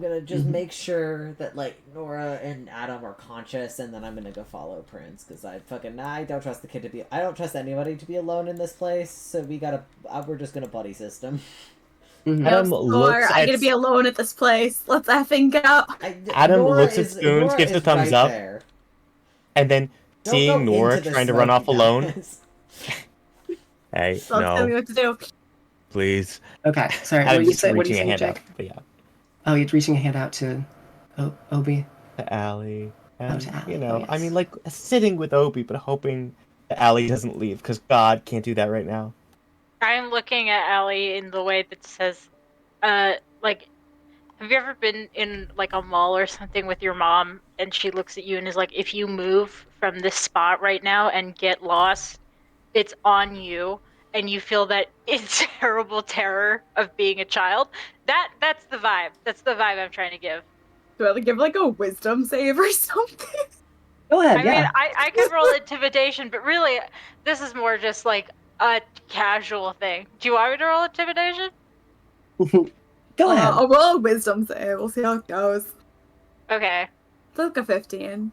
gonna just make sure that like Nora and Adam are conscious, and then I'm gonna go follow Prince because I don't trust the kid to be. I don't trust anybody to be alone in this place. So we're just gonna buddy system. Adam looks I'm gonna be alone at this place. Let's effing go. Adam looks at Spoons, gives a thumbs up, and then seeing Nora trying to run off alone. Hey, Don't tell me what to do. Please. Okay, sorry. Adam's What do you say, reaching a hand Jake? out, but yeah. Oh, you're reaching a hand out to Obi? To Allie. And, to Allie, you know, yes. I mean, like, sitting with Obi, but hoping that Allie doesn't leave, because God can't do that right now. I'm looking at Allie in the way that says, like, have you ever been in, like, a mall or something with your mom, and she looks at you and is like, if you move from this spot right now and get lost, it's on you, and you feel that terrible terror of being a child? That's the vibe. That's the vibe I'm trying to give. Do I have to give like a wisdom save or something? Go ahead, I mean, I could roll intimidation, but really, this is more just like a casual thing. Do you want me to roll intimidation? Go ahead. I'll roll a wisdom save. We'll see how it goes. Okay. It's like a 15.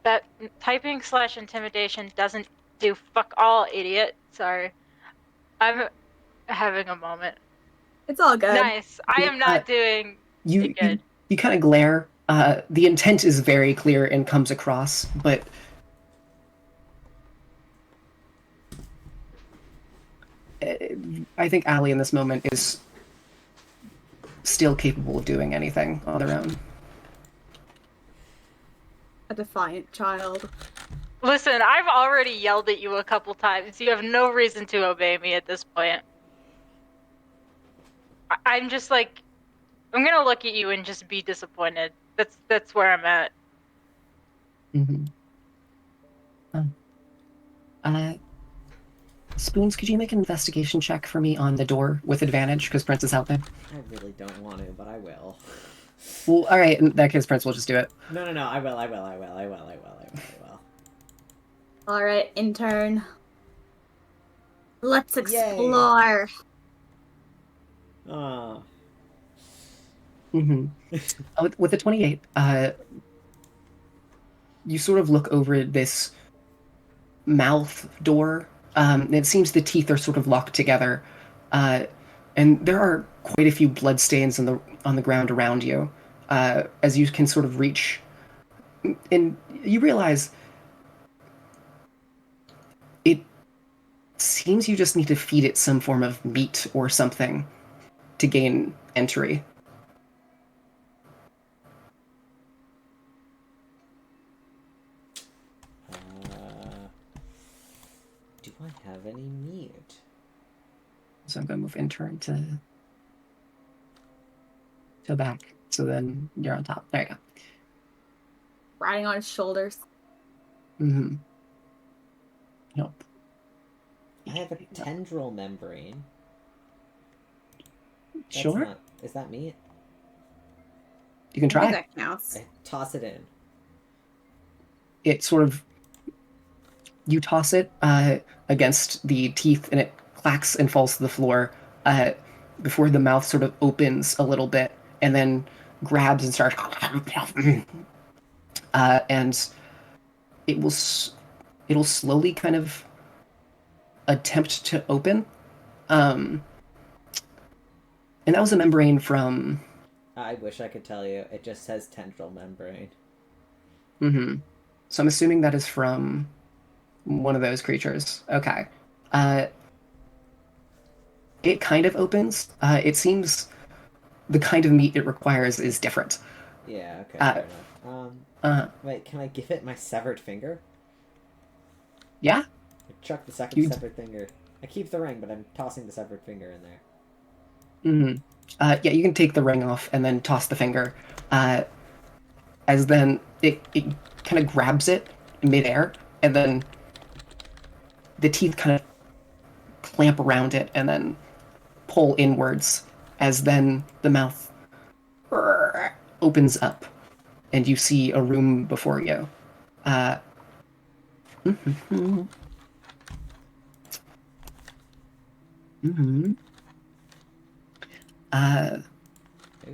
That typing / intimidation doesn't do fuck all, idiot. Sorry. I'm having a moment. It's all good. Nice. I am not doing good. You kind of glare. The intent is very clear and comes across, but I think Allie in this moment is still capable of doing anything on their own. A defiant child. Listen, I've already yelled at you a couple times. You have no reason to obey me at this point. I'm just like, I'm gonna look at you and just be disappointed. That's where I'm at. Spoons, could you make an investigation check for me on the door with advantage because Prince is out there? I really don't want to, but I will. Well, all right. In that case, Prince will just do it. No. I will. All right, intern. Let's explore. With the 28, you sort of look over this mouth door. And it seems the teeth are sort of locked together, and there are quite a few bloodstains on the ground around you. As you can sort of reach, and you realize it seems you just need to feed it some form of meat or something to gain entry. Do I have any meat? So I'm going to move intern to back. So then you're on top. There you go. Riding on his shoulders. Nope. I have a tendril membrane. Sure. Is that meat? You can try. That counts. I toss it in. It sort of, you toss it against the teeth, and it clacks and falls to the floor before the mouth sort of opens a little bit and then grabs and starts and it'll slowly kind of attempt to open, and that was a membrane from... I wish I could tell you. It just says tendril membrane. So I'm assuming that is from one of those creatures. Okay. It kind of opens. It seems the kind of meat it requires is different. Yeah, okay, fair enough. Wait, can I give it my severed finger? Yeah? I chuck the You- severed finger. I keep the ring, but I'm tossing the severed finger in there. Yeah, you can take the ring off and then toss the finger. As then it kind of grabs it in midair, and then the teeth kind of clamp around it and then pull inwards, as then the mouth opens up, and you see a room before you. Maybe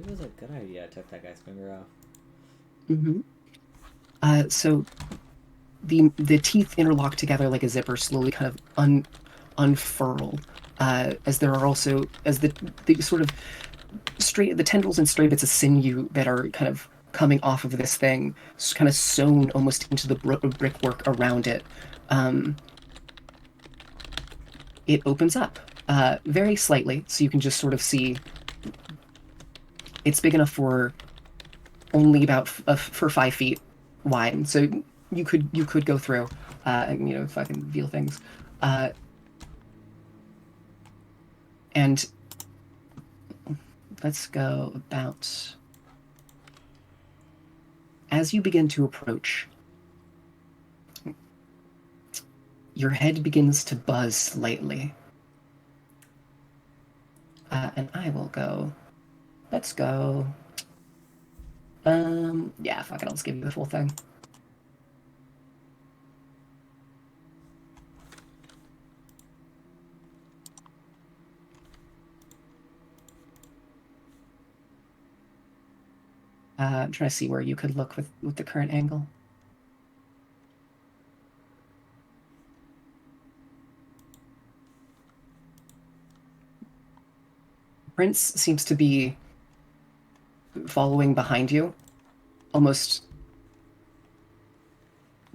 it was a good idea I took that guy's finger off. So the teeth interlock together like a zipper, slowly kind of unfurl. As there are also the sort of the tendrils and stray bits of sinew that are kind of coming off of this thing, kind of sewn almost into the brickwork around it. It opens up very slightly, so you can just sort of see. It's big enough for only about for 5 feet wide, so you could go through and if I can feel things, and let's go about. As you begin to approach, your head begins to buzz slightly, and I will go. Let's go. Yeah, fuck it, I'll just give you the full thing. I'm trying to see where you could look with the current angle. Prince seems to be following behind you, almost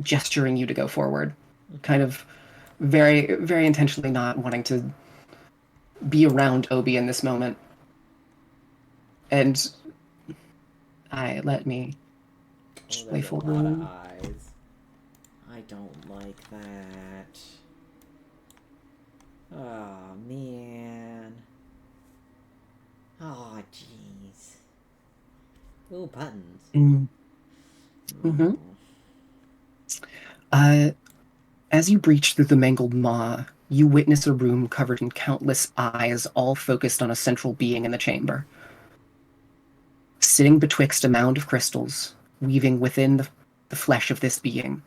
gesturing you to go forward, kind of very, very intentionally not wanting to be around Obi in this moment. And let me just play full room. Eyes. I don't like that. Oh man. Oh jeez. Ooh, buttons. As you breach through the mangled maw, you witness a room covered in countless eyes, all focused on a central being in the chamber. Sitting betwixt a mound of crystals, weaving within the flesh of this being.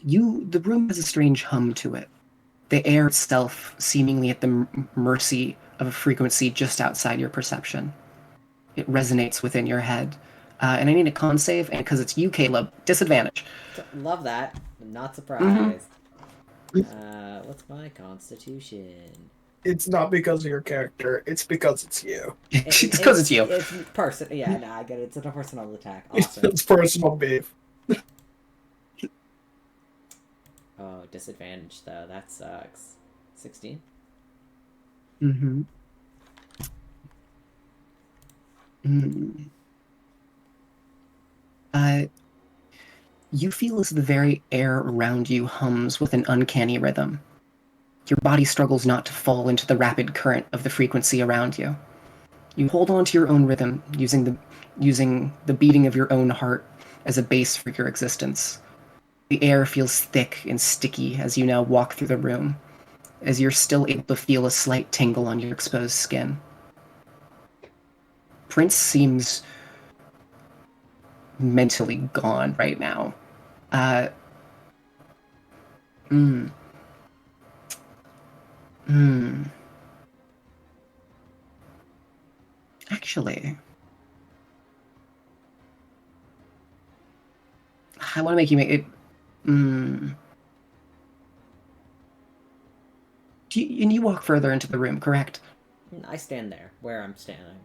The room has a strange hum to it. The air itself seemingly at the mercy of a frequency just outside your perception. It resonates within your head. And I need a con save, and because it's you, Caleb, disadvantage. Love that. I'm not surprised. What's my constitution? It's not because of your character. It's because it's you. It's because it's you. It's personal. Yeah, no, I get it. It's a personal attack. Awesome. It's personal beef. Oh, disadvantage though. That sucks. 16. You feel as the very air around you hums with an uncanny rhythm. Your body struggles not to fall into the rapid current of the frequency around you. You hold on to your own rhythm, using the beating of your own heart as a base for your existence. The air feels thick and sticky as you now walk through the room, as you're still able to feel a slight tingle on your exposed skin. Prince seems mentally gone right now. Actually, I want to make you make it. And you walk further into the room, correct? I stand there where I'm standing.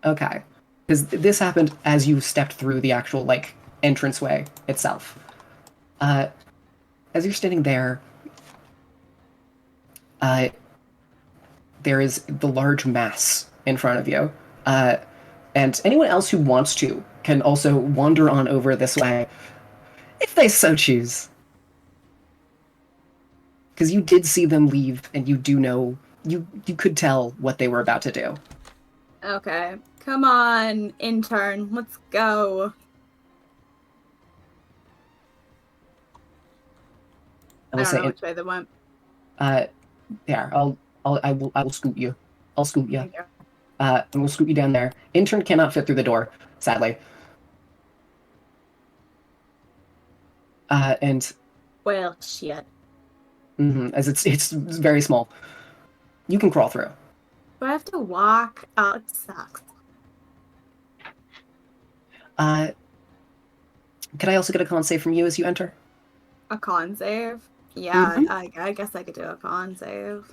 Okay, because this happened as you stepped through the actual entranceway itself. As you're standing there, there is the large mass in front of you, and anyone else who wants to can also wander on over this way, if they so choose. Because you did see them leave, and you do know you could tell what they were about to do. Okay. Come on, intern. Let's go. I don't know which way they went. There. I will scoot you. I'll scoot you. Thank you. And we'll scoot you down there. Intern cannot fit through the door, sadly. And Well, shit. as it's very small. You can crawl through. Do I have to walk? Oh, it sucks. Can I also get a con save from you as you enter? A con save? Yeah, I guess I could do a con save.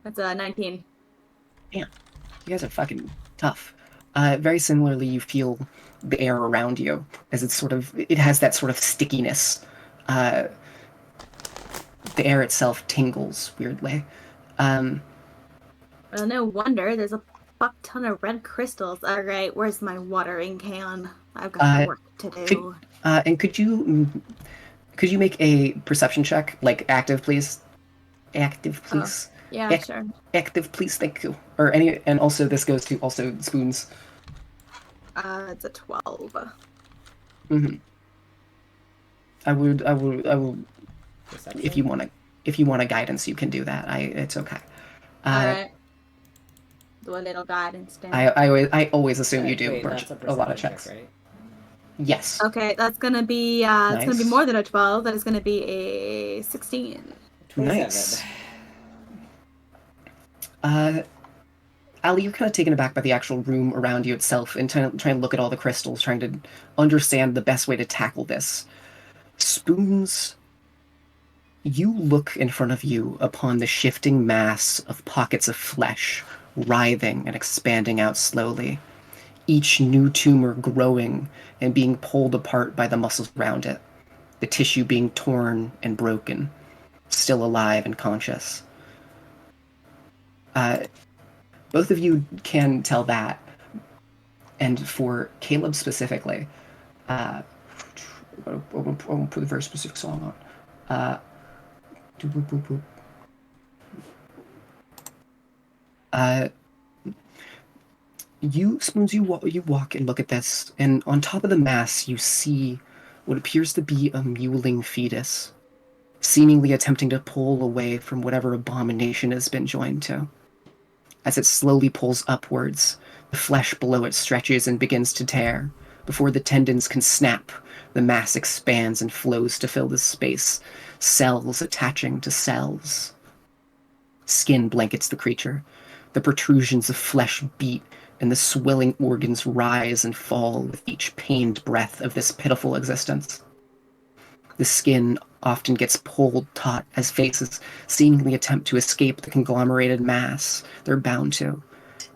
That's a 19. Damn. You guys are fucking tough. Very similarly, you feel the air around you as it has that sort of stickiness. The air itself tingles weirdly. Well, no wonder. There's a fuck ton of red crystals. All right, where's my watering can? I've got work to do. And could you make a perception check, like active, please? Active, please. Oh, yeah, sure. Active, please. Thank you. And also this goes to also spoons. It's a 12. Mm-hmm. I will. Perception? If you want a guidance, you can do that. It's okay. Alright. Do a little guidance down. I always assume you do Wait, that's a lot of checks. check, right? Yes. Okay, that's gonna be it's gonna be more than a 12. That is gonna be a 16. 27. Nice. Ali, you're kind of taken aback by the actual room around you itself and trying to look at all the crystals, trying to understand the best way to tackle this. Spoons, you look in front of you upon the shifting mass of pockets of flesh, writhing and expanding out slowly, each new tumor growing and being pulled apart by the muscles around it, the tissue being torn and broken, still alive and conscious. Both of you can tell that. And for Caleb specifically, I won't put a very specific song on. You walk and look at this, and on top of the mass, you see what appears to be a mewling fetus, seemingly attempting to pull away from whatever abomination it has been joined to. As it slowly pulls upwards, the flesh below it stretches and begins to tear. Before the tendons can snap, the mass expands and flows to fill the space, cells attaching to cells. Skin blankets the creature. The protrusions of flesh beat, and the swelling organs rise and fall with each pained breath of this pitiful existence. The skin often gets pulled taut as faces seemingly attempt to escape the conglomerated mass they're bound to,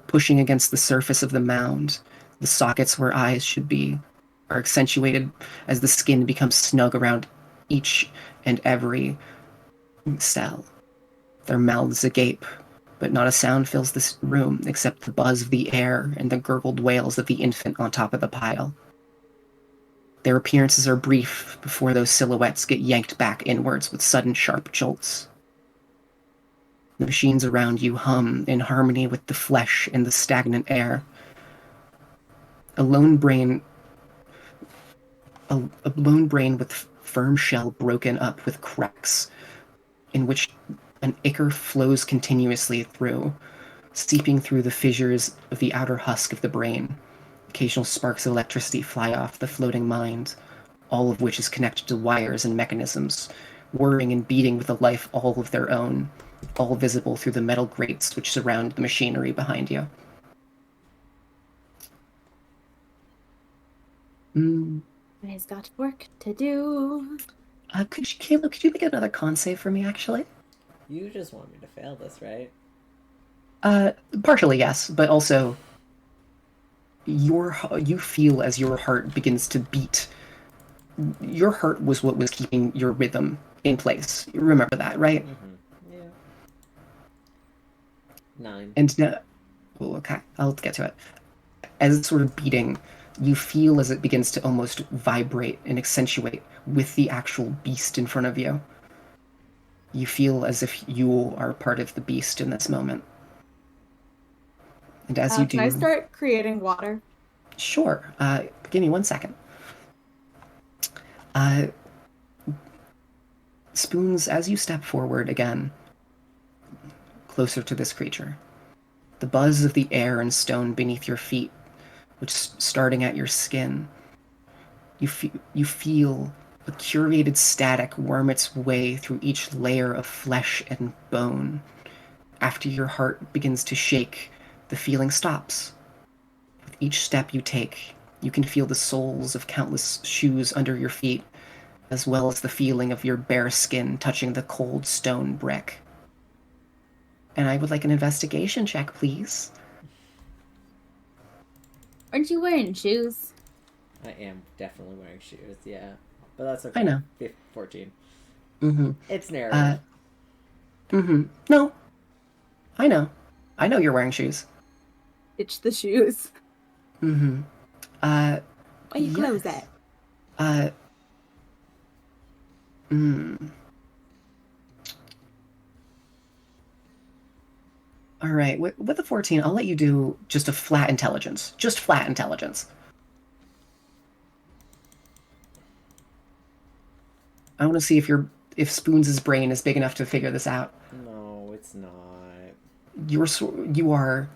pushing against the surface of the mound. The sockets where eyes should be are accentuated as the skin becomes snug around each and every cell. Their mouths agape, but not a sound fills this room except the buzz of the air and the gurgled wails of the infant on top of the pile. Their appearances are brief before those silhouettes get yanked back inwards with sudden sharp jolts. The machines around you hum in harmony with the flesh and the stagnant air. A lone brain with firm shell broken up with cracks, in which an ichor flows continuously through, seeping through the fissures of the outer husk of the brain. Occasional sparks of electricity fly off the floating mind, all of which is connected to wires and mechanisms, whirring and beating with a life all of their own, all visible through the metal grates which surround the machinery behind you. He's got work to do. Caleb, could you make another con save for me, actually? You just want me to fail this, right? Partially, yes, but also you feel as your heart begins to beat. Your heart was what was keeping your rhythm in place. You remember that, right? Mm-hmm. Yeah. 9. And now, okay, I'll get to it. As it's sort of beating, You feel as it begins to almost vibrate and accentuate with the actual beast in front of you. You feel as if you are part of the beast in this moment. And as you do... Can I start creating water? Sure. Give me 1 second. Spoons, as you step forward again, closer to this creature, the buzz of the air and stone beneath your feet, which starting at your skin, you feel a curated static worm its way through each layer of flesh and bone. After your heart begins to shake, the feeling stops. With each step you take, you can feel the soles of countless shoes under your feet, as well as the feeling of your bare skin touching the cold stone brick. And I would like an investigation check, please. Aren't you wearing shoes? I am definitely wearing shoes, yeah. But that's okay. I know. 14. Mm-hmm. It's narrative. No. I know. I know you're wearing shoes. Itch the shoes. Mm-hmm. Where you clothes at? All right. With the 14, I'll let you do just a flat intelligence. Just flat intelligence. I want to see if Spoons' brain is big enough to figure this out. No, it's not. You are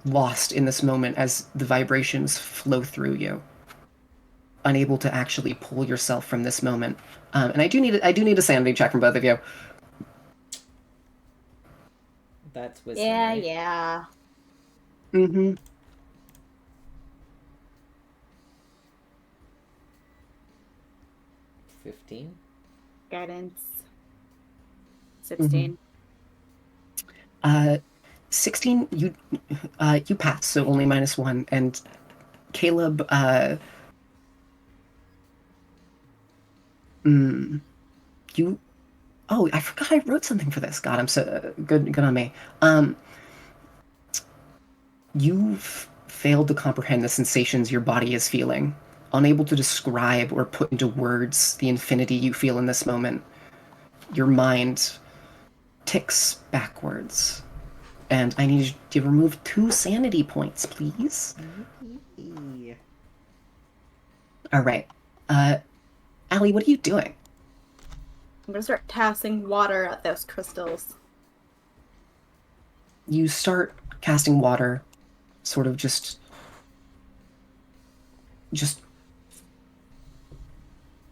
lost in this moment as the vibrations flow through you, unable to actually pull yourself from this moment. And I do need a sanity check from both of you. That's wisdom. Yeah, right? yeah. Mm-hmm. $15. Guidance. 16. 16. You pass, so only -1. And Caleb, you. Oh, I forgot I wrote something for this. God, I'm so good on me. You've failed to comprehend the sensations your body is feeling, unable to describe or put into words the infinity you feel in this moment. Your mind ticks backwards. And I need you to remove 2 sanity points, please. All right. Allie, what are you doing? I'm gonna start casting water at those crystals. You start casting water, sort of just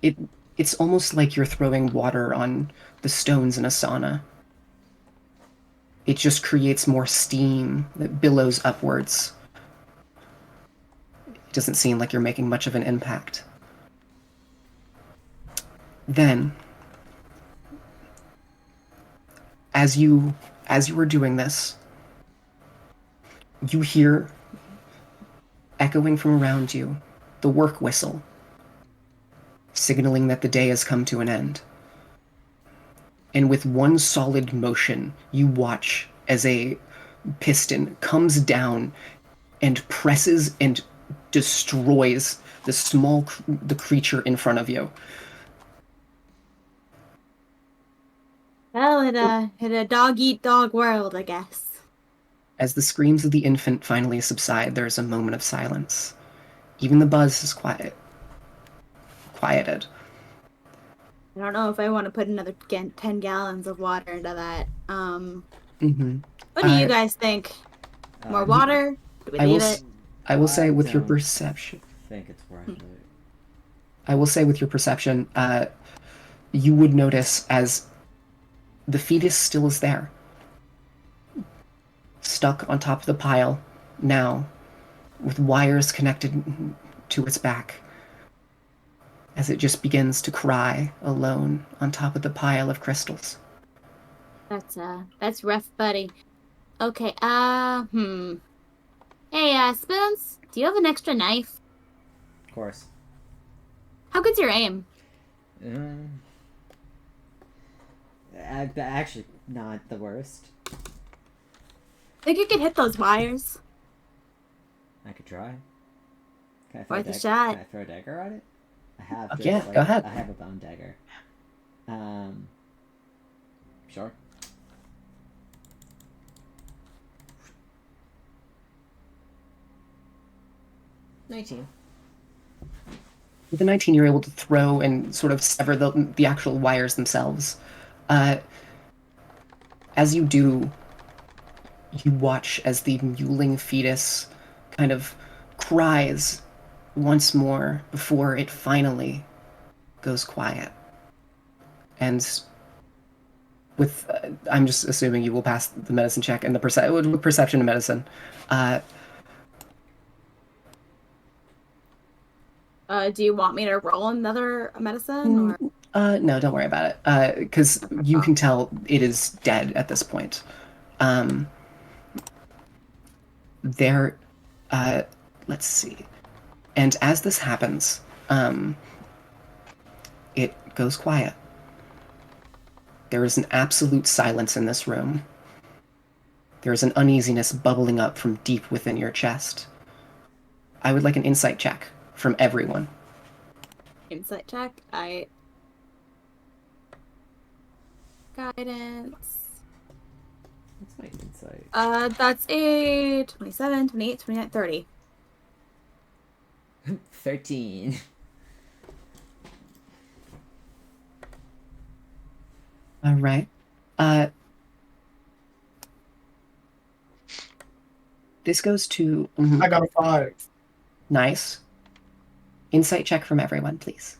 it's almost like you're throwing water on the stones in a sauna. It just creates more steam that billows upwards. It doesn't seem like you're making much of an impact. Then, as you were doing this, you hear, echoing from around you, the work whistle, signaling that the day has come to an end. And with one solid motion, you watch as a piston comes down and presses and destroys the creature in front of you. Well, in a dog-eat-dog world, I guess. As the screams of the infant finally subside, there is a moment of silence. Even the buzz is quieted. I don't know if I want to put another 10 gallons of water into that. What do you guys think? More water? Do we leave it? I will say with your don't perception. I think it's worth it. I will say with your perception, you would notice as the fetus still is there, stuck on top of the pile now, with wires connected to its back, as it just begins to cry alone on top of the pile of crystals. That's rough, buddy. Okay, Hey, Spoons, do you have an extra knife? Of course. How good's your aim? Actually, not the worst. Think you could hit those wires? I could try. Can I throw Worth a shot. Can I throw a dagger at it? I have just, Yeah, go ahead. I have a bone dagger. Sure. With the 19, you're able to throw and sort of sever the actual wires themselves. As you do, you watch as the mewling fetus kind of cries once more before it finally goes quiet. And with, I'm just assuming you will pass the medicine check and the perception of medicine. Do you want me to roll another medicine? Or? No, don't worry about it. Because you can tell it is dead at this point. Let's see. And as this happens, it goes quiet. There is an absolute silence in this room. There is an uneasiness bubbling up from deep within your chest. I would like an insight check from everyone. Insight check. Guidance. What's my insight? That's a 27, 28, 29, 30. 13. All right. This goes to... I got a 5. Nice. Insight check from everyone, please.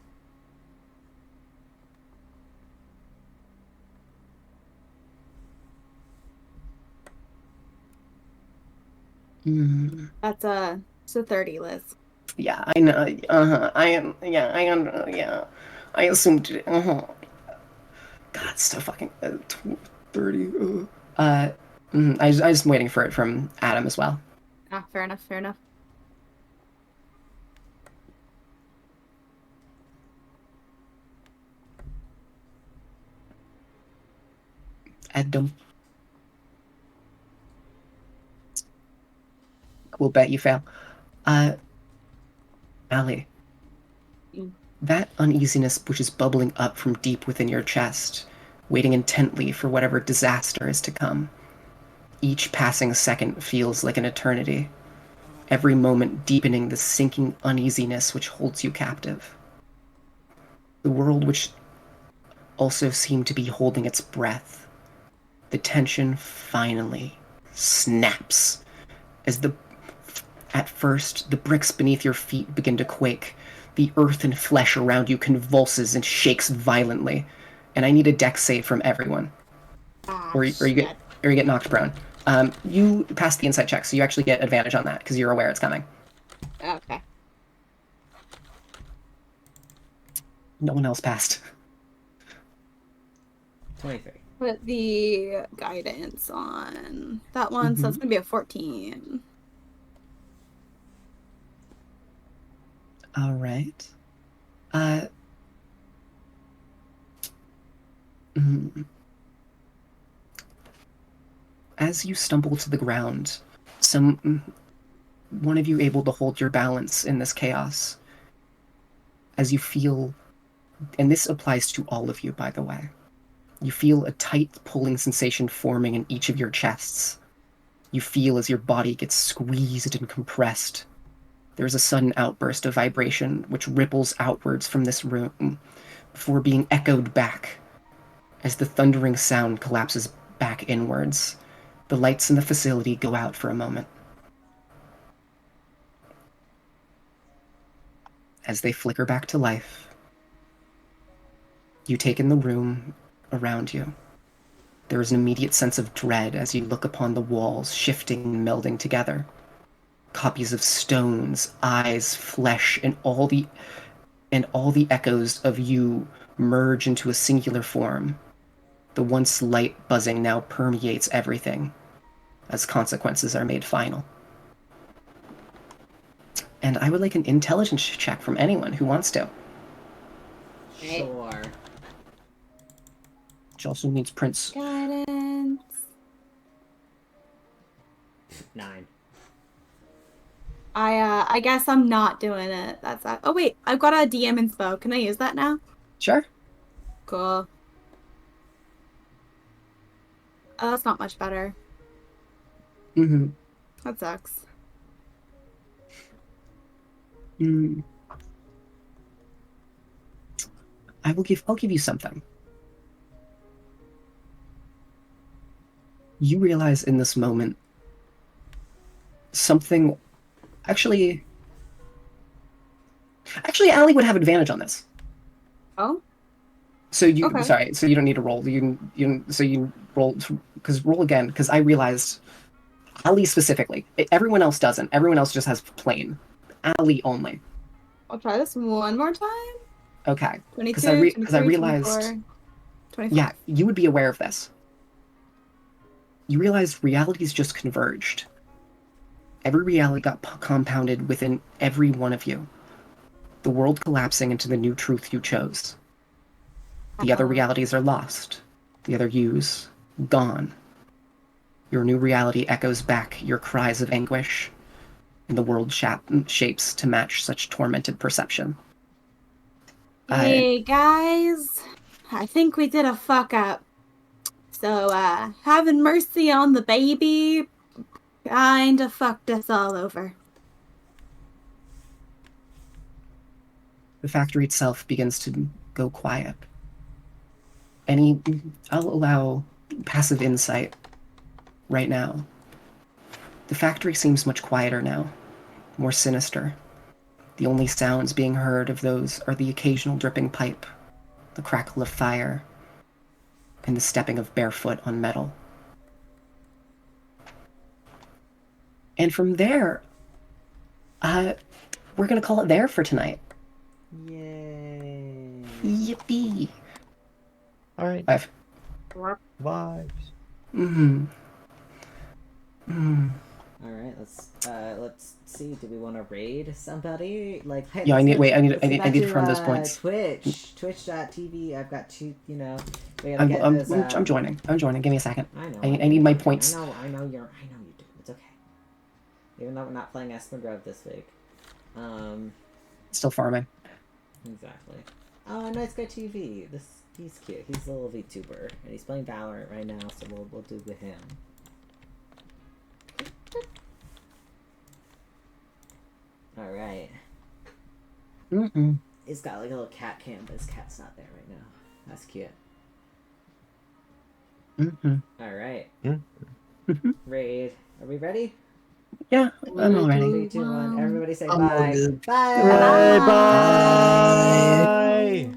That's a 30, Liz. Yeah, I know. I am. Yeah, I am. Yeah, I assumed. God, it's so fucking 30. I just waiting for it from Adam as well. Ah, fair enough. Fair enough. Adam. We'll bet you fail. Allie. That uneasiness which is bubbling up from deep within your chest, waiting intently for whatever disaster is to come. Each passing second feels like an eternity, every moment deepening the sinking uneasiness which holds you captive. The world which also seemed to be holding its breath. The tension finally snaps as at first, the bricks beneath your feet begin to quake. The earth and flesh around you convulses and shakes violently. And I need a dex save from everyone. Or you get knocked prone. You pass the insight check, so you actually get advantage on that because you're aware it's coming. Okay. No one else passed. 23. Put the guidance on that one, so it's gonna be a 14. All right. As you stumble to the ground, one of you able to hold your balance in this chaos. As you feel, and this applies to all of you, by the way, you feel a tight pulling sensation forming in each of your chests. You feel as your body gets squeezed and compressed. There's a sudden outburst of vibration which ripples outwards from this room before being echoed back as the thundering sound collapses back inwards. The lights in the facility go out for a moment. As they flicker back to life, you take in the room around you. There is an immediate sense of dread as you look upon the walls shifting and melding together. Copies of stones, eyes, flesh, and all the echoes of you merge into a singular form. The once light buzzing now permeates everything, as consequences are made final. And I would like an intelligence check from anyone who wants to. Sure. Which also needs Prince. Guidance. 9. I guess I'm not doing it. That's that. Oh wait, I've got a DM inspo. Can I use that now? Sure. Cool. Oh, that's not much better. Mm-hmm. That sucks. Mm. I'll give you something. You realize in this moment something actually Allie would have advantage on this. Oh? So you Okay. sorry, so you don't need to roll. You roll because roll again because I realized Allie specifically. Everyone else doesn't. Everyone else just has plain. Allie only. I'll try this one more time. Okay. 22, Because I 23, realized 24, 25. yeah, you would be aware of this. You realize realities just converged. Every reality got compounded within every one of you. The world collapsing into the new truth you chose. The other realities are lost. The other yous, gone. Your new reality echoes back your cries of anguish, and the world shapes to match such tormented perception. Hey guys, I think we did a fuck up. So, having mercy on the baby kinda fucked us all over. The factory itself begins to go quiet. I'll allow passive insight right now. The factory seems much quieter now, more sinister. The only sounds being heard of those are the occasional dripping pipe, the crackle of fire, and the stepping of barefoot on metal. And from there, we're gonna call it there for tonight. Yay! Yippee! All right. Five. Vibes. Mm-hmm. Mm. All right, let's see. Do we want to raid somebody? Like, hey, Yeah, I need to to from those points. Twitch.tv. I've got two. We gotta I'm, get I'm, those. I'm joining. I'm joining. Give me a second. I know. I need my points. I know you do. It's okay. Even though we're not playing Esmergrove this week. Still farming. Exactly. Oh, Nice Guy TV. He's cute. He's a little VTuber, and he's playing Valorant right now. So we'll do with him. All right. Mm-mm. He's got like a little cat cam, but his cat's not there right now. That's cute. Mm-hmm. All right. Mm-hmm. Raid. Are we ready? Yeah, I'm all ready. 3, 2, 1. Everybody say I'm all bye. good. Bye. Bye. Bye. Bye.